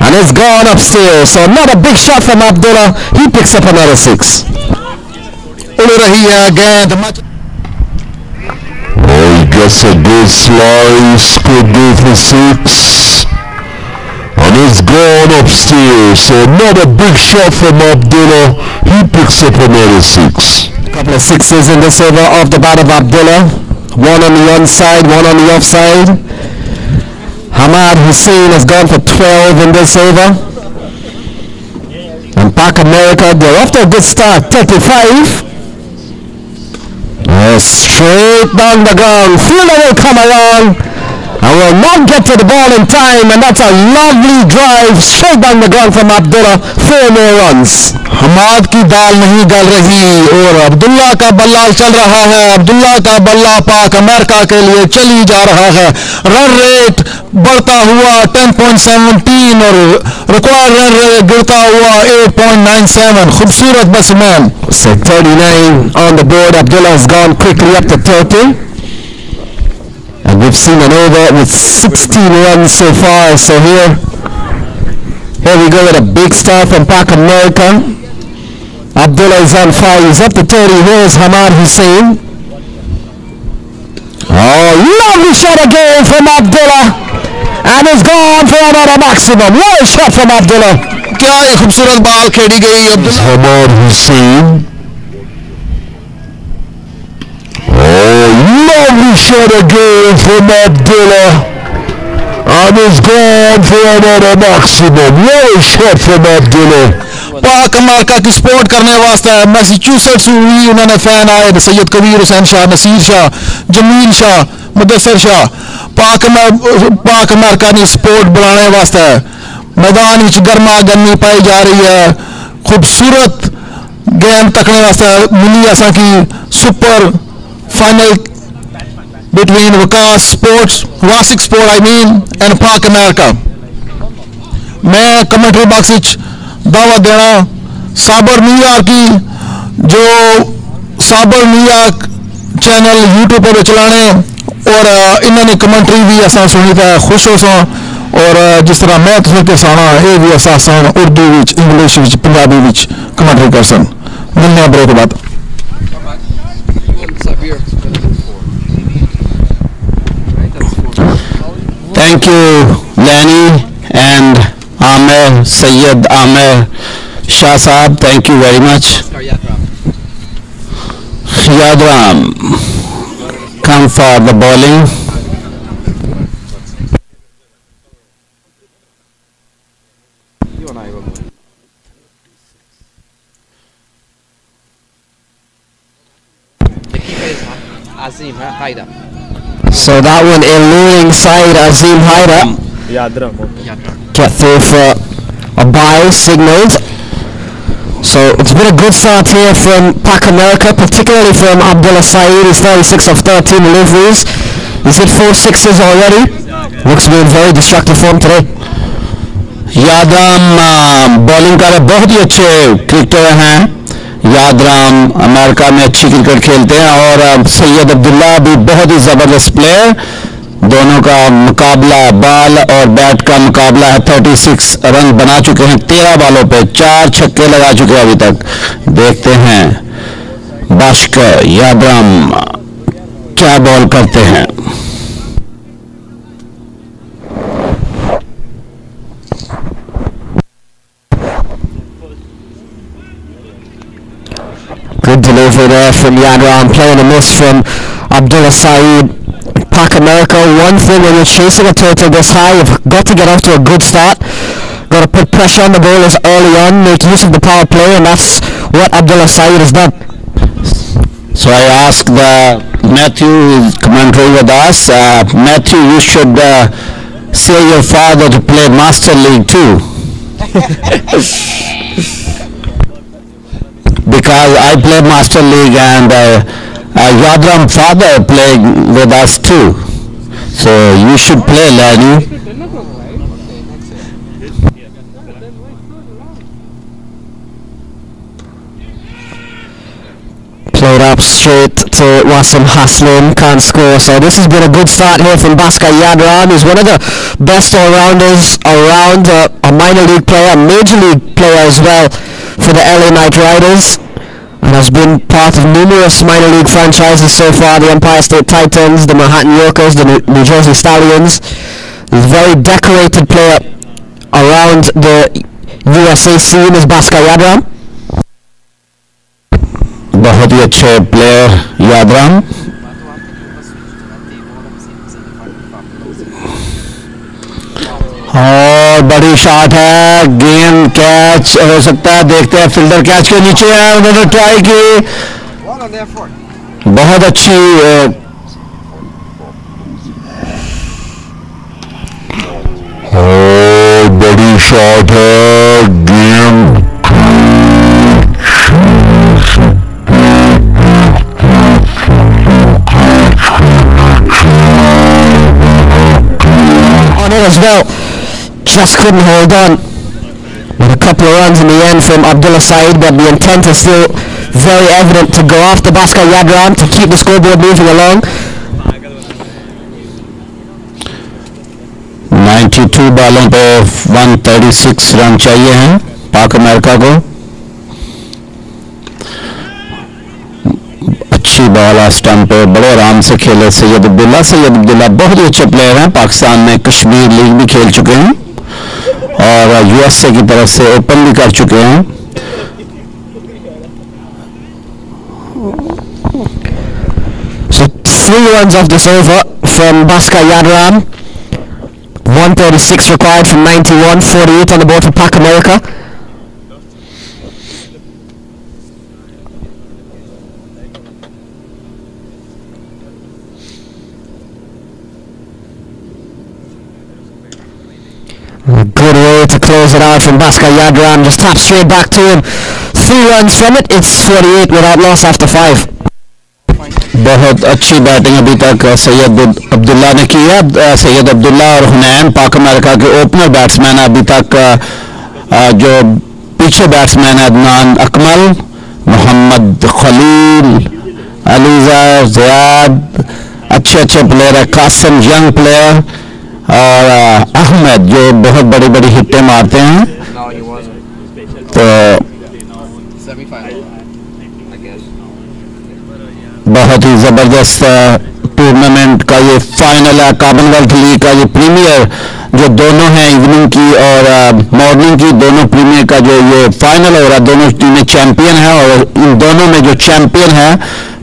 And it's gone upstairs. So not a big shot from Abdullah. He picks up another 6. उड़ रही है गेंद। Oh, he gets a good slice, could go for 6. And it's gone upstairs. So not a big shot from Abdullah. He picks up another 6. Couple of sixes in this over off the bat of Abdullah. One on the onside, one on the offside. Hamad Hussain has gone for 12 in this over. And Pak America, they're off to a good start, 35. Straight down the ground. Fielder will come along and will not get to the ball in time, and that's a lovely drive straight down the ground from Abdullah. 4 more runs. Hammad की दाल नहीं गल रही और अब्दुल्ला का बल्ला चल रहा है। अब्दुल्ला का बल्ला पाक अमेरिका के लिए चली जा रहा है। रन रेट बढ़ता हुआ 10.17 और रिकॉर्ड रन रेट गिरता हुआ 8.97। खूबसूरत batsman. So 39 on the board. Abdullah has gone quickly up to 30. And we've seen an over with 16 runs so far. So here we go with a big start from Pak America. Abdullah is on fire. He's up to 30. Here's Hamad Hussain. Oh, lovely shot again from Abdullah. And it's gone for another maximum. What a shot from Abdullah. क्या एक खूबसूरत बाल खेली गई Abdullah. Hamad Hussain. Oh, lovely shot again from Abdullah. And it's gone for another maximum. What a shot from Abdullah. पाक America की support करने वास्ते मैसेच्यूसेट्स हुई उन्होंने फैन आए, सैयद कबीर हुसैन शाह, नसीर शाह, जमील शाह, मुदस्सर शाह। पाक अमेरिका की सपोर्ट बुलाने वास्ते मैदान विच गर्मा गर्मी पाई जा रही है। खूबसूरत गेम तकने वास्ते मिली असा की super final between Vikas sports, वासिक sport I mean, and पाक अमेरिका। मैं कमेंट्री बॉक्स विच दावा देना साबर न्यूयॉर्क की जो साबर न्यूयॉर्क चैनल यूट्यूब पर चलाने और इन्होंने कमेंट्री भी असा सुनी था, खुश हो सा। और जिस तरह मैं तुझे साना ये भी असा सन उर्दू विच, इंग्लिश विच, पंजाबी विच कमेंट्री कर सन। मिलने ब्रेक के बाद। Thank you, Lenny and Amir, Sayyid Amir Shah Saab. Thank you very much. Yadram, come for the bowling. You and I will. Azim Haida. So that one eluding side Azim Haida. Yadram. Get through for a bye signaled. So it's been a good start here from Pac America, particularly from Abdullah Saeed. He's 36 of 13 deliveries. He's hit 4 sixes already. Looks to be in very destructive form today. Yadram bowling कर बहुत ही अच्छे cricketer हैं। Yadram America में अच्छी cricket खेलते हैं और सैयद अब्दुल्ला भी बहुत ही ज़बरदस्त प्लेयर। दोनों का मुकाबला बॉल और बैट का मुकाबला है। 36 रन बना चुके हैं 13 बॉलों पे, 4 छक्के लगा चुके हैं अभी तक। देखते हैं बाशकर यादराम क्या बॉल करते हैं। Good delivery there from Yadram, playing a miss from Abdullah Saeed. Pac America, one thing when you're chasing a total this high, you've got to get off to a good start. Got to put pressure on the bowlers early on, make use of the power play, and that's what Abdullah Saeed has done. So I asked Matthew, who is commentary with us, Matthew, you should say your father to play Master League too. Because I play Master League and Yadram father played with us too. So you should play, Lenny. Played up straight to Wasim Haslam, can't score. So this has been a good start here from Bhaskar Yadram. He's one of the best all-rounders around, a minor league player, a major league player as well for the LA Knight Riders, and has been part of numerous minor league franchises so far: the Empire State Titans, the Manhattan Yorkers, the New Jersey Stallions. He's a very decorated player around the USA scene is Bhaskar Yadram. बहुत ही अच्छे player Yadram. और बड़ी shot है, गेंद catch हो सकता है, देखते हैं। फील्डर कैच के नीचे है, उन्होंने ट्राई की, बहुत अच्छी बड़ी शॉट है, गेंद on it as well, just couldn't hold on. With a couple of runs in the end from Abdullah Saeed, but the intent is still very evident to go after Bhaskar Yadram to keep the scoreboard moving along. 92 बॉलों पे 136 run चाहिए हैं पाक America को। अच्छी ball है stump पे, बड़े आराम से खेले सैयद अब्दुल्ला। सैयद अब्दुल्ला बहुत ही अच्छे प्लेयर हैं, पाकिस्तान में कश्मीर लीग भी खेल चुके हैं और यूएसए की तरफ से ओपन भी कर चुके हैं। So 3 runs off this over from Bhaskar Yadram. 136 required from 91, 48 on the board for Pac America. A good way to close it out from Bhaskar Yadram. Just tap straight back to him. 3 runs from it. It's 48 without loss after 5. बहुत अच्छी batting अभी तक सैयद अब्दुल्ला ने की है। सैयद अब्दुल्ला और हुनैन पाक America के ओपनर बैट्समैन अभी तक। जो पीछे बैट्समैन है अदनान अकमल, मोहम्मद खलील, अलीजा ज़ियाद, अच्छे प्लेयर है। कासिम यंग प्लेयर और अहमद जो बहुत बड़ी बड़ी हिट्टें मारते हैं। तो बहुत ही ज़बरदस्त टूर्नामेंट का ये फाइनल है, कॉमनवेल्थ लीग का ये प्रीमियर जो दोनों हैं इवनिंग की और मॉर्निंग की, दोनों प्रीमियर का जो ये फाइनल हो रहा है, दोनों टीमें चैंपियन हैं और इन दोनों में जो चैंपियन है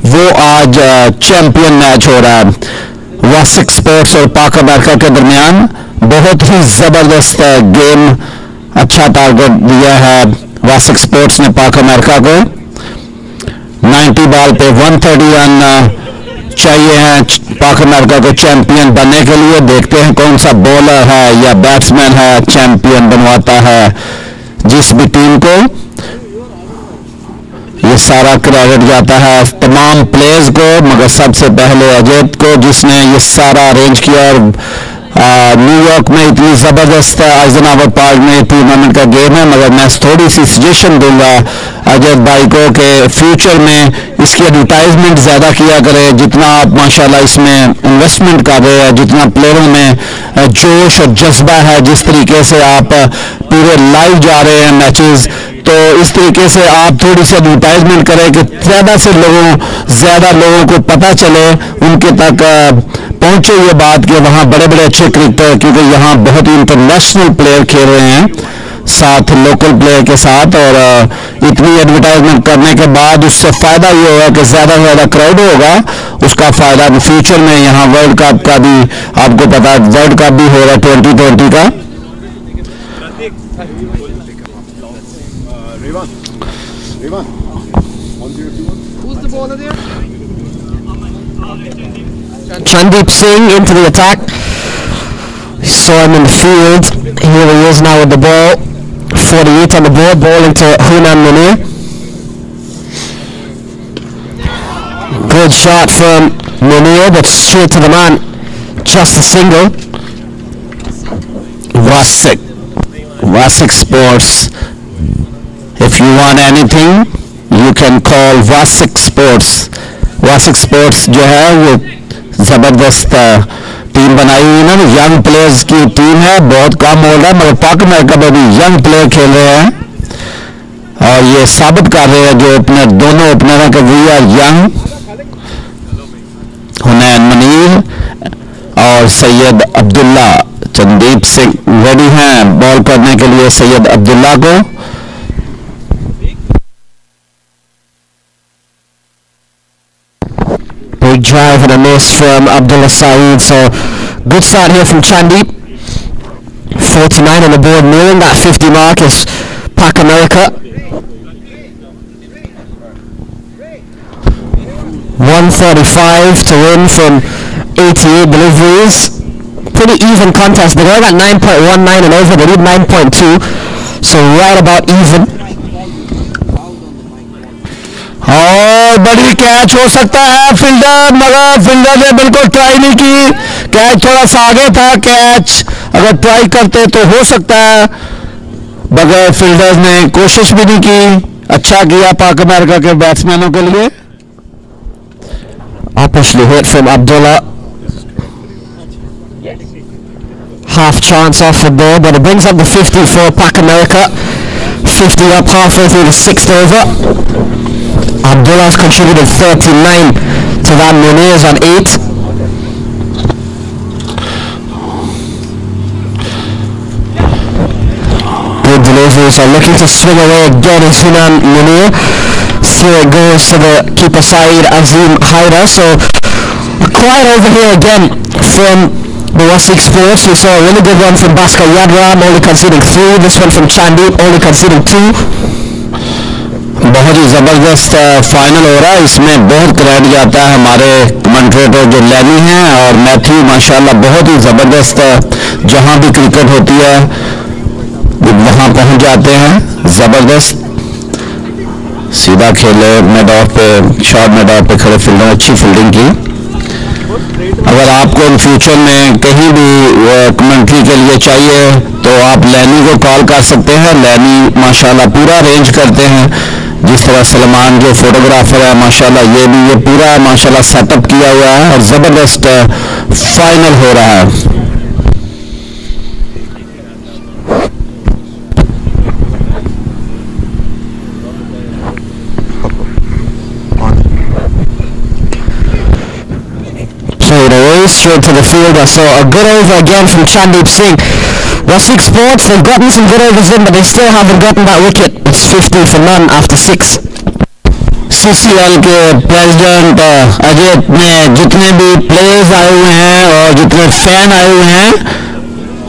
वो आज चैंपियन मैच हो रहा है वासिक स्पोर्ट्स और पाक अमेरिका के दरमियान। बहुत ही ज़बरदस्त गेम, अच्छा टारगेट दिया है वासिक स्पोर्ट्स ने पाक अमेरिका को। 90 बॉल पे 130 रन चाहिए हैं पाक अमेरिका को चैंपियन बनने के लिए। देखते हैं कौन सा बॉलर है या बैट्समैन है चैंपियन बनवाता है जिस भी टीम को। ये सारा क्रेडिट जाता है तमाम प्लेयर्स को, मगर सबसे पहले अजय को जिसने ये सारा अरेंज किया। और न्यूयॉर्क में इतनी ज़बरदस्त आइजनहावर पार्क में टूर्नामेंट का गेम है, मगर मैं थोड़ी सी सजेशन दूंगा अजय भाई को कि फ्यूचर में इसकी एडवर्टाइजमेंट ज़्यादा किया करें। जितना आप माशाल्लाह इसमें इन्वेस्टमेंट कर रहे हैं, जितना प्लेयरों में जोश और जज्बा है, जिस तरीके से आप पूरे लाइव जा रहे हैं मैचेस, तो इस तरीके से आप थोड़ी सी एडवर्टाइजमेंट करें कि ज़्यादा लोगों को पता चले, उनके तक पहुंचे ये बात कि वहाँ बड़े बड़े अच्छे क्रिकेटर, क्योंकि यहाँ बहुत ही इंटरनेशनल प्लेयर खेल रहे हैं साथ लोकल प्लेयर के साथ। और इतनी एडवर्टाइजमेंट करने के बाद उससे फ़ायदा ये होगा कि ज़्यादा से ज़्यादा क्राउड होगा, उसका फ़ायदा फ्यूचर में यहाँ वर्ल्ड कप का भी आपको पता है, वर्ल्ड कप भी होगा 2020 का। Who's the bowler there? Chandeep Singh into the attack. Saw him in the field. Here he is now with the ball. 48 on the board, bowling to Hunan Munir. Good shot from Munir, but straight to the man. Just a single. Vasik Sports. If you want anything, you can call Vasik Sports. Vasik Sports जो है वो ज़बरदस्त team बनाई हुई है, young players की team है, बहुत कम हो रहा है, मगर पाक अमेरिका में भी यंग प्लेयर खेल रहे हैं और ये साबित कर रहे हैं जो अपने दोनों ओपनर हैं कि वी आर यंग। हुनैन मुनीर और सैयद अब्दुल्ला, चंदीप सिंह रेडी हैं बॉल करने के लिए सैयद अब्दुल्ला को। Big drive and a miss from Abdullah Saeed, so good start here from Chandeep. 49 on the board, nearing that 50 mark is Pac America. 145 to win from 88 deliveries. Pretty even contest. They all got 9.19 and over. They need 9.2, so right about even. और बड़ी catch हो सकता है fielder, मगर fielder ने बिल्कुल try नहीं की। कैच थोड़ा सा आगे था, कैच अगर ट्राई करते तो हो सकता है, बगैर फील्डर्स ने कोशिश भी नहीं की। अच्छा किया पाक अमेरिका के बैट्समैनों के लिए। Opishly hit from Abdullah. Half chance off the ball, but it brings up the 50 for Pac America. 50 up halfway through the sixth over. Abdullah's contributed 39 to that. Munir's on 8. Good delivery, so looking to swing away again is Hunan Munir. Through it goes to the keeper side, Azim Haida. So a quiet over here again from the Wasik Sports. We saw a really good one from Bhaskar Yadram, only conceding 3. This one from Chandeep, only conceding 2. बहुत ही ज़बरदस्त final हो रहा है। इसमें बहुत credit जाता है हमारे कमेंटेटर जो लैनी हैं और मैथ्यू, माशाल्लाह बहुत ही ज़बरदस्त, जहां भी क्रिकेट होती है वहां पहुंच जाते हैं। ज़बरदस्त सीधा खेले, मिड ऑफ पे, शॉर्ट मिड ऑफ पे खड़े फील्डर, अच्छी फील्डिंग की। अगर आपको इन फ्यूचर में कहीं भी कमेंट्री के लिए चाहिए तो आप लैनी को कॉल कर सकते हैं। लैनी माशाल्लाह पूरा अरेंज करते हैं, जिस तरह सलमान जो फोटोग्राफर है माशाल्लाह ये पूरा माशाल्लाह सेटअप किया हुआ है और ज़बरदस्त फाइनल हो रहा है। Played away straight to the field. I saw a good over again from Chandeep Singh. Wasik Sports, they've gotten some good overs in, but they still haven't gotten that wicket. It's 50 for none after 6. CCL के president Ajay ने जितने भी players आए हुए हैं और जितने fan आए हुए हैं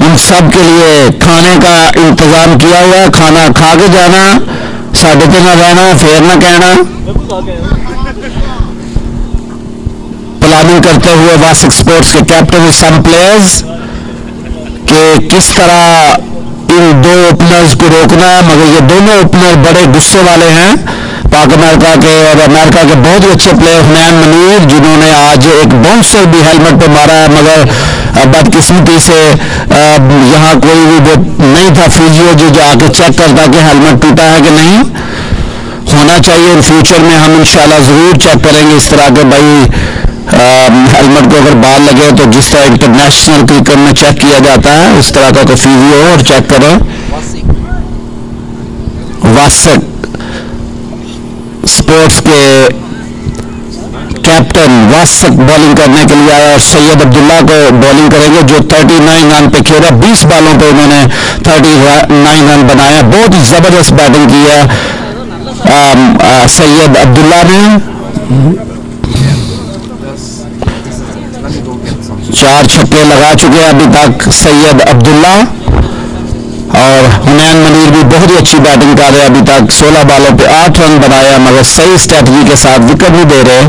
उन सब के लिए खाने का इंतजाम किया हुआ है। खाना खा के जाना, साढ़े तीन रहना, फिर ना कहना। प्लानिंग करते हुए वासिक स्पोर्ट्स के कैप्टन सम प्लेयर्स कि किस तरह इन दो ओपनर्स को रोकना है, मगर ये दोनों ओपनर बड़े गुस्से वाले हैं पाक अमेरिका के, और अमेरिका के बहुत ही अच्छे प्लेयर हुनैन मनीर जिन्होंने आज एक बाउंसर भी हेलमेट पे मारा है, मगर बदकिस्मती से यहाँ कोई भी वो नहीं था फिजियो जो जाके चेक करता कि हेलमेट टूटा है कि नहीं। होना चाहिए, इन फ्यूचर में हम इंशाल्लाह ज़रूर चेक करेंगे इस तरह के, भाई हेलमेट को अगर बाल लगे तो जिस तरह इंटरनेशनल क्रिकेट में चेक किया जाता है उस तरह का कोई फिजियो और चेक करें। वासिक स्पोर्ट्स के कैप्टन वासिक बॉलिंग करने के लिए आया और सैयद अब्दुल्ला को बॉलिंग करेंगे जो 39 रन पे खेला। 20 बालों पे उन्होंने 39 रन बनाया। बहुत ही जबरदस्त बैटिंग की है सैयद अब्दुल्ला ने। 4 छक्के लगा चुके हैं अभी तक सैयद अब्दुल्ला, और हुनैन मनीर भी बहुत ही अच्छी बैटिंग कर रहे हैं अभी तक। 16 बालों पे 8 रन बनाया, मगर सही स्ट्रेटजी के साथ विकेट नहीं दे रहे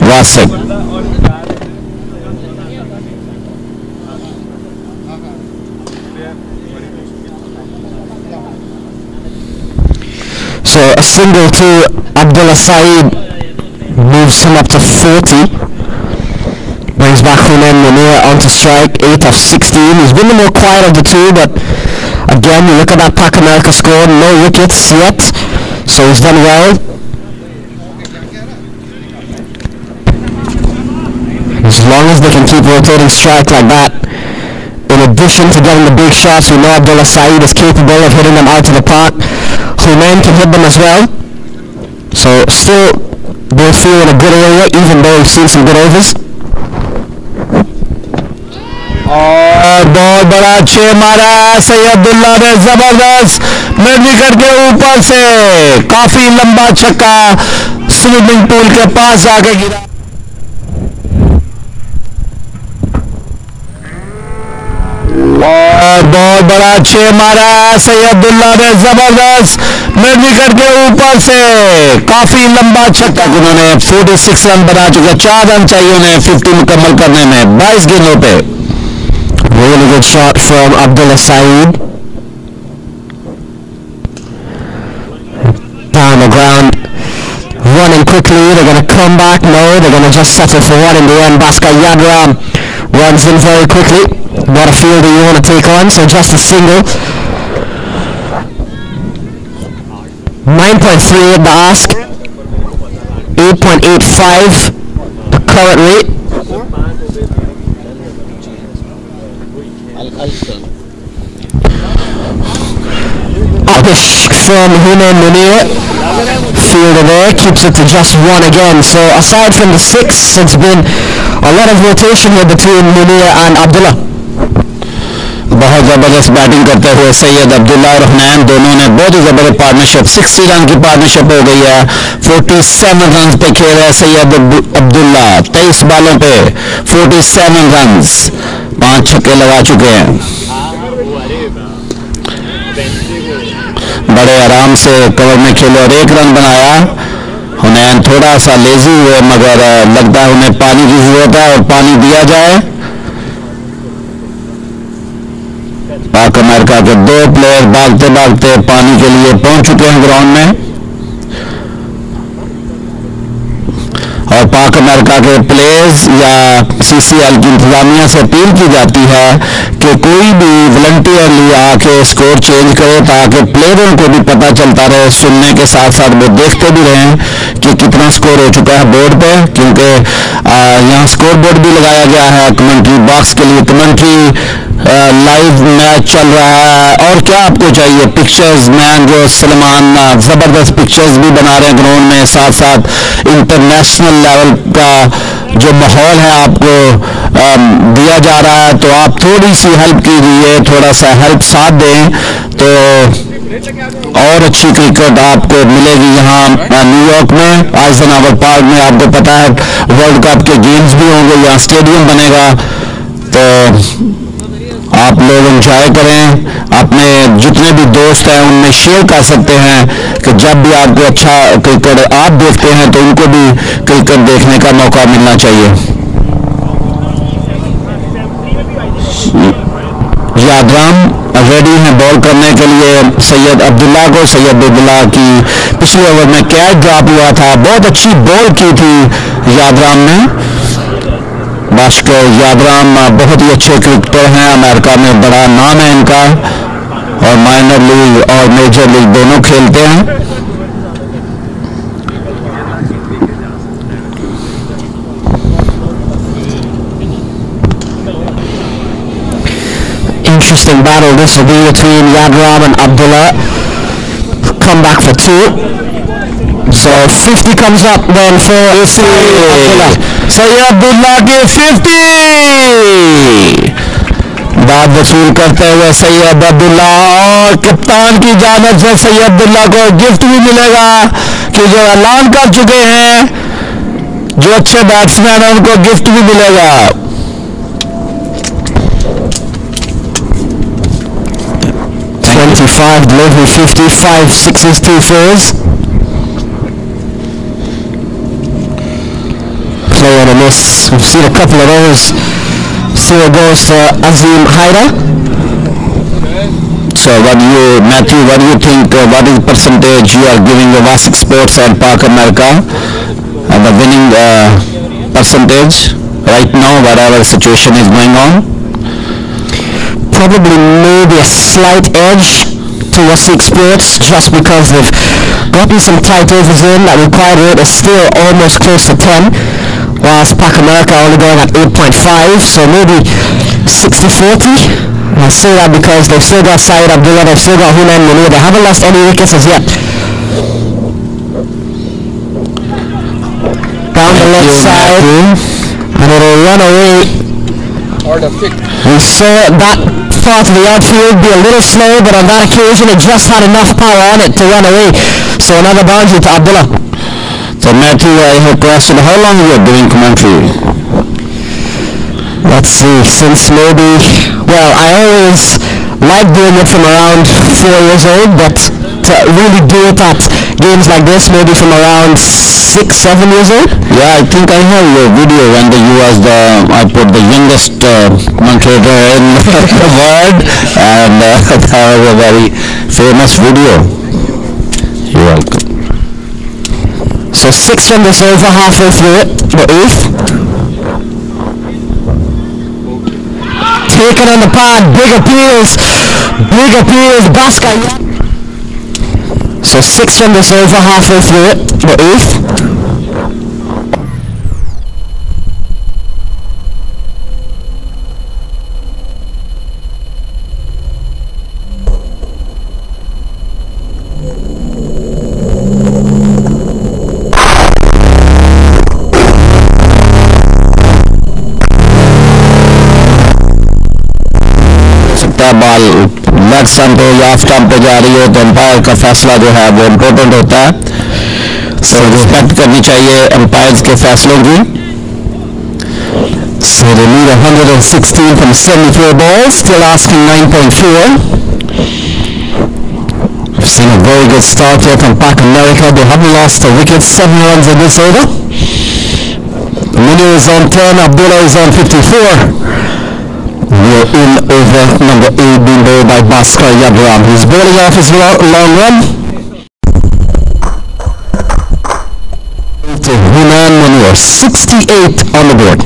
वासिक। So a single to Abdullah Saeed moves him up to 40. Brings back Hunain Munir onto strike, 8 of 16. He's been the more quiet of the two, but again, you look at that Pac America score, no wickets yet, so he's done well. As long as they can keep rotating strike like that, in addition to getting the big shots, we know Abdullah Saeed is capable of hitting them out to the park. Hunain can hit them as well. So still, they'll feel in a good area, even though we've seen some good overs. और बहुत बड़ा 6 मारा सैयदुल्ला ने, जबरदस्त mid wicket के ऊपर से काफी लंबा छक्का स्विमिंग पूल के पास जाके गिरा। और बहुत बड़ा 6 मारा सैयदुल्ला ने, जबरदस्त मिड विकेट के ऊपर से काफी लंबा छक्का। उन्होंने 46 रन बना चुके, 4 रन चाहिए उन्हें 50 मुकम्मल करने में 22 गेंदों पे। Really good shot from Abdullah Saeed. Down the ground, running quickly. They're going to come back. No, they're going to just settle for one in the end. Bhaskar Yadram runs in very quickly. What a fielder you want to take on, so just a single. 9.3 at the ask. 8.85 the current rate. Uppish from Hunain Munir, fielder there, keeps it to just 1 again. So aside from the 6, it's been a lot of rotation here between Munir and Abdullah. बहुत जबरदस्त batting करते हुए सैयद अब्दुल्ला और हुनैन दोनों ने बहुत ही जबरदस्त partnership, 60 run की पार्टनरशिप हो गई है। 47 रन पे खेल रहे सैयद अब्दुल्ला, 23 बालों पे 47 रन, 5 छक्के लगा चुके हैं। बड़े आराम से कवर में खेले और 1 रन बनाया। हुनैन थोड़ा सा लेजी हुए, मगर लगता है उन्हें पानी की जरूरत है और पानी दिया जाए। पाक अमेरिका के 2 प्लेयर भागते भागते पानी के लिए पहुंच चुके हैं ग्राउंड में, और पाक अमेरिका के प्लेयर्स या CCL की इंतजामिया से अपील की जाती है कि कोई भी वॉलंटियरली आके स्कोर चेंज करे, ताकि प्लेयरों को भी पता चलता रहे, सुनने के साथ साथ वो देखते भी रहें कि कितना स्कोर हो चुका है बोर्ड पे, क्योंकि यहाँ स्कोर बोर्ड भी लगाया गया है कमेंट्री बॉक्स के लिए। कमेंट्री लाइव मैच चल रहा है, और क्या आपको चाहिए? पिक्चर्स, मैन जो सलमान जबरदस्त पिक्चर्स भी बना रहे हैं ग्राउंड में, साथ साथ इंटरनेशनल लेवल का जो माहौल है आपको दिया जा रहा है। तो आप थोड़ी सी हेल्प कीजिए, थोड़ा सा हेल्प साथ दें तो और अच्छी क्रिकेट आपको मिलेगी। यहाँ न्यूयॉर्क में आइजनहावर पार्क में आपको पता है वर्ल्ड कप के गेम्स भी होंगे, यहाँ स्टेडियम बनेगा, तो आप लोग एंजॉय करें। अपने जितने भी दोस्त हैं उनमें शेयर कर सकते हैं कि जब भी आपको अच्छा क्रिकेट आप देखते हैं तो उनको भी क्रिकेट देखने का मौका मिलना चाहिए। यादराम रेडी हैं बॉल करने के लिए सैयद अब्दुल्ला को। सैयद अब्दुल्ला की पिछले ओवर में कैच ड्रॉप हुआ था, बहुत अच्छी बॉल की थी यादराम ने। बास्कर यादराम बहुत ही अच्छे क्रिकेटर हैं, अमेरिका में बड़ा नाम है इनका और माइनर लीग और मेजर लीग दोनों खेलते हैं। Interesting battle this will be between Yadram and Abdullah. Come back for 2. So 50 comes up then for Abdullah. Syed Abdullah के 50 दाद वसूल करते हुए सैयद अब्दुल्ला और कप्तान की जानिब से सैयद अब्दुल्ला को गिफ्ट भी मिलेगा कि जो ऐलान कर चुके हैं जो अच्छे बैट्समैन हैं उनको गिफ्ट भी मिलेगा। 25 delivery, 55 sixes, 2 fours. Play on a miss. We've seen a couple of those. Still goes to Azim Haida. So Matthew, what do you think, what is the percentage you are giving the Vasek Sports and Park America and the winning percentage right now, whatever situation is going on? Probably maybe a slight edge to Vasek Sports just because they've gotten some tight overs in. That required rate is still almost close to 10, whilst Park America only going at 8.5, so maybe 60-40. I say that because they've still got Syed Abdullah, they've still got Hunan Munir, they haven't lost any wickets as yet. Down the left side, and it'll run away. We saw that part of the outfield be a little slow, but on that occasion it just had enough power on it to run away. So another boundary to Abdullah. So Matthew, I have a question. How long you are doing commentary? Let's see, since maybe, well, I always like doing it from around 4 years old, but to really do it at games like this, maybe from around 6-7 years old. Yeah, I think I have your video when you was I put the youngest commentator in the world, and that was a very famous video. You're welcome. So 6 from this over, halfway through it, the 8th. Taken on the pad, big appeals, Basca. So 6 from this over, halfway through it, the 8th. Ball leg stump पे या stump पे जा रही हो तो umpire का फैसला जो है वो इम्पोर्टेंट होता है, तो रिस्पेक्ट करनी चाहिए अंपायर्स के फैसलों की। So they need 116 from 74 balls, still asking 9.4. We've seen a very good start here from Park America. They haven't lost a wicket, 7 runs in this over. Munir is on 10, Abdullah is on 54. We're in over number 8 being bowled by Bhaskar Yadram. He's bowling off his long run. To Hunan Munir, 68 on the board.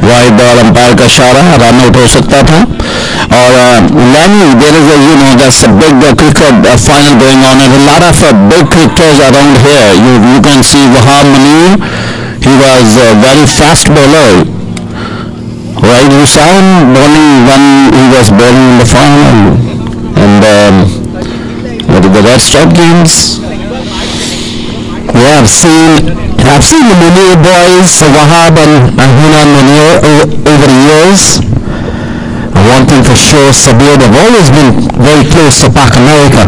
Wide ball umpire का इशारा, run out हो सकता था। और Lani, there is a there's a big cricket final going on, and a lot of big cricketers around here. You can see Wahab Munir, he was a very fast bowler, right? You saw him bowling when he was bowling in the final, and what are the rest of games? Yeah, I've seen the Munir boys, Wahab and Hunan Munir over the years. One thing for sure, Sabir, they've always been very close to Park America.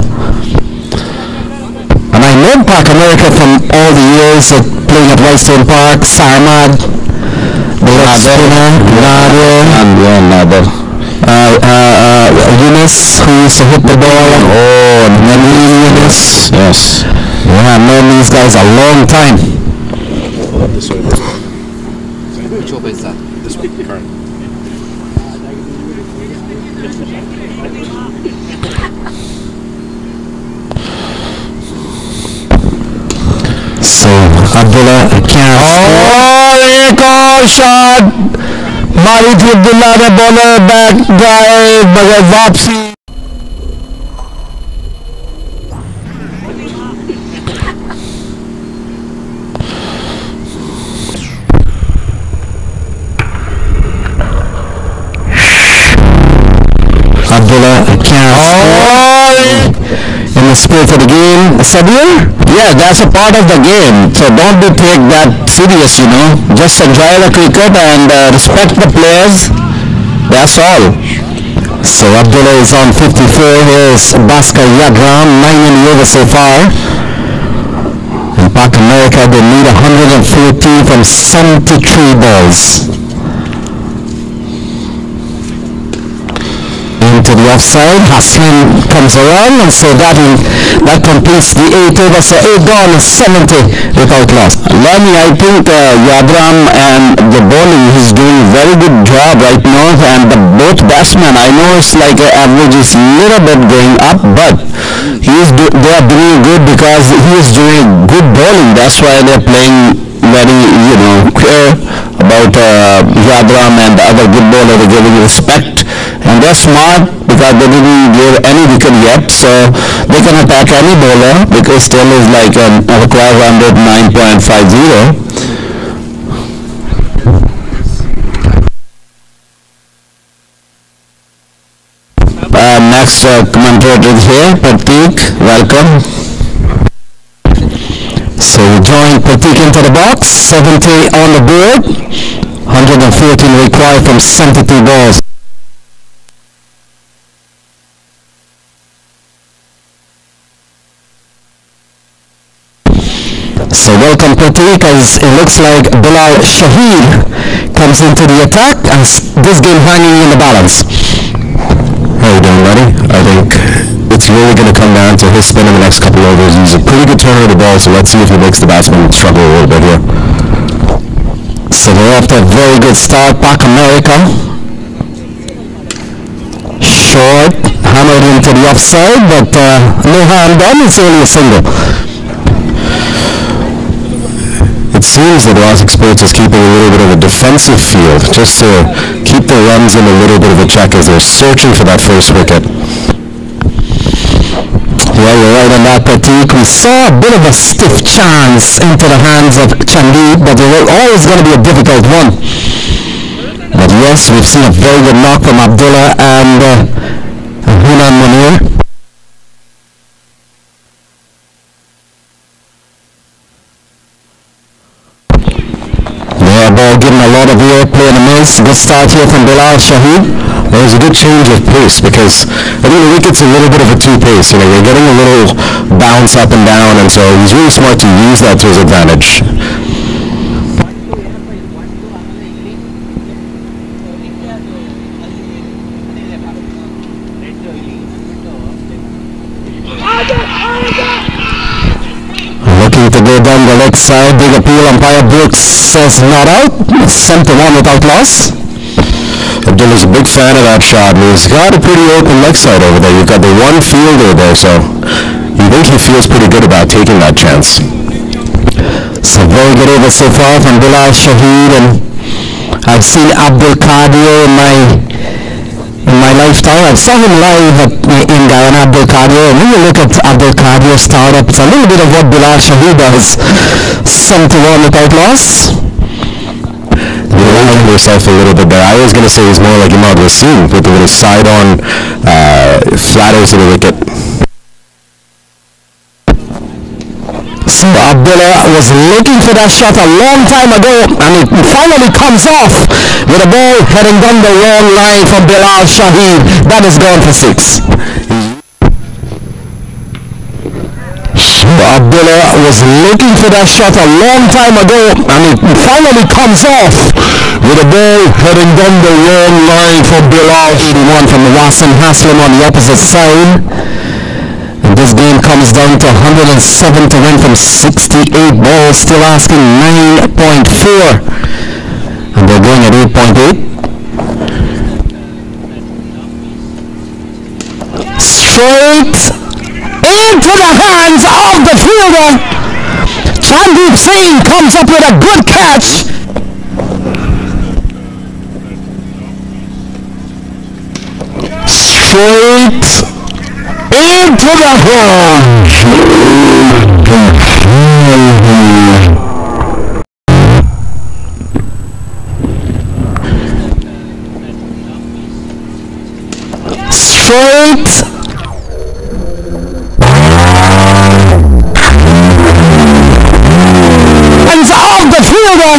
And I know Park America from all the years of playing at Whitestone Park, Sarmad, Nader. Yunus, who used to hit the ball. Oh, Nabil Yunus. Yes. Yeah, I've known these guys a long time. Pull up this way. Which one is that? This one, current. So, Abdullah can't. और एक और shot मारी थी अब्दुल्ला ने, bowler back drive मगर वापसी. Abdullah can't. In the spirit of the game, Sabir? Yeah, that's a part of the game. So don't take that serious, you know. Just enjoy the cricket and respect the players. That's all. So Abdullah is on 54. Here's Bhaskar Yadram, 9 in the over so far. In Pak America, they need 114 from 73 balls. Into the offside, Hassan comes around, and so that completes the 8 over. So 8 gone, 70 without loss. Lani, I think Yadram and the bowling, he's doing a very good job right now, and both batsmen, I know it's like average is a little bit going up, but they are doing good because he is doing good bowling. That's why they're playing very, clear about Yadram and the other good bowler. They're giving respect, and they're smart because they didn't give any wicket yet, so they can attack any bowler because still is like a required run rate 9.50. Next commentator is here, Pratik, welcome. So we join Pratik into the box, 70 on the board, 114 required from 72 balls. So welcome Pratik, as it looks like Bilal Shahid comes into the attack and this game hanging in the balance. How you doing, buddy? I think it's really going to come down to his spin in the next couple overs. He's a pretty good turner of the ball, so let's see if he makes the batsman struggle a little bit here. So they're off to a very good start. Pak America. Short, hammered into the offside, but no harm done. It's only a single. It seems that Ross Exports is keeping a little bit of a defensive field just to keep the runs in a little bit of a check as they're searching for that first wicket. Yeah, you're right on that, Pratik. We saw a bit of a stiff chance into the hands of Chandi, but it was always going to be a difficult one. But yes, we've seen a very good knock from Abdullah and Hunan Munir. Given a lot of airplay in the mids. Good start here from Bilal Shahid. Well, it was a good change of pace because I think the wicket's a little bit of a two-pace. You're getting a little bounce up and down, and so he's really smart to use that to his advantage. Looking to go down the leg side. Big appeal. Umpire Brooks says not out. Sent to one without loss. Abdullah's a big fan of that shot, and he's got a pretty open leg side over there. You've got the one fielder there, so you think he feels pretty good about taking that chance. So very good over so far from Bilal Shahid, and I've seen Abdul Qadir in my lifetime. I saw him live in Guyana, Abdul Qadir, and when you look at Abdul Qadir's startup, it's a little bit of what Bilal Shahid does. 71 without loss. You're holding yourself a little bit there. I was going to say he's more like Imad Wasim with a little side-on flatters to the wicket. So Abdullah was looking for that shot a long time ago, and it finally comes off with a ball heading down the wrong line from Bilal Shahid. That is gone for 6. Abdullah was looking for that shot a long time ago, and it finally comes off with a ball heading down the wrong line from Bilal. 81 from Wassim Haslam on the opposite side. And this game comes down to 107 to win from 68 balls, still asking 9.4. And they're going at 8.8. Straight into the hands of the fielder. Chandeep Singh comes up with a good catch. Straight into the hands. Straight hands of the fielder.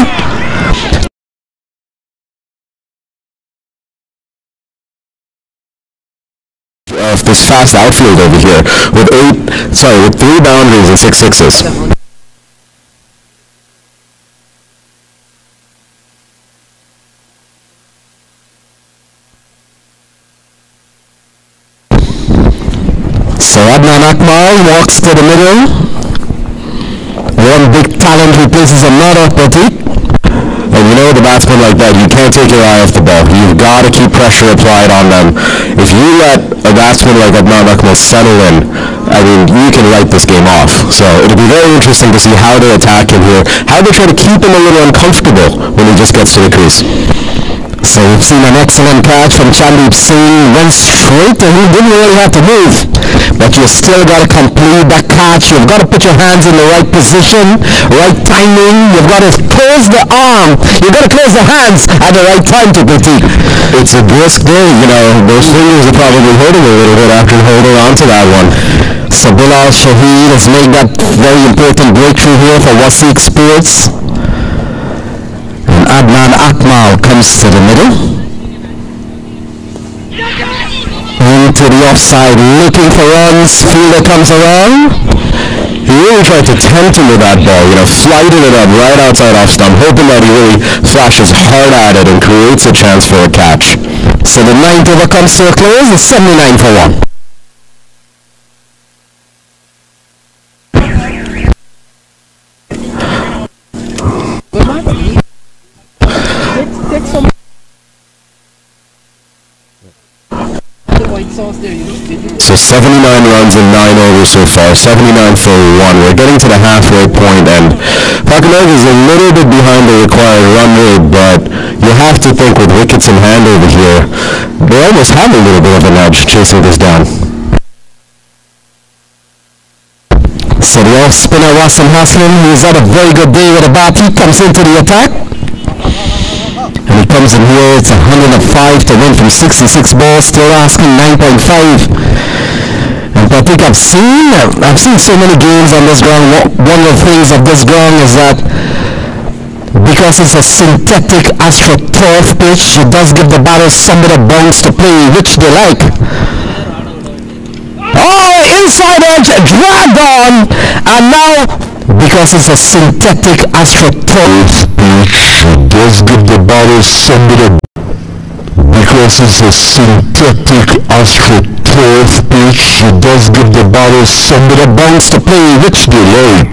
Of this fast outfield over here with with 3 boundaries and 6 sixes. So Adnan Akmal walks to the middle. One big talent replaces another, Pratik. And you know, with a batsman like that, you can't take your eye off the ball. You've got to keep pressure applied on them. If you let a batsman like Adnan Akmal settle in, I mean, you can write this game off. So it'll be very interesting to see how they attack him here, how they try to keep him a little uncomfortable when he just gets to the crease. So we've seen an excellent catch from Chandeep Singh. Went straight to him, didn't really have to move. But you still got to complete that catch. You've got to put your hands in the right position, right timing. You've got to close the arm. You've got to close the hands at the right time to critique. It's a brisk day, you know. Those fingers are probably hurting a little bit after holding on to that one. So Bilal Shahid has made that very important breakthrough here for Wasik Sports. And Adnan Akmal comes to the middle. Into the offside, looking for runs. Fielder comes around. He really tried to tempt him with that ball, you know, flighted it up right outside off stump, hoping that he really flashes hard at it and creates a chance for a catch. So the 9th over comes to a close. It's 79 for 1. So 79 runs in 9 overs so far, 79 for 1. We're getting to the halfway point, and Pakistan is a little bit behind the required run rate, but you have to think with wickets in hand over here, they almost have a little bit of an edge chasing this down. So the off-spinner Wassim Haslam, who's had a very good day with a bat, he comes into the attack. And he comes in here, it's 105 to win from 66 balls, still asking 9.5. And I think I've seen so many games on this ground. One of the things of this ground is that because it's a synthetic astroturf pitch, it does give the batters some bit of bounce to play, which they like. Oh, inside edge, dragged on, and now, because it's a synthetic astroturf pitch, it does give the batters some bit of, because it's a synthetic astroturf pitch, it does give the batters some bit of bounce to play, which they like.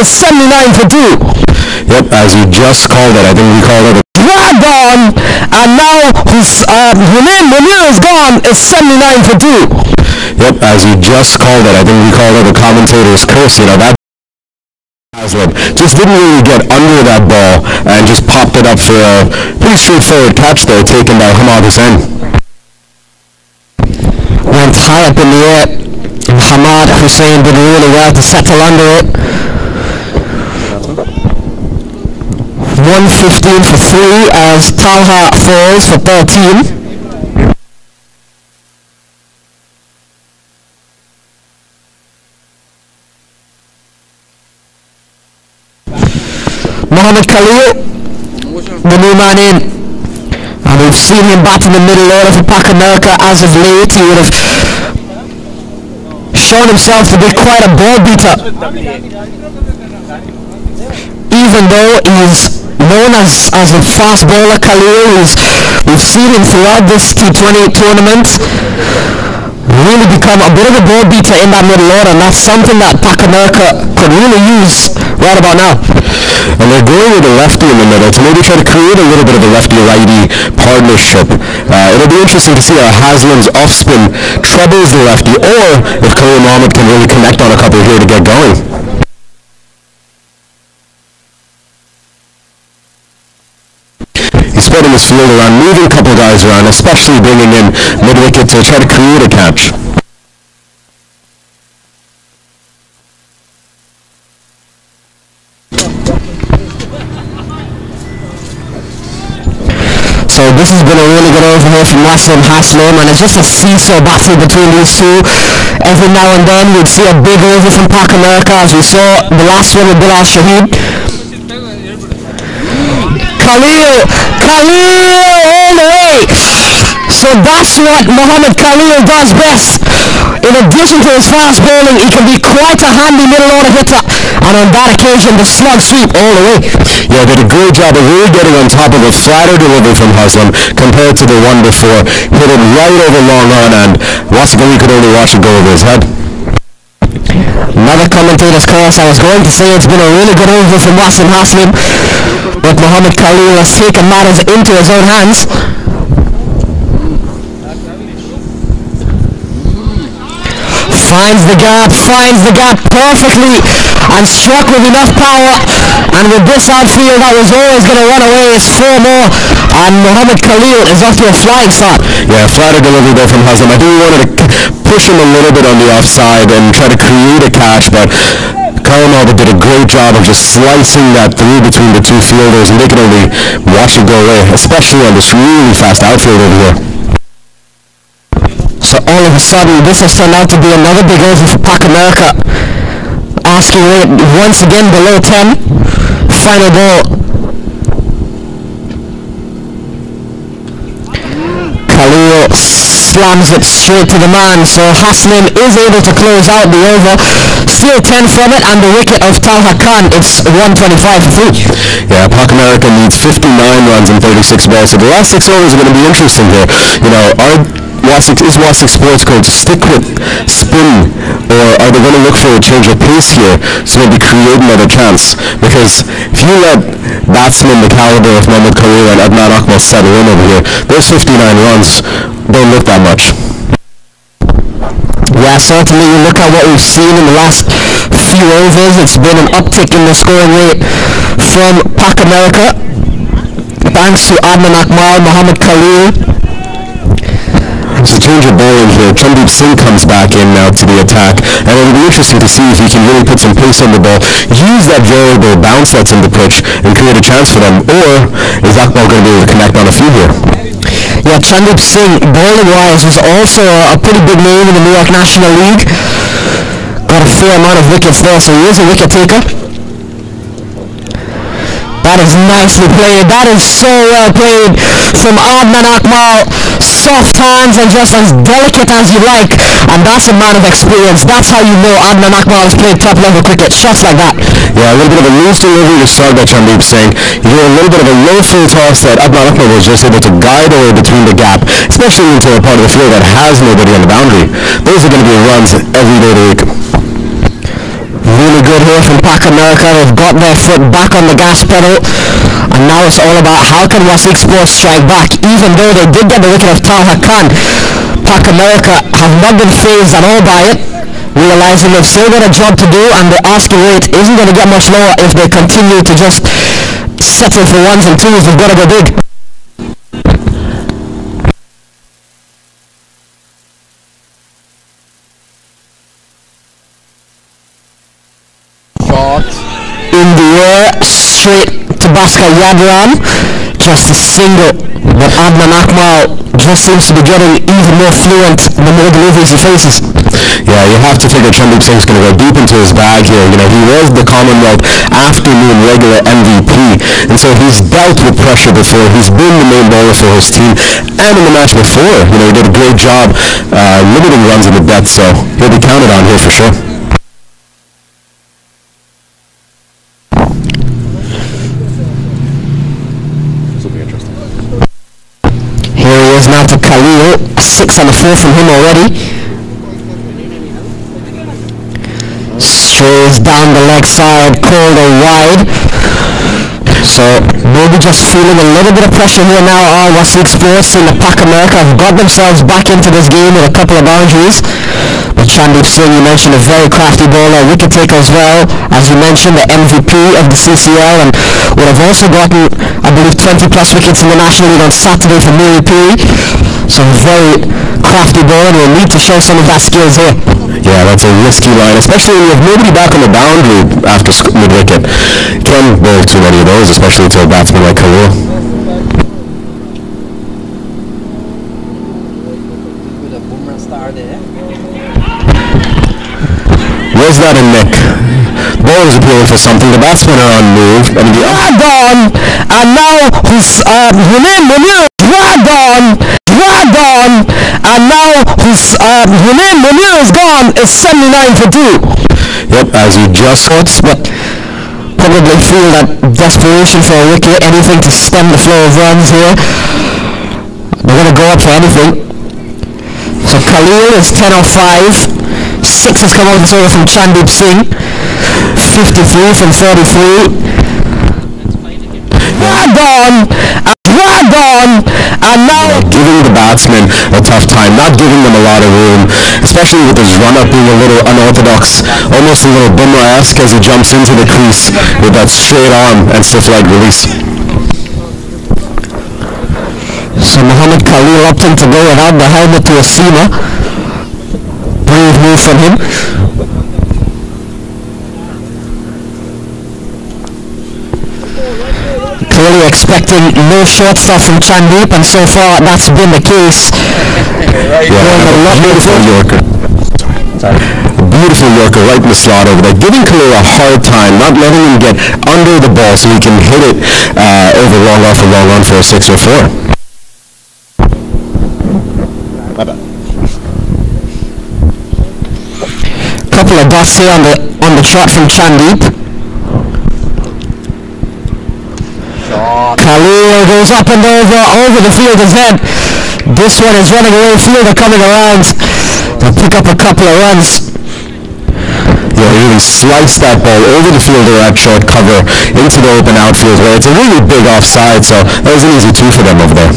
is 79 for 2. Yep, as you just called it, I think we called it a Dragged on, and now Hunain Munir is gone. It's 79 for 2. Yep, as you just called it, I think we called it a commentator's curse. You know, that Haslam just didn't really get under that ball and just popped it up for a pretty straightforward catch there, taken by Hamad Hussain. Went high up in the air. Hamad Hussain did really well to settle under it. 115 for 3 as Talha falls for 13. Mohamed Khalil, the new man in. And we've seen him bat in the middle order for Pac America as of late. He would have shown himself to be quite a ball beater. Even though he's known as a fast bowler, Khalil, we've seen him throughout this T20 tournament really become a bit of a ball beater in that middle order, and that's something that Pac America could really use right about now. And they're going with a lefty in the middle to maybe try to create a little bit of a lefty-righty partnership. It'll be interesting to see how Haslam's off-spin troubles the lefty, or if Khalil Mohammed can really connect on a couple here to get going. He's spreading his field around, moving a couple guys around, especially bringing in mid-wicket to try to create a catch. So this has been a really good over here from Wasim Haslam, and it's just a seesaw battle between these two. Every now and then we'd see a big over from Pac America, as we saw the last one with Bilal Shahid. Khalil all the way. So that's what Mohamed Khalil does best. In addition to his fast bowling, he can be quite a handy middle order hitter, and on that occasion the slug sweep all the way. Yeah, did a great job of really getting on top of a flatter delivery from Haslam compared to the one before. Hit it right over long on, and Wasik Ali could only watch it go over his head. Another commentator's curse. I was going to say it's been a really good over from Wasim Haslam, but Mohamed Khalil has taken matters into his own hands. Finds the gap perfectly, and struck with enough power. And with this outfield that was always going to run away, it's 4 more, and Mohamed Khalil is off to a flying start. Yeah, flatter delivery there from Haslam. I think he wanted to push him a little bit on the offside and try to create a catch, but Khalil Mohammed did a great job of just slicing that through between the two fielders, and they could only watch it go away, especially on this really fast outfield over here. So all of a sudden, this has turned out to be another big over for Pac America. Asking rate once again below 10. Final ball. Khalil slams it straight to the man, so Haslam is able to close out the over. Still 10 from it, and the wicket of Talha Khan, it's 125 for 3. Yeah, Pac America needs 59 runs in 36 balls, so the last 6 overs are going to be interesting here. You know, is Wasik Sports going to stick with spin, or are they going to look for a change of pace here so maybe create another chance? Because if you let batsmen the caliber of Mohamed Khalil and Adnan Akmal settle in over here, those 59 runs don't look that much. Yeah, certainly. You look at what we've seen in the last few overs, it's been an uptick in the scoring rate from Pac America, thanks to Adnan Akmal, Mohamed Khalil. It's a change of bowling here. Chandeep Singh comes back in now to the attack, and it'll be interesting to see if he can really put some pace on the ball, use that variable bounce that's in the pitch, and create a chance for them, or is Akmal going to be able to connect on a few here? Yeah, Chandeep Singh, bowling-wise, was also a pretty big name in the New York National League. Got a fair amount of wickets there, so he is a wicket taker. That is nicely played. That is so well played from Adnan Akmal. Soft hands and just as delicate as you like. And that's a man of experience. That's how you know Adnan Akmal has played top-level cricket. Shots like that. Yeah, a little bit of a loose delivery to start by Chandeep Singh. You hear a little bit of a low full toss that Adnan Akmal was just able to guide away between the gap, especially into a part of the field that has nobody on the boundary. Those are going to be runs every day of the week. Really good here from Pac America. They've got their foot back on the gas pedal, and now it's all about how can Wasik Sports strike back. Even though they did get the wicket of Taha Khan, Pac America have not been fazed at all by it, realizing they've still got a job to do, and the asking rate isn't going to get much lower if they continue to just settle for ones and twos. They've got to go big. In the air, straight to Bhaskar Yadram, just a single, but Adnan Akmal just seems to be getting even more fluent the more deliveries he faces. Yeah, you have to figure Chandeep Singh's going to go deep into his bag here. You know, he was the Commonwealth afternoon regular MVP, and so he's dealt with pressure before. He's been the main bowler for his team, and in the match before, you know, he did a great job limiting runs in the death, so he'll be counted on here for sure. Now to Khalil, 6 on the 4 from him already. Strays down the leg side, called a wide. So maybe just feeling a little bit of pressure here now on Wasik Sports in the Pac America have got themselves back into this game with a couple of boundaries. But Chandeep Singh, you mentioned, a very crafty bowler, wicket taker as well, as you mentioned, the MVP of the CCL, and would have also gotten, I believe, 20 plus wickets in the National League on Saturday for Miri Puri. So very crafty bowler, and will need to show some of that skills here. Yeah, that's a risky line, especially when you have nobody back on the boundary after mid-wicket. Can't bowl too many of those, especially to a batsman like Khalil. Where's that in Nick? The bowler's appealing for something. The batsmen are on move. Radon! And now Hunain Munir is Radon! And now Hunain Munir is gone. It's 79 for 2. Yep, as you just thought, but probably feel that desperation for a wicket, anything to stem the flow of runs here. They're going to go up for anything. So Khalil is 10 off 5. 6 has come out this over from Chandeep Singh. 53 from 33. Radon! And now giving the batsmen a tough time, not giving them a lot of room, especially with his run-up being a little unorthodox, almost a little Bumrah-esque as he jumps into the crease with that straight arm and stiff leg release. So Mohammad Khalil opting to go without the helmet to a seamer. Brave move from him. Clearly expecting no short stuff from Chandeep, and so far that's been the case. Beautiful Yorker. Beautiful Yorker right in the slot over there, giving Khalil a hard time, not letting him get under the ball so he can hit it over long off a long on for a 6 or 4. Couple of dots here on the shot from Chandeep. Khalil goes up and over the fielder's head. This one is running away, fielder coming around. They'll pick up a couple of runs. Yeah, he really sliced that ball over the fielder at short cover into the open outfield where it's a really big offside, so that was an easy 2 for them over there.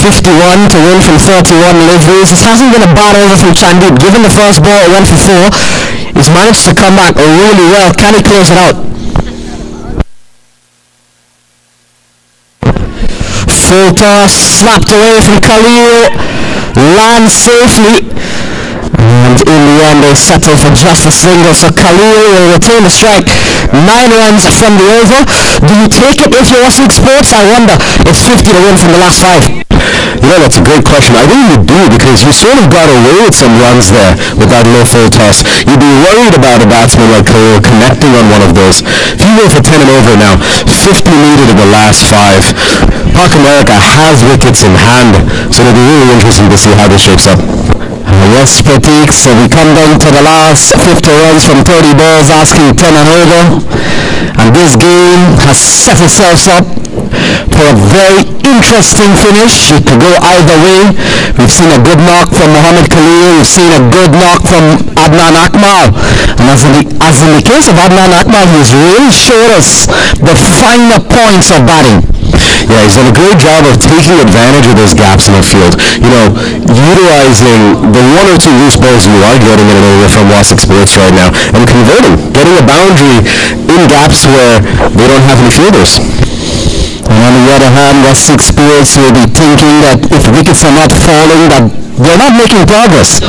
51 to win from 31 deliveries. This hasn't been a bad over from Chandeep. Given the first ball, it went for 4. He's managed to come back really well. Can he close it out? Full toss, slapped away from Khalil. Lands safely. And in the end, they settle for just a single. So Khalil will retain the strike. 9 runs from the over. Do you take it if you're Wasik Sports? I wonder. It's 50 to win from the last 5. You know, that's a great question. I think you do, because you sort of got away with some runs there with that low full toss. You'd be worried about a batsman like Khalil connecting on one of those. If you go for 10 and over now, 50 needed in the last 5. Pac America has wickets in hand, so it'll be really interesting to see how this shapes up. Yes, Pratik, so we come down to the last 50 runs from 30 balls, asking 10 and over. And this game has set itself up for a very interesting finish. It could go either way. We've seen a good knock from Muhammad Khalil. We've seen a good knock from Adnan Akmal. And as in the case of Adnan Akmal, he's really showed us the finer points of batting. Yeah, he's done a great job of taking advantage of those gaps in the field. You know, utilizing the one or two loose balls you are getting in and over from Wasik Sports right now and converting, getting a boundary in gaps where they don't have any fielders. And on the other hand, Wasik Sports will be thinking that if wickets are not falling, that they're not making progress.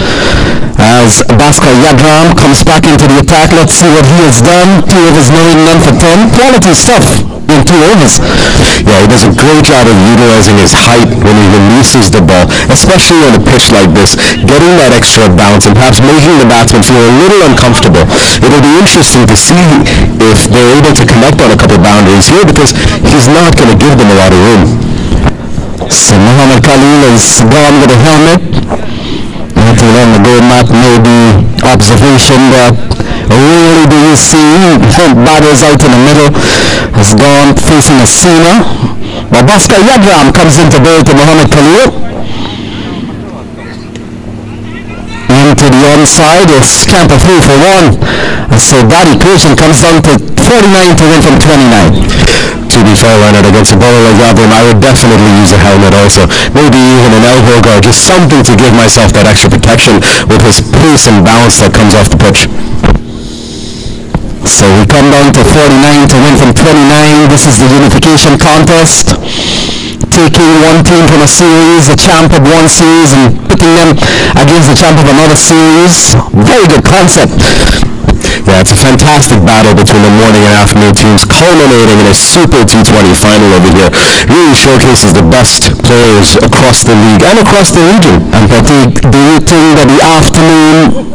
As Bhaskar Yadram comes back into the attack, let's see what he has done. 2 overs, no in, none for 10. Quality stuff in 2 overs. Yeah, he does a great job of utilizing his height when he releases the ball, especially on a pitch like this, getting that extra bounce and perhaps making the batsman feel a little uncomfortable. It'll be interesting to see if they're able to connect on a couple boundaries here because he's not going to give them a lot of room. So Muhammad Khalil is gone with a helmet. Until on the goal map, maybe observation that really do you see batters out in the middle has gone facing a seamer. But Bhaskar Yadram comes into bowl to Muhammad Khalil. Into the onside, it's scamper 3 for 1. And so that equation comes down to 49 to win from 29. To be fair, Leonard, against a bowler like Yadram, I would definitely use a helmet also. Maybe even an elbow guard, just something to give myself that extra protection with his pace and bounce that comes off the pitch. So we come down to 49 to win from 29. This is the unification contest. Taking one team from a series, the champ of one series, and putting them against the champ of another series. Very good concept. Yeah, it's a fantastic battle between the morning and afternoon teams, culminating in a Super T20 final over here. Really showcases the best players across the league and across the region. And Pratik, do you think that the afternoon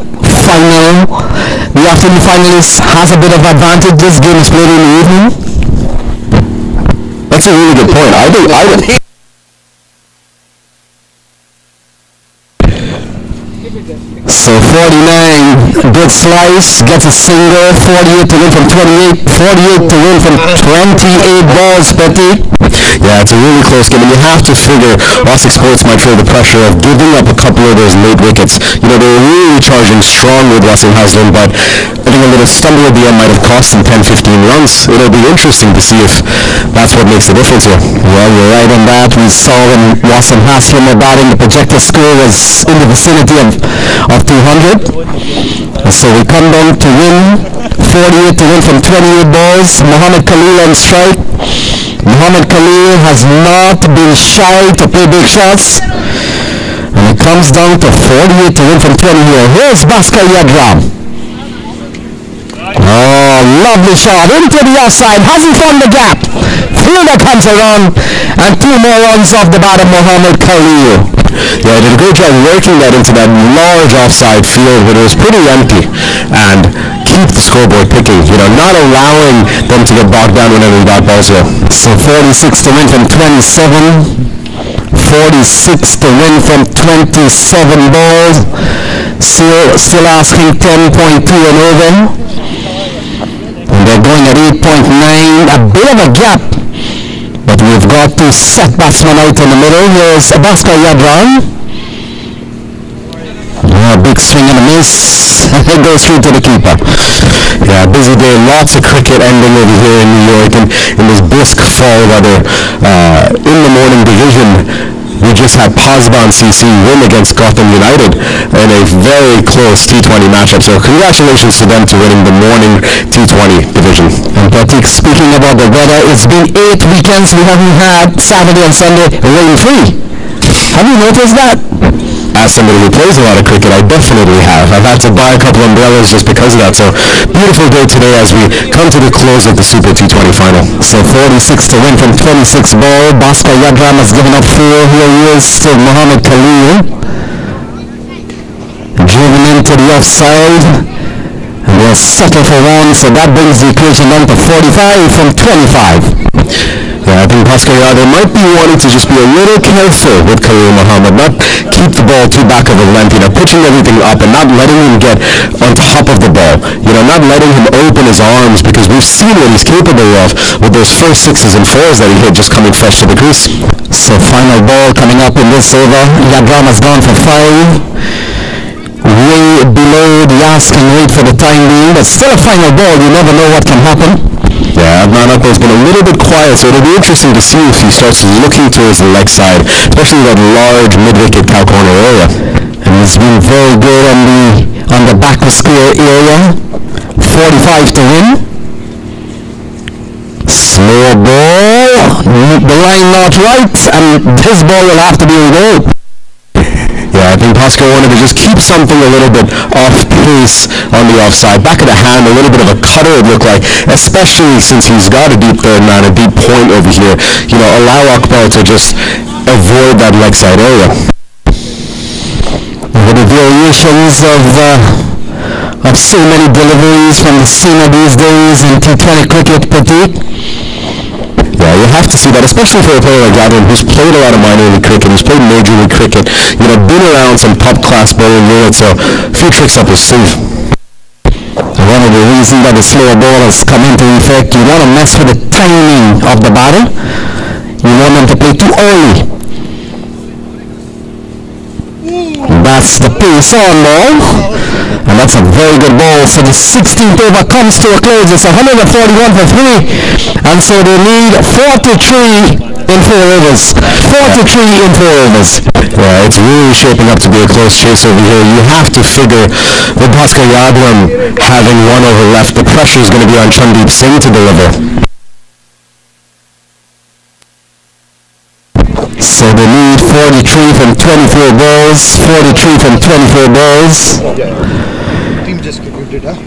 finalist has a bit of advantage? This game is played in the evening. That's a really good point. I do. So 49, good slice, gets a single, 48 to win from 28, 48 to win from 28 balls, Petty. Yeah, it's a really close game, and you have to figure Wasik Sports might feel the pressure of giving up a couple of those late wickets. You know, they were really charging strong with Wasim Haslam, but I think a little stumble at the end might have cost them 10-15 runs. It'll be interesting to see if that's what makes the difference here. Well, you're right on that. We saw when Wasim Haslam were batting, the projected score was in the vicinity of 200. So we come down to win, 48 to win from 28 balls. Muhammad Khalil on strike. Muhammad Khalil has not been shy to play big shots. And it comes down to 48 to win from 20 here. Here's Bhaskar Yadram. Oh, lovely shot into the offside. Hasn't found the gap. Fielder comes around, and 2 more runs off the bat of Muhammad Khalil. Yeah, he did a great job working that into that large offside field where it was pretty empty and keep the scoreboard picking, you know, not allowing them to get bogged down whenever we got balls here. So 46 to win from 27. 46 to win from 27 balls. Still asking 10.2 and over. And they're going at 8.9. A bit of a gap. But we've got 2 set batsmen out in the middle. Here's Bhaskar Yadram. Oh, big swing and a miss. It goes through to the keeper. Yeah, busy day. Lots of cricket ending over here in New York, and in this brisk fall weather. In the morning division, we just had Pasban CC win against Gotham United in a very close T20 matchup. So congratulations to them to winning the morning T20 division. And Pratik, speaking about the weather, it's been 8 weekends we haven't had Saturday and Sunday rain-free. Have you noticed that? As somebody who plays a lot of cricket, I definitely have. I've had to buy a couple umbrellas just because of that. So beautiful day today as we come to the close of the Super T20 final. So 46 to win from 26 ball. Bhaskar Yadram has given up 4. Here he is to Muhammad Khalil. Driven into the offside. And they'll settle for 1. So that brings the equation down to 45 from 25. Yeah, I think Bhaskar Yadav might be wanting to just be a little careful with Khalil Muhammad, not keep the ball too back of a length, pitching everything up and not letting him get on top of the ball, not letting him open his arms, because we've seen what he's capable of with those first 6s and 4s that he hit just coming fresh to the crease. So final ball coming up in this over. Yadram has gone for 5. Way below the asking rate for the time being, but still a final ball. You never know what can happen. Yeah, Adnan Akbar's been a little bit quiet, so it'll be interesting to see if he starts looking towards the leg side, especially that large mid-wicket cow corner area. And he's been very good on the back of square area. 45 to win. Slow ball. The line not right, and this ball will have to be a goal. Yeah, I think Bhaskar wanted to just keep something a little bit off pace on the offside. Back of the hand, a little bit of a cutter it looked like, especially since he's got a deep third man, a deep point over here. Allow Akbar to just avoid that leg side area. With the variations of so many deliveries from the seamer these days in T20 cricket, Pratik. Yeah, you have to see that, especially for a player like Yadram, who's played a lot of minor league cricket, who's played major league cricket, been around some top-class bowling units, so a few tricks up his sleeve. One of the reasons that the slower ball has come into effect, you want to mess with the timing of the batter. You want them to play too early. That's the pace on ball. And that's a very good ball. So the 16th over comes to a close. It's 141 for 3. And so they need 43 in 4 overs. 43 in 4 overs. Yeah, it's really shaping up to be a close chase over here. You have to figure with Bhaskar Yadram having 1 over left, the pressure is going to be on Chandeep Singh to deliver. So they need 43 from 24 balls. 43 from 24 balls. Team just contributed, huh?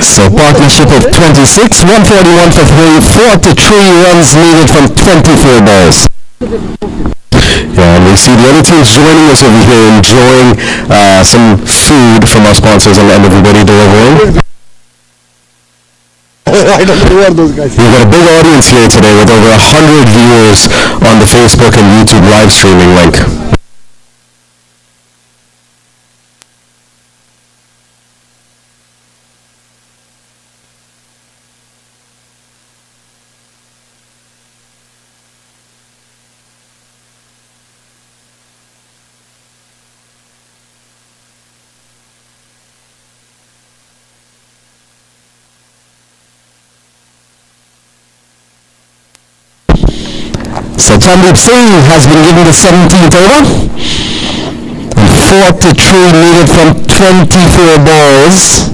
So partnership of 26, 141 for 3, 43 runs needed from 24 balls. Yeah, and we see the other teams joining us over here, enjoying some food from our sponsors and everybody delivering. I don't know who are those guys. We've got a big audience here today with over 100 viewers on the Facebook and YouTube live streaming link. So Chandeep Singh has been given the 17th over. And 43 needed from 24 balls.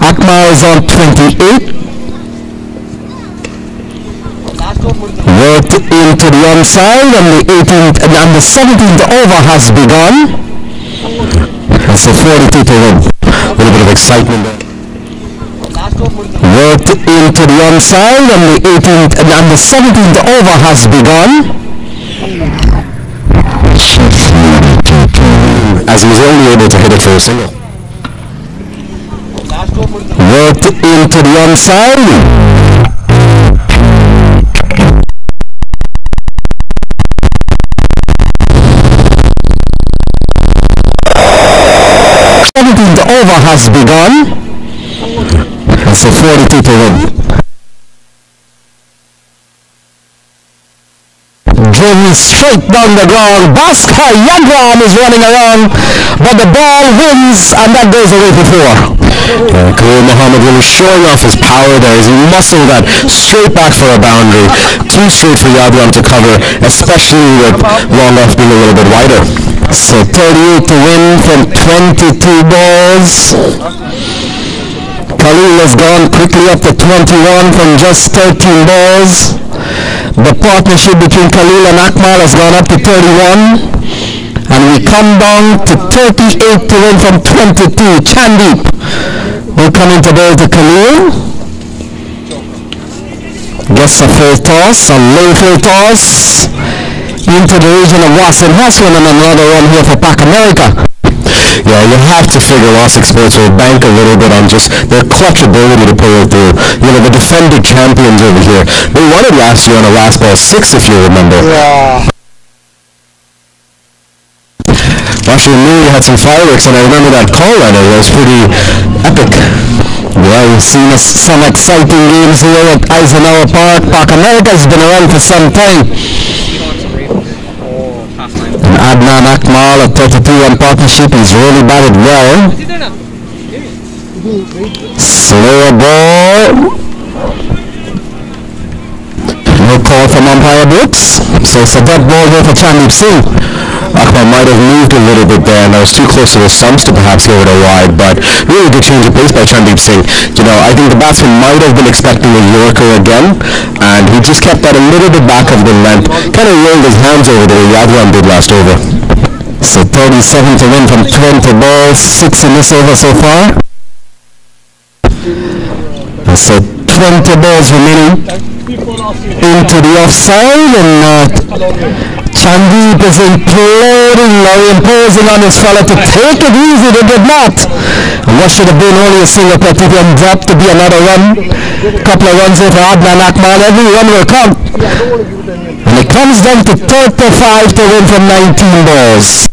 Akbar is on 28. Worked into the onside, and the 18th and the 17th over has begun. And so 42 to win. A little bit of excitement there. Worked into the onside, and the 18th and the 17th over has begun. As he was only able to hit it for a single. Worked into the onside. 17th over has begun. And so 42 to win. Driven straight down the ground. Bhaskar Yadram is running around, but the ball wins, and that goes away for 4. Khalil Muhammad really showing off his power there as he muscled that straight back for a boundary. Too straight for Yadram to cover, especially with long off being a little bit wider. So 38 to win from 22 balls. Khalil has gone quickly up to 21 from just 13 balls. The partnership between Khalil and Akbar has gone up to 31. And we come down to 38 to win from 22. Chandeep will come into ball to Khalil. Gets a full toss, a low full toss into the region of Wasim Haswan, and another run here for Pac America. Yeah, you have to figure Wasik Sports will bank a little bit on just their clutch ability to pull it through. You know, the defending champions over here. They won it last year on a last ball 6, if you remember. Yeah. Actually, Louis had some fireworks, and I remember that call on it. It was pretty epic. Yeah, we've seen some exciting games here at Eisenhower Park. Park America has been around for some time. And Adnan Akmal, a 32-run partnership, he's really batted well. Slower ball. No call from umpire books. So it's a dead ball here for Chandip Singh. Akmal might have moved a little bit there, and that was too close to the stumps to perhaps give it a wide, but really good change of pace by Chandip Singh. You know, I think the batsman might have been expecting a Yorker again, and he just kept that a little bit back of the length, kind of rolled his hands over the way Yadwan did last over. So 37 to win from 20 balls, 6 in this over so far. And so 20 balls remaining into the offside, and Chandip is imploding now, imposing on his fella to take it easy. They did not. What should have been only a single petty and dropped to be another run. Couple of runs here for Adnan Akmal. Every run will come. And it comes down to 35 to win from 19 balls.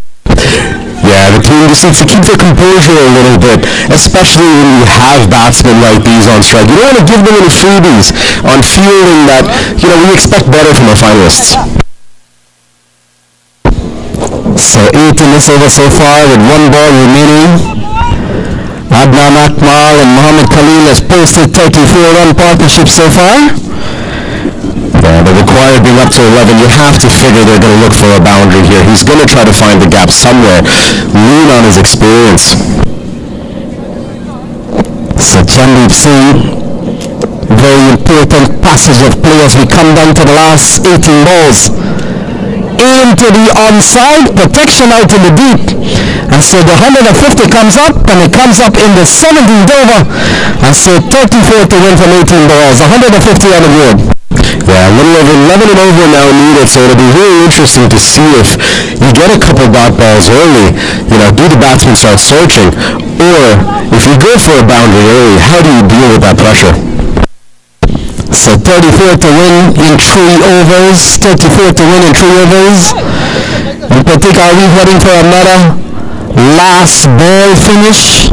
Yeah, the team just needs to keep their composure a little bit, especially when you have batsmen like these on strike. You don't want to give them any freebies on fielding that, you know, we expect better from our finalists. So 8 in this over so far with 1 ball remaining. Adnan Akmal and Mohammad Khalil has posted 34-run partnership so far. Yeah, the required being up to 11, you have to figure they're going to look for a boundary here. He's going to try to find the gap somewhere, lean on his experience. So Chandip Singh, very important passage of play as we come down to the last 18 balls. Into the onside, protection out in the deep, and so the 150 comes up, and it comes up in the 17th over, and so 34 to win from 18 balls, 150 on the board. Yeah, a little over 11 and over now needed, so it'll be really interesting to see if you get a couple dot balls early, you know, do the batsman start searching, or if you go for a boundary early, how do you deal with that pressure? So 34 to win in 3 overs, 34 to win in 3 overs. And Pratik, are we heading for another last ball finish?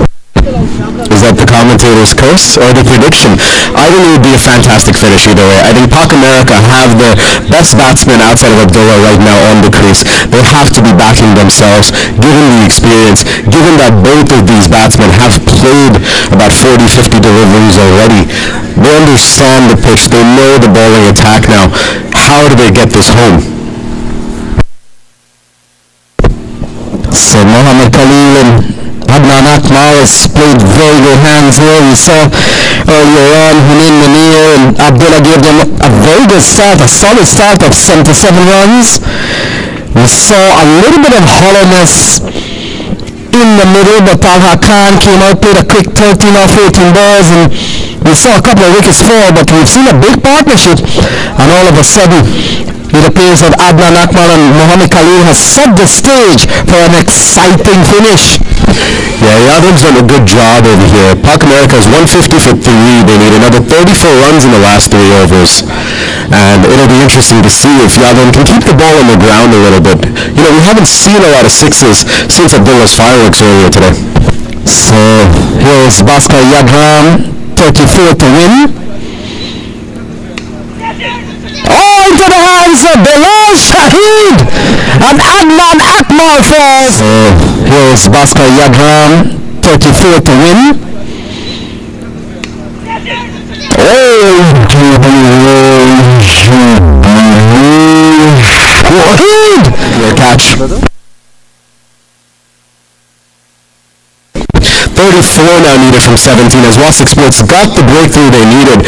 Is that the commentator's curse or the prediction? I think it would be a fantastic finish either way. I think Park America have the best batsman outside of Abdullah right now on the crease. They have to be backing themselves, given the experience, given that both of these batsmen have played about 40-50 deliveries already. They understand the pitch. They know the bowling attack now. How do they get this home? So Mohammad Khalil and Adnan Akmal has played very good hands here. We saw earlier on Hunain Munir and Abdullah gave them a very good start, a solid start of 77 runs. We saw a little bit of hollowness in the middle, but Talha Khan came out, played a quick 13 or 14 balls, and we saw a couple of wickets fall, but we've seen a big partnership, and all of a sudden it appears that Adnan Akmal and Mohammad Khalil has set the stage for an exciting finish. Yeah, Yadam's done a good job over here. Park America is 150 for 3. They need another 34 runs in the last 3 overs. And it'll be interesting to see if Yadam can keep the ball on the ground a little bit. You know, we haven't seen a lot of sixes since Abdullah's fireworks earlier today. So here's Bhaskar Yadram, 34 to win. Oh, into the hands of Bilal Shahid, and Adnan Akmal falls. So here's Bhaskar Yadram, 34 to win. Oh, Shahid! Your catch. 34 now needed from 17 as Wasik Sports got the breakthrough they needed.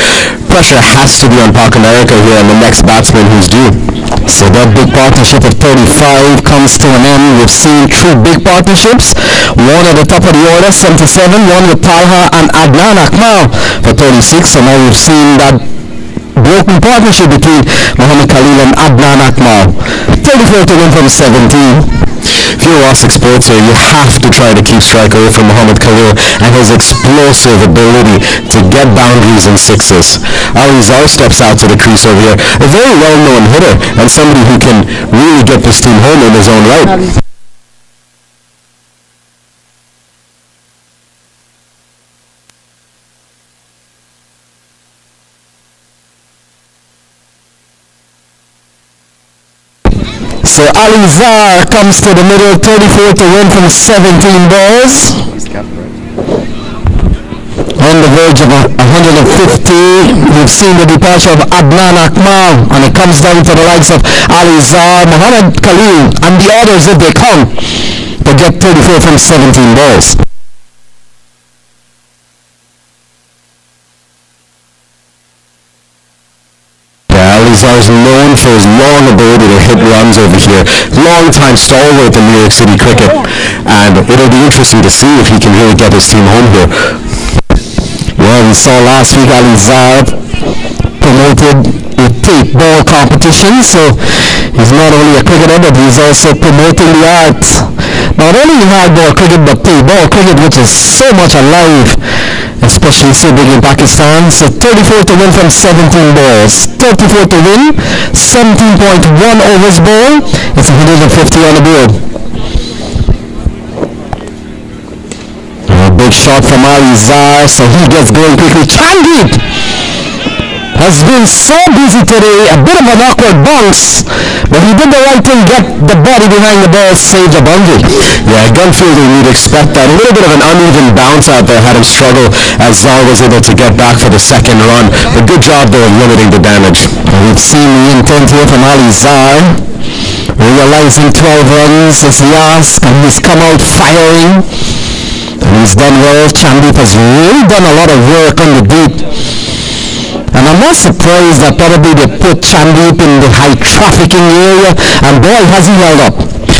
Pressure has to be on Park America here and the next batsman who's due. So that big partnership of 35 comes to an end. We've seen 2 big partnerships. One at the top of the order, 77, one with Talha and Adnan Akmal for 36. So now we've seen that broken partnership between Mohammad Khalil and Adnan Akmal. 34 to win from 17. If you're Wasik Sports here, you have to try to keep strike away from Muhammad Khalil and his explosive ability to get boundaries and sixes. Ali Zar steps out to the crease over here. A very well-known hitter and somebody who can really get this team home in his own right. So Ali Zar comes to the middle, 34 to win from 17 balls. On the verge of 150, we've seen the departure of Adnan Akmal, and it comes down to the likes of Ali Zar, Muhammad Khalil, and the others if they come to get 34 from 17 balls. Ali Zar is known for his long ability to hit runs over here. Long-time stalwart in New York City cricket, and it'll be interesting to see if he can really get his team home here. Well, we saw last week Ali Zar promoted a tape ball competition, so he's not only a cricketer, but he's also promoting the art. Not only hardball cricket, but tape ball cricket, which is so much alive, especially so big in Pakistan. So 34 to win from 17 balls. 34 to win, 17.1 overs ball. It's 150 on the board. A big shot from Ali Zar, so he gets going quickly. Chandeep has been so busy today, a bit of an awkward bounce, but he did the right thing, get the body behind the ball, save the boundary. Yeah, gunfielding, you'd expect that. A little bit of an uneven bounce out there had him struggle as Zar was able to get back for the second run. But good job there of limiting the damage. We've seen the intent here from Ali Zar, realizing 12 runs is the ask, and he's come out firing. And he's done well. Chandeep has really done a lot of work on the deep. And I'm not surprised that probably they put Chandeep in the high trafficking area, and boy, has he held up.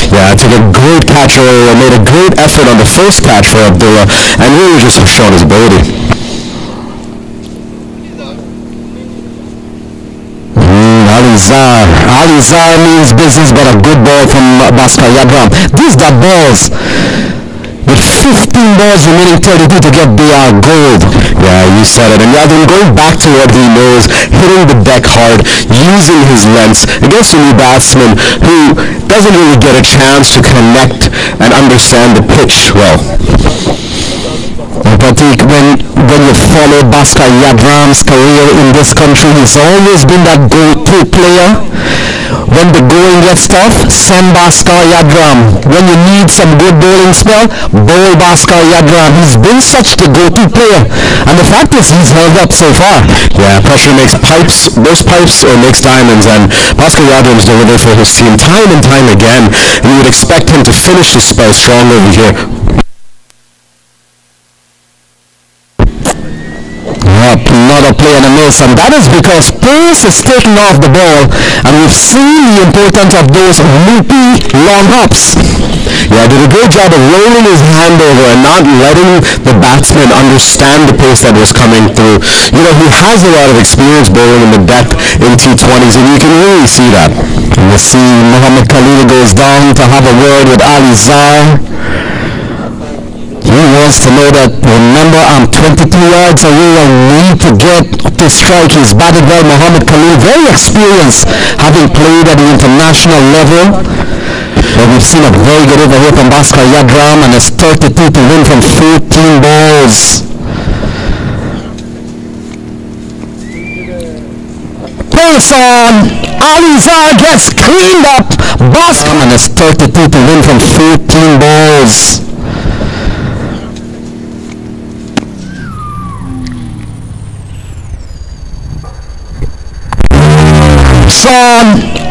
Yeah, took a great catch earlier, made a great effort on the first catch for Abdullah, and really just shown his ability. Ali Zar means business, but a good ball from Bhaskar Yadram. These are balls. With 15 balls remaining 32 to get BR gold. Yeah, you said it. And Yadram going back to what he knows, hitting the deck hard, using his lengths against a new batsman who doesn't really get a chance to connect and understand the pitch well. Pratik, when you follow Bhaskar Yadram's career in this country, he's always been that go-to player. When the going gets tough, send Bhaskar Yadram. When you need some good bowling spell, bowl Bhaskar Yadram. He's been such the go-to player, and the fact is he's held up so far. Yeah, pressure makes pipes, burst pipes or makes diamonds, and Bhaskar Yadram's delivered for his team time and time again, and you would expect him to finish the spell strong over here. Another play and a miss, and that is because pace is taking off the ball, and we've seen the importance of those loopy long hops. Yeah, did a great job of rolling his hand over and not letting the batsman understand the pace that was coming through. You know, he has a lot of experience bowling in the depth in T20s, and you can really see that. And you see Muhammad Khalil goes down to have a word with Ali Zar. He wants to know that, remember, I'm 22 yards away, I need to get to strike. He's batted well. Muhammad Khalil, very experienced, having played at the international level. But we've seen a very good over here from Bhaskar Yadram, and it's 32 to win from 14 balls. Pace on! Ali Zar gets cleaned up. Bhaskar, and it's 32 to win from 14 balls.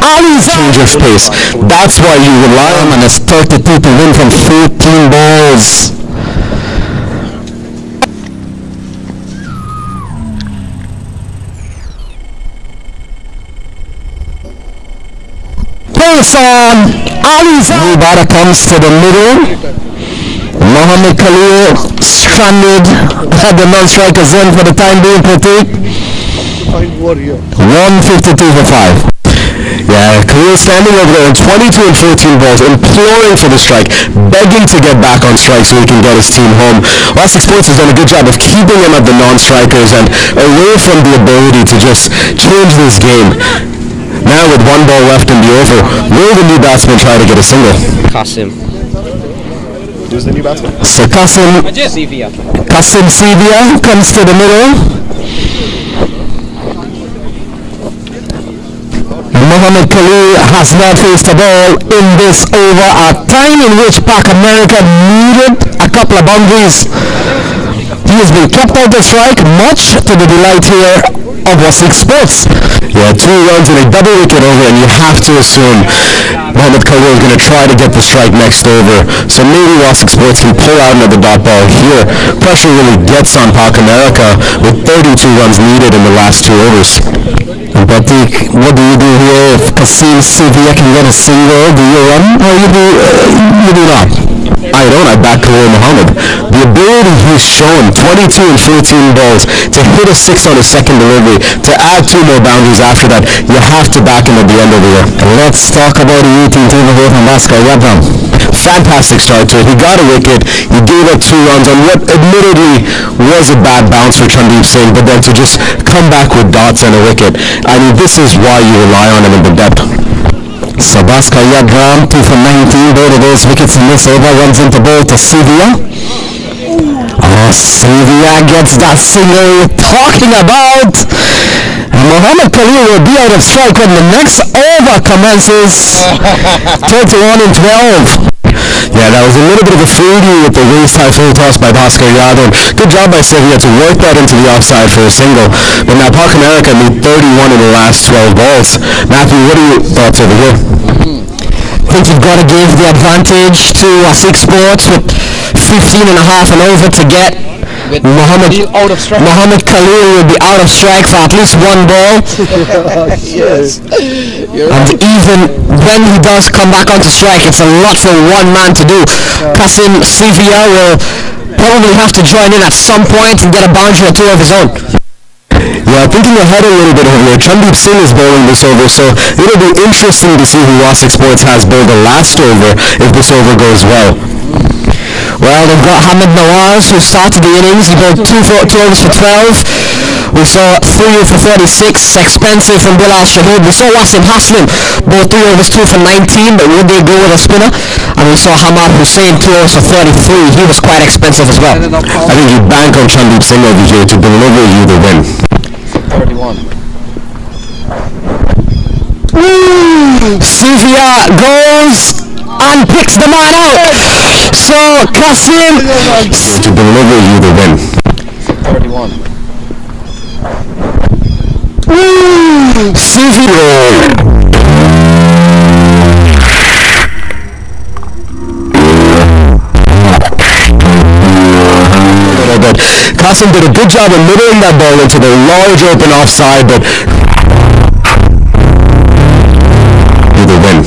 Ali Zar change of pace. That's why you rely on, and it's 32 to win from 14 balls. Pace on! Ali Zar. Mubara comes to the middle. Muhammad Khalil stranded at the non-striker zone for the time being. Pratik. 152 for 5. Yeah, Khalil standing over there on 22 and 14 balls, imploring for the strike, begging to get back on strike so he can get his team home. Classic Sports has done a good job of keeping him at the non-strikers and away from the ability to just change this game. Now with one ball left in the over, will the new batsman try to get a single? Qasim. Who's the new batsman? So Qasim Sevilla comes to the middle. Muhammad Khalil has not faced a ball in this over, a time in which Pak America needed a couple of boundaries. He has been kept out of strike, much to the delight here of Wasik Sports. Yeah, 2 runs and a double wicket over, and you have to assume Muhammad Khalil is going to try to get the strike next over. So maybe Wasik Sports can pull out another dot ball here. Pressure really gets on Pak America with 32 runs needed in the last 2 overs. And Pratik, what do you do here if Qasim Sevilla can get a single? Do you run or you do not? I don't. I back Khalil Muhammad. The ability he's shown, 22 and 14 balls, to hit a 6 on his second delivery, to add 2 more boundaries after that, you have to back him at the end of the year. Let's talk about the 18th over from Bhaskar Yadram. Fantastic start to it. He got a wicket. He gave up 2 runs on what admittedly was a bad bounce for Chandeep Singh, but then to just come back with dots and a wicket, I mean, this is why you rely on him in the depth. So Bhaskar Yadram, 2 for 19, both of those wickets in this over, runs into bowl to Sevilla. Oh, Sevilla gets that single you're talking about. And Muhammad Khalil will be out of strike when the next over commences. 21 and 12. Yeah, that was a little bit of a freebie with the waist high full toss by Bhaskar Yadav. Good job by Sevilla to work that into the offside for a single. But now Pak America need 31 in the last 12 balls. Matthew, what are your thoughts over here? I think you've got to give the advantage to Wasik Sports with 15 and a half and over to get Muhammad Khalil will be out of strike for at least 1 ball. Yes. And even when he does come back onto strike, it's a lot for one man to do. Qasim Sevilla will probably have to join in at some point and get a boundary or 2 of his own. Yeah, thinking ahead a little bit over here, Chandeep Singh is bowling this over, so it'll be interesting to see who Wasik Sports has bowled the last over if this over goes well. Well, they've got Hamid Nawaz, who started the innings. He bowled 2 overs for 12. We saw 3 for 36, expensive from Bilal Shahid. We saw Wasim Haslim bowl 3 overs, 2 for 19, but would they go with a spinner? And we saw Hamad Hussain 2 overs for 33. He was quite expensive as well. I think you bank on Chandeep Singh over here to deliver you the win. 31. Sevilla goes and picks the man out. So Qasim to deliver you the win. 31. Sevilla. Qasim did a good job of middling that ball into the large open offside, but the win.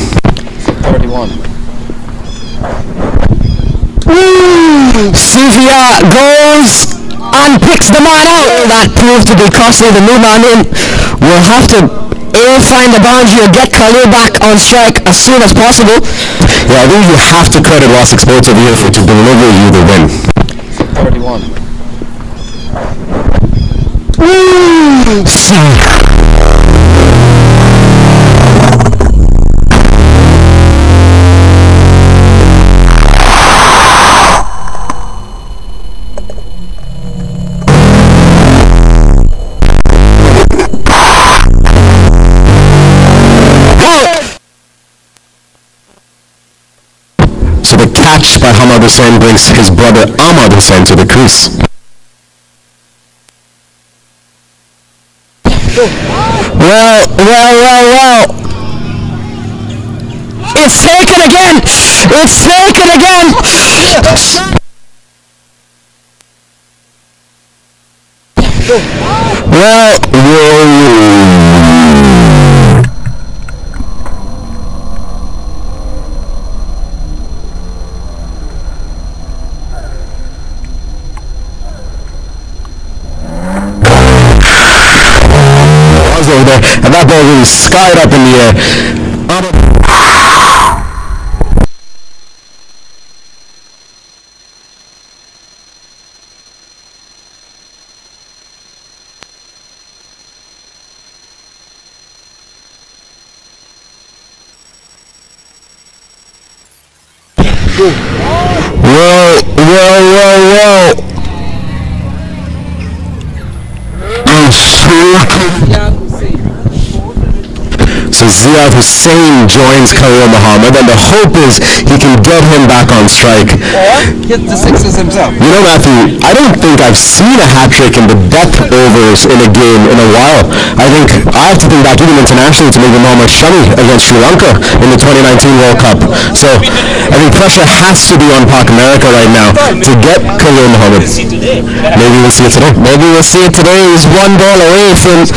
31. Sevilla goes and picks the man out. That proved to be costly. The new man in will have to find the boundary or get Khalil back on strike as soon as possible. Yeah, I think you have to credit Wasik Sports over here to deliver you the win. 31. So the catch by Hamad Hussain brings his brother Ahmad Hussain to the crease. Well. It's taken again! It's taken again! over, and that ball really skied up in the air. Whoa. So Ziad Hussain joins Khalil Muhammad, and the hope is he can get him back on strike. Or hit the sixes himself. You know, Matthew, I don't think I've seen a hat-trick in the death overs in a game in a while. I have to think back even internationally to maybe Mohammad Shami against Sri Lanka in the 2019 World Cup. So I think pressure has to be on Pak America right now to get Khalil Muhammad. Maybe we'll see it today. Maybe we'll see it today. He's one ball away from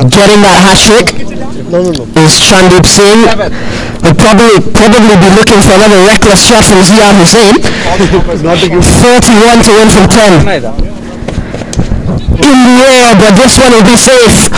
getting that hat-trick. Is Chandeep Singh. Will probably be looking for another reckless shot from Ziad Hussain. 31 to win from 10. In the air, but this one will be safe.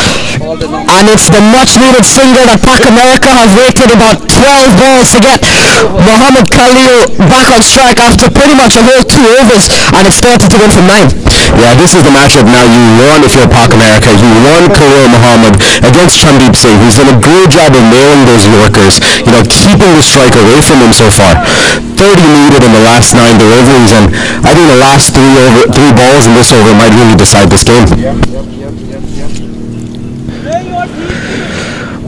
And it's the much-needed single that Pak America have waited about 12 balls to get Muhammad Khalil back on strike after pretty much a whole 2 overs, and it's started to win from 9. Yeah, this is the matchup now you want if you're Pak America. You want Khalil Muhammad against Chandeep Singh, who's done a great job of nailing those Yorkers, keeping the strike away from him so far. 30 needed in the last 9 deliveries, and I think the last 3 balls in this over might really decide this game.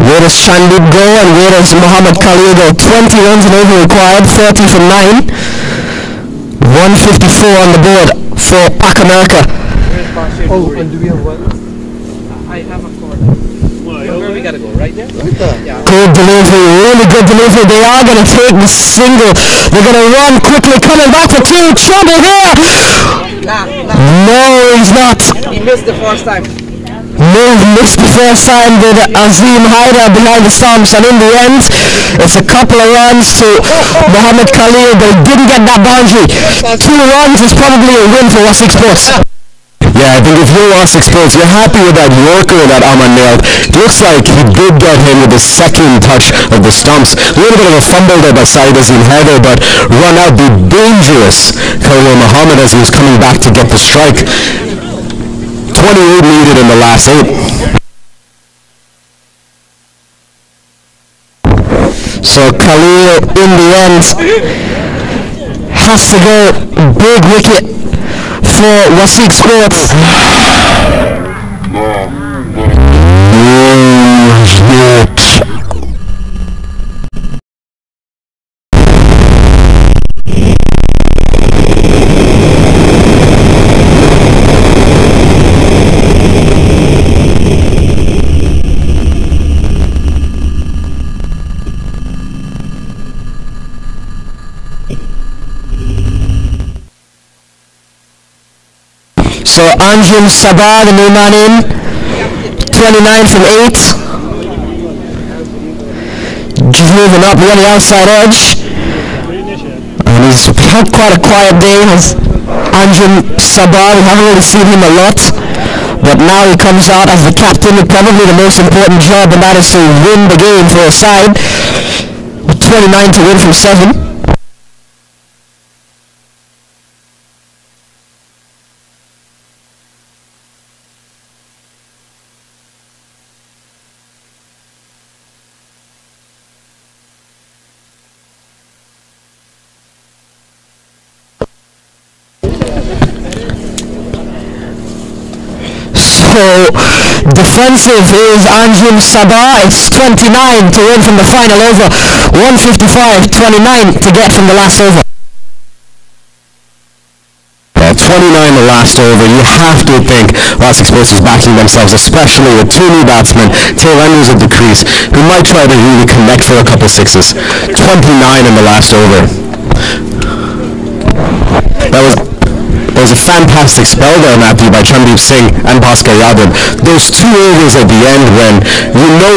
Where does Chandeep go, and where does Muhammad Khalil go? 20 runs and over required, 30 from 9. 154 on the board for Pak America. Oh, and do we have one? I have a corner. Where we gotta go? Right there? Right there. Yeah. Good delivery, really good delivery. They are going to take the single. They're going to run quickly, coming back for 2. Trouble here. No, he's not. He missed the first time. No, he missed the first time with Azim Haidar behind the stumps, and in the end, it's a couple of runs to Muhammad Khalil, but he didn't get that boundary. 2 runs is probably a win for Wasik Sports. Yeah, I think if you're Wasik Sports, you're happy with that Yorker that Aman nailed. Looks like he did get him with the second touch of the stumps. A little bit of a fumble there by Saeed Azim Haidar, but run out the dangerous Khalil Muhammad as he was coming back to get the strike. 28 needed in the last 8. So Khalil, in the end, has to go big wicket for Wasik Sports. So Anjum Sabah, the new man in, 29 from 8. Just moving up on the outside edge. And he's had quite a quiet day, has Anjum Sabah. We haven't really seen him a lot. But now he comes out as the captain with probably the most important job, and that is to win the game for a side. 29 to win from 7. So defensive is Anjum Sabah. It's 29 to win from the final over. 155-29 to get from the last over. 29 the last over. You have to think Wasik Sports is backing themselves, especially with 2 new batsmen, tail enders at the crease, who might try to really connect for a couple 6s. 29 in the last over. That was a fantastic spell there, Matthew, by Chandeep Singh and Bhaskar Yadav. Those 2 overs at the end when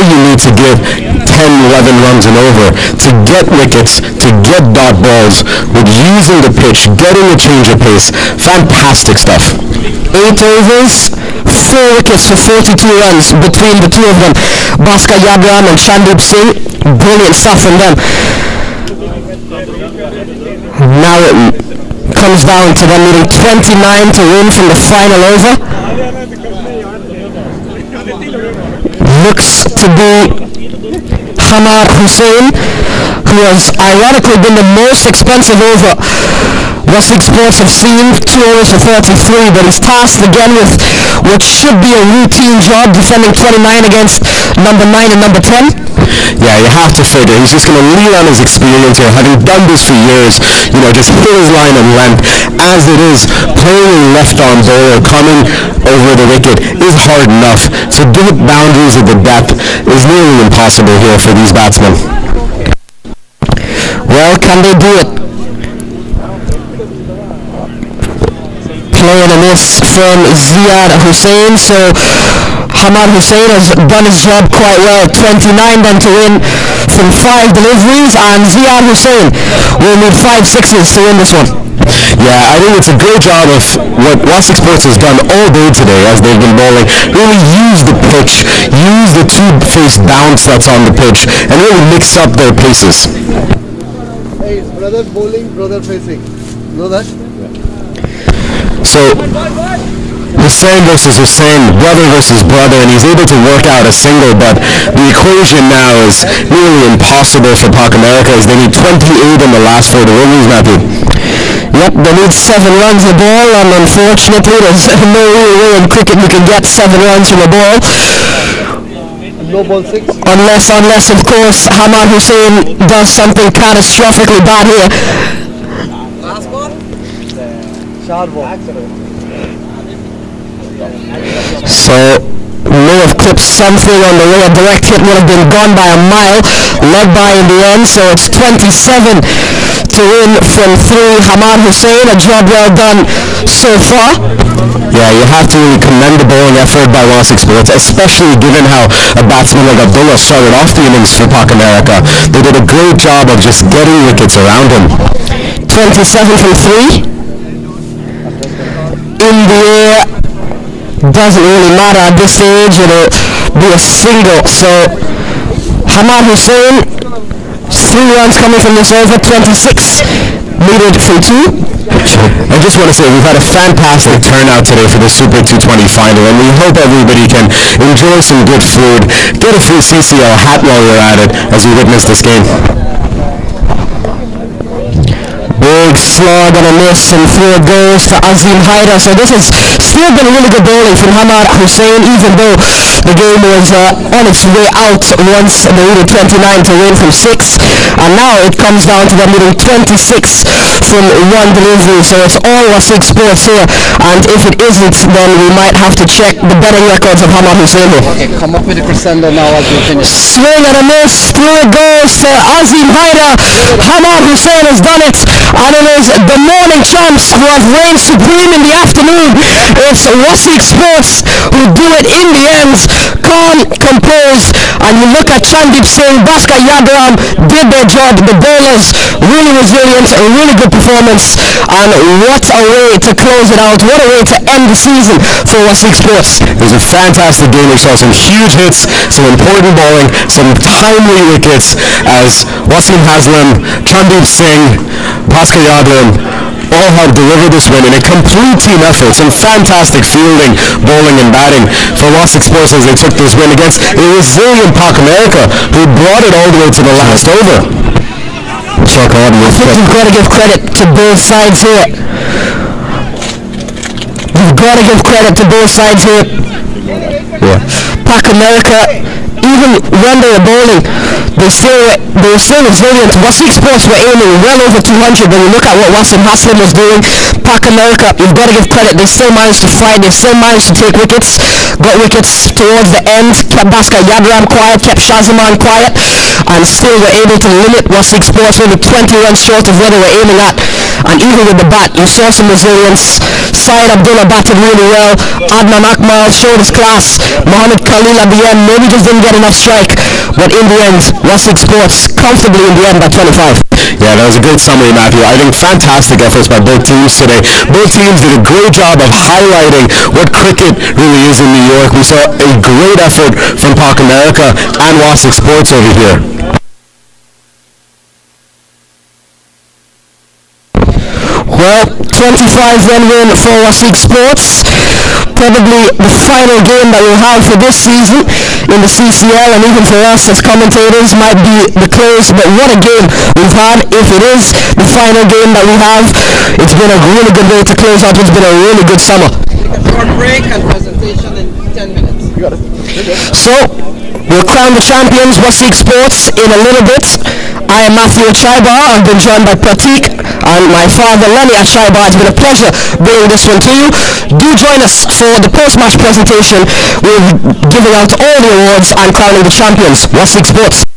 you need to give 10-11 runs and over to get wickets, to get dot balls, with using the pitch, getting a change of pace. Fantastic stuff. 8 overs, 4 wickets for 42 runs between the two of them. Bhaskar Yadram and Chandip Singh. Brilliant stuff from them. Now it comes down to them needing 29 to win from the final over. Looks to be Hamad Hussain, who has ironically been the most expensive over Wessex Sports have seen, 2 overs for 33, but he's tasked again with what should be a routine job, defending 29 against number 9 and number 10. Yeah, you have to figure he's just going to lean on his experience here, having done this for years, just hit his line and length. As it is, playing a left-arm bowler coming over the wicket is hard enough. To give it boundaries of the depth is nearly impossible here for these batsmen. Well, can they do it? Playing a miss from Ziad Hussain, so Hamad Hussain has done his job quite well. 29 then to win from 5 deliveries, and Ziad Hussain will need 5 sixes to win this one. Yeah, I think it's a great job of what Wessex Sports has done all day today as they've been bowling. Really use the pitch, use the two-face bounce that's on the pitch, and really mix up their paces. Hey, brother bowling, brother facing. Know that? So, Hussain versus Hussain, brother versus brother, and he's able to work out a single, but the equation now is nearly impossible for Pak America as they need 28 in the last 4 deliveries, Matthew. Yep, they need 7 runs a ball, and unfortunately there's no real way in cricket you can get 7 runs from a ball. No ball 6. Unless of course Hamad Hussain does something catastrophically bad here. Last ball? Sharp ball. So may have clipped something on the way. A direct hit would have been gone by a mile, led by in the end. So it's 27 to win from 3. Hamad Hussain, a job well done so far. Yeah, you have to really commend the bowling effort by Wessex Sports, especially given how a batsman like Abdullah started off the innings for Pak America. They did a great job of just getting wickets around him. 27 from 3. In the air, doesn't really matter at this stage. It'll be a single. So Hamad Hussain, 3 runs coming from this over. 26 needed from 2. I just want to say we've had a fantastic turnout today for the Super 220 final, and we hope everybody can enjoy some good food, get a free CCL hat while you're at it as you witness this game. Big slog and a miss, and 4 goes to Azim Haidar. So this has still been really good bowling from Hamad Hussain, even though the game was on its way out once they needed 29 to win from 6. And now it comes down to them needing 26 from 1 delivery. So it's all Wessex Sports here. And if it isn't, then we might have to check the betting records of Hamad Hussain here. Okay, come up with a crescendo now as we finish. Swing and a miss, through it goes to Azim Haidar. Hamad Hussain has done it, and it is the morning champs who have reigned supreme in the afternoon. It's Wessex Sports who do it in the end. Calm, composed, and you look at Chandip Singh, Bhaskar Yadram did their job. The bowlers really resilient, a really good performance, and what a way to close it out. What a way to end the season for Wessex Sports. It was a fantastic game. We saw some huge hits, some important bowling, some timely wickets as Wasim Haslam, Chandip Singh, Bhaskar Yadram all have delivered this win in a complete team effort. Some fantastic fielding, bowling and batting for Wessex Sports as they took this win against a resilient Pak America who brought it all the way to the last over. I think you've got to give credit to both sides here. You've got to give credit to both sides here. Yeah. Pak America, even when they were bowling, they were still resilient. Wessex Sports were aiming well over 200. When you look at what Wasim Haslam was doing, Pak America, you've got to give credit. They still managed to fight. They still managed to take wickets. Got wickets towards the end. Kept Bhaskar Yadram quiet. Kept Shaziman quiet. And still were able to limit Wessex Sports only 20 runs short of where they were aiming at. And even with the bat, you saw some resilience. Syed Abdullah batted really well. Adnan Akmal showed his class. Mohammad Khalil at the end maybe just didn't get enough strike. but in the end, Wasik Sports comfortably in the end by 25. Yeah, that was a great summary, Matthew. I think fantastic efforts by both teams today. Both teams did a great job of highlighting what cricket really is in New York. We saw a great effort from Park America and Wasik Sports over here. Well, 25-run win for Wasik Sports. Probably the final game that we'll have for this season in the CCL, and even for us as commentators might be the close, but what a game we've had. If it is the final game that we have, it's been a really good way to close out. It's been a really good summer. Take a short break and presentation in 10 minutes. You got it. So, we'll crown the champions, Wasik Sports, in a little bit. I am Matthew Achaiba. I've been joined by Pratik and my father Lenny Achaiba. It's been a pleasure bringing this one to you. Do join us for the post-match presentation. We're giving out all the awards and crowning the champions, Wasik Sports.